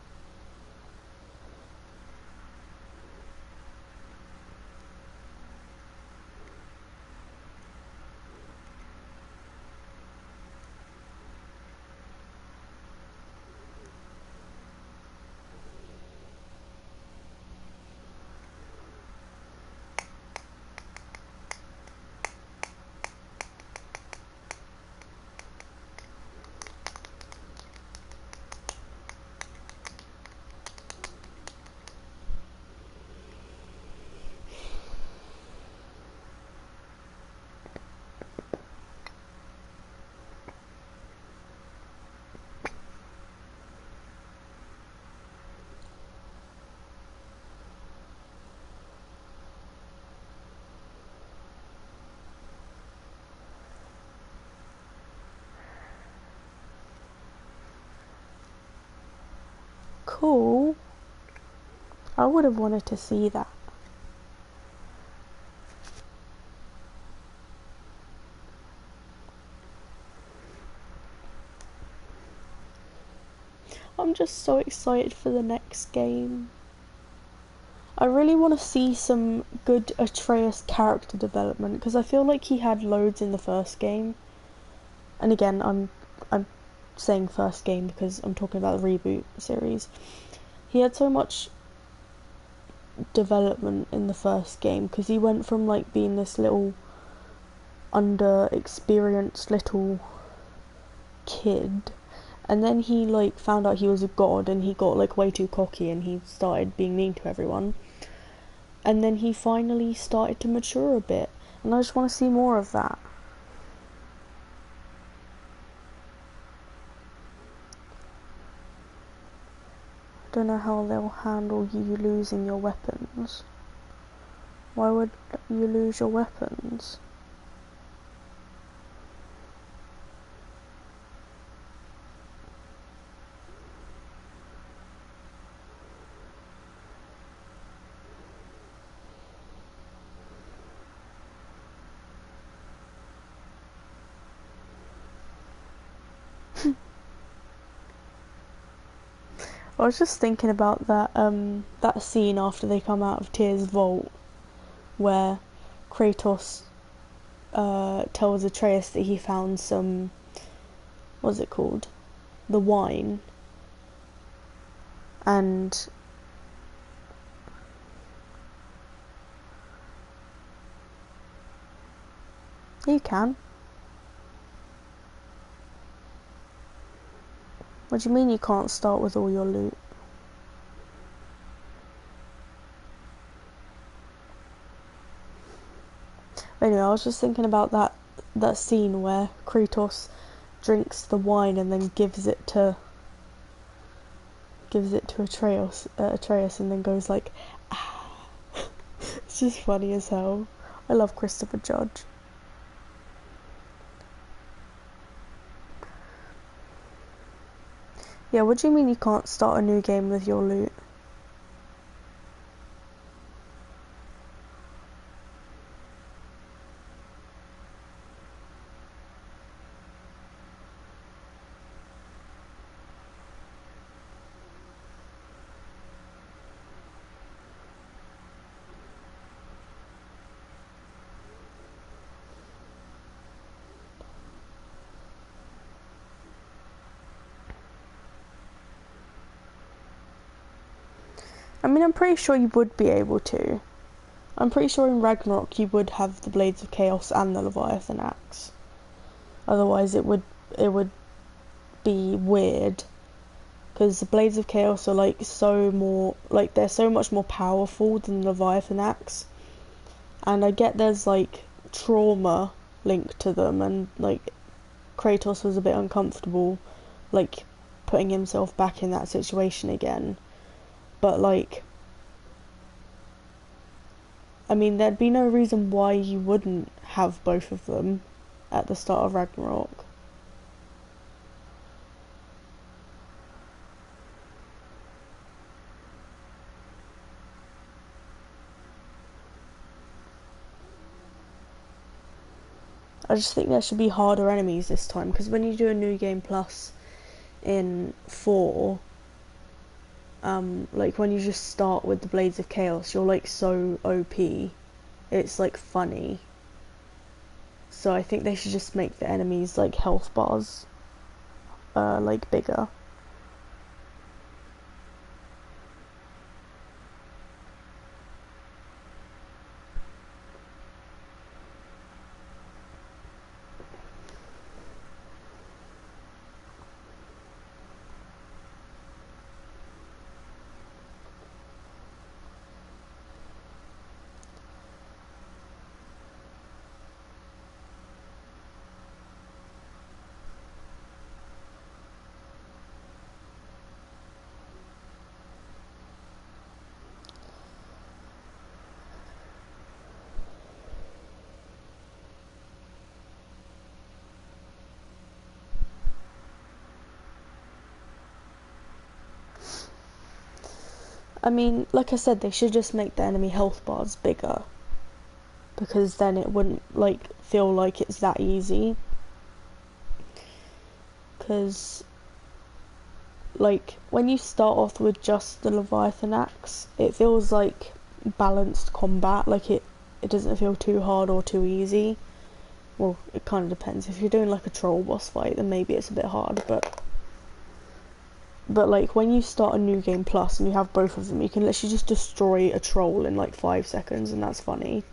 Cool. I would have wanted to see that. I'm just so excited for the next game. I really want to see some good Atreus character development, because I feel like he had loads in the first game. And again, I'm saying first game because I'm talking about the reboot series. He had so much development in the first game, because he went from like being this little underexperienced little kid, and then he like found out he was a god, and he got like way too cocky, and he started being mean to everyone, and then he finally started to mature a bit, and I just want to see more of that. I don't know how they'll handle you losing your weapons. Why would you lose your weapons? I was just thinking about that scene after they come out of Tyr's vault, where Kratos tells Atreus that he found some, what's it called? The wine. And you can. What do you mean you can't start with all your loot? Anyway, I was just thinking about that scene where Kratos drinks the wine and then gives it to Atreus, and then goes like, ah. It's just funny as hell. I love Christopher Judge. Yeah, what do you mean you can't start a new game with your loot? I mean, I'm pretty sure you would be able to. I'm pretty sure in Ragnarok you would have the Blades of Chaos and the Leviathan Axe. Otherwise it would be weird. Because the Blades of Chaos are like they're so much more powerful than the Leviathan Axe. And I get there's like trauma linked to them, and like Kratos was a bit uncomfortable like putting himself back in that situation again. But like, I mean, there'd be no reason why you wouldn't have both of them at the start of Ragnarok. I just think there should be harder enemies this time, because when you do a New Game Plus in 4, like when you just start with the Blades of Chaos, you're like so OP, it's like funny. So I think they should just make the enemies like health bars like bigger. I mean, like I said, they should just make the enemy health bars bigger, because then it wouldn't like feel like it's that easy. Because like when you start off with just the Leviathan Axe, it feels like balanced combat, like it doesn't feel too hard or too easy. Well, it kind of depends. If you're doing like a troll boss fight, then maybe it's a bit hard, but like when you start a New Game Plus and you have both of them, you can literally just destroy a troll in like 5 seconds, and that's funny.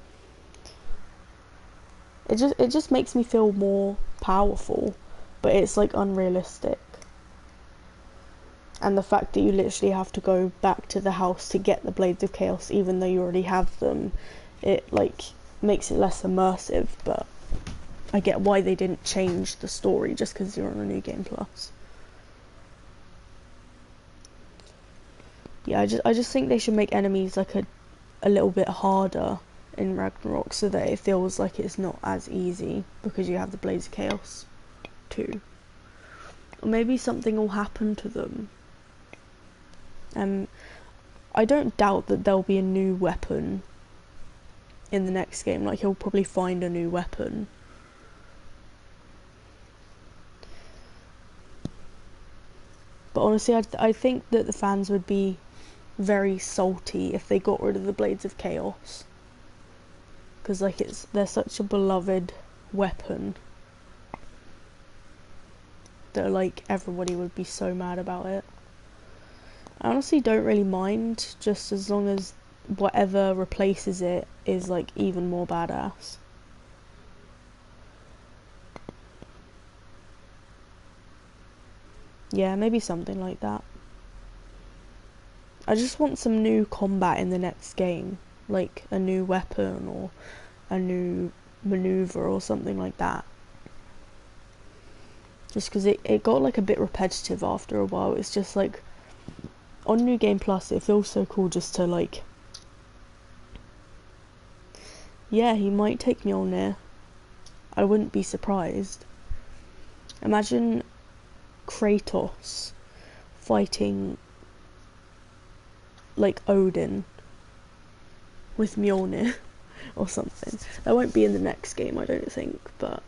It just makes me feel more powerful, but it's like unrealistic. And the fact that you literally have to go back to the house to get the Blades of Chaos, even though you already have them, it like makes it less immersive. But I get why they didn't change the story just because you're on a New Game Plus. Yeah, I just think they should make enemies like a little bit harder in Ragnarok, so that it feels like it's not as easy because you have the Blades of Chaos too. Or maybe something will happen to them. I don't doubt that there'll be a new weapon in the next game. Like, he'll probably find a new weapon. But honestly, I think that the fans would be very salty if they got rid of the Blades of Chaos, because like they're such a beloved weapon that like everybody would be so mad about it. I honestly don't really mind, just as long as whatever replaces it is like even more badass. Yeah, maybe something like that. I just want some new combat in the next game, like a new weapon or a new maneuver or something like that. Just because it got like a bit repetitive after a while. It's just like, on New Game Plus, it feels so cool just to like, yeah, he might take Mjolnir. I wouldn't be surprised. Imagine Kratos fighting like Odin with Mjolnir or something. That won't be in the next game, I don't think, but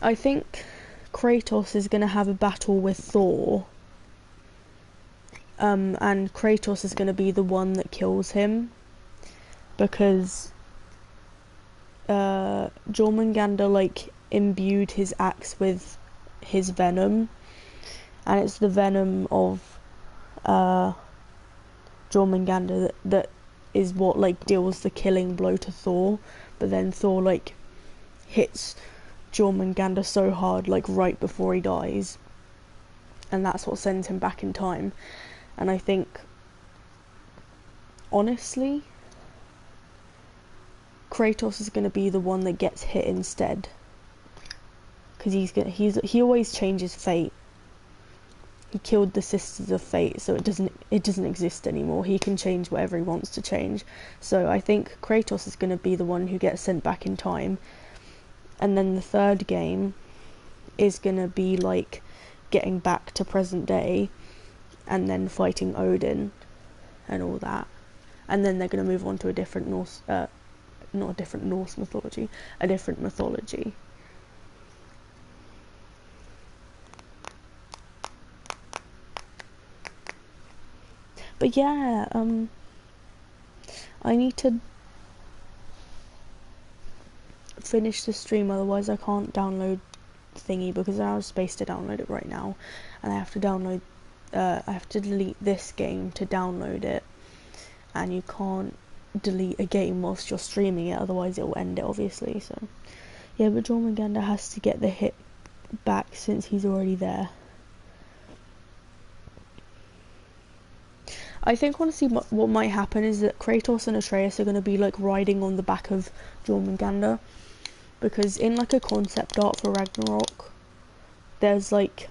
I think Kratos is going to have a battle with Thor, and Kratos is going to be the one that kills him, because Jormungandr like imbued his axe with his venom, and it's the venom of Jormungandr that is what like deals the killing blow to Thor, but then Thor like hits Jormungandr so hard like right before he dies, and that's what sends him back in time. And I think honestly Kratos is going to be the one that gets hit instead, because he always changes fate. He killed the Sisters of Fate, so it doesn't exist anymore. He can change whatever he wants to change. So I think Kratos is going to be the one who gets sent back in time. And then the third game is going to be like getting back to present day and then fighting Odin and all that. And then they're going to move on to a different not a different Norse mythology, a different mythology. But yeah, I need to finish the stream, otherwise I can't download thingy, because I don't have space to download it right now, and I have to download, I have to delete this game to download it, and you can't delete a game whilst you're streaming it, otherwise it will end it, obviously. So yeah, but Jormungandr has to get the hit back since he's already there. I think honestly what might happen is that Kratos and Atreus are going to be like riding on the back of Jormungandr, because in like a concept art for Ragnarok, there's like,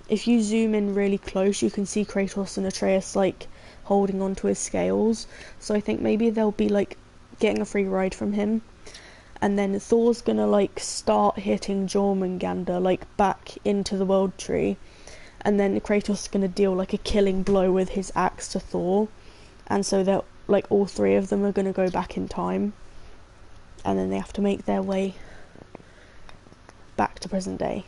if you zoom in really close, you can see Kratos and Atreus like holding onto his scales. So I think maybe they'll be like getting a free ride from him, and then Thor's gonna like start hitting Jormungandr like back into the World Tree, and then Kratos is going to deal like a killing blow with his axe to Thor, and so they're like, all three of them are going to go back in time, and then they have to make their way back to present day,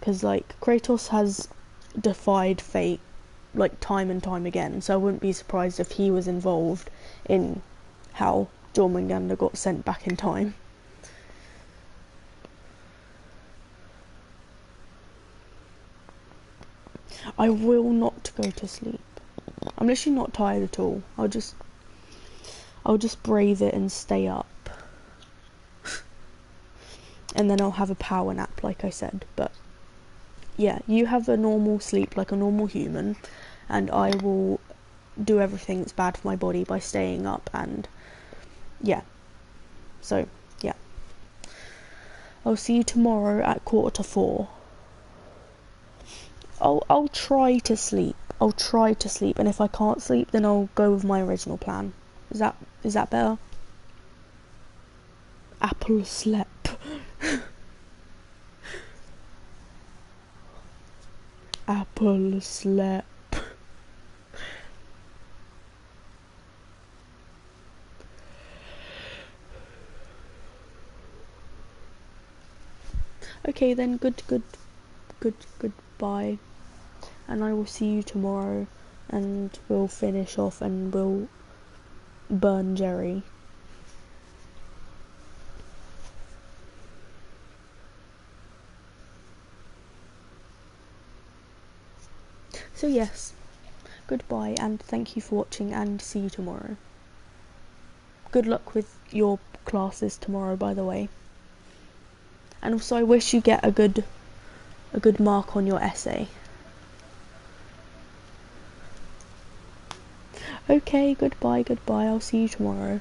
because like Kratos has defied fate like time and time again, so I wouldn't be surprised if he was involved in how Jormungandr got sent back in time. I will not go to sleep. I'm literally not tired at all. I'll just brave it and stay up. And then I'll have a power nap, like I said. But yeah, you have a normal sleep like a normal human, and I will do everything that's bad for my body by staying up, and yeah. So yeah, I'll see you tomorrow at 3:45. I'll try to sleep. I'll try to sleep, and if I can't sleep, then I'll go with my original plan. Is that better? Apple slept. Apple slept. Okay then, goodbye, and I will see you tomorrow, and we'll finish off and we'll burn Jerry. So yes, goodbye, and thank you for watching, and see you tomorrow. Good luck with your classes tomorrow, by the way. And also I wish you get a good mark on your essay. Okay, goodbye, I'll see you tomorrow.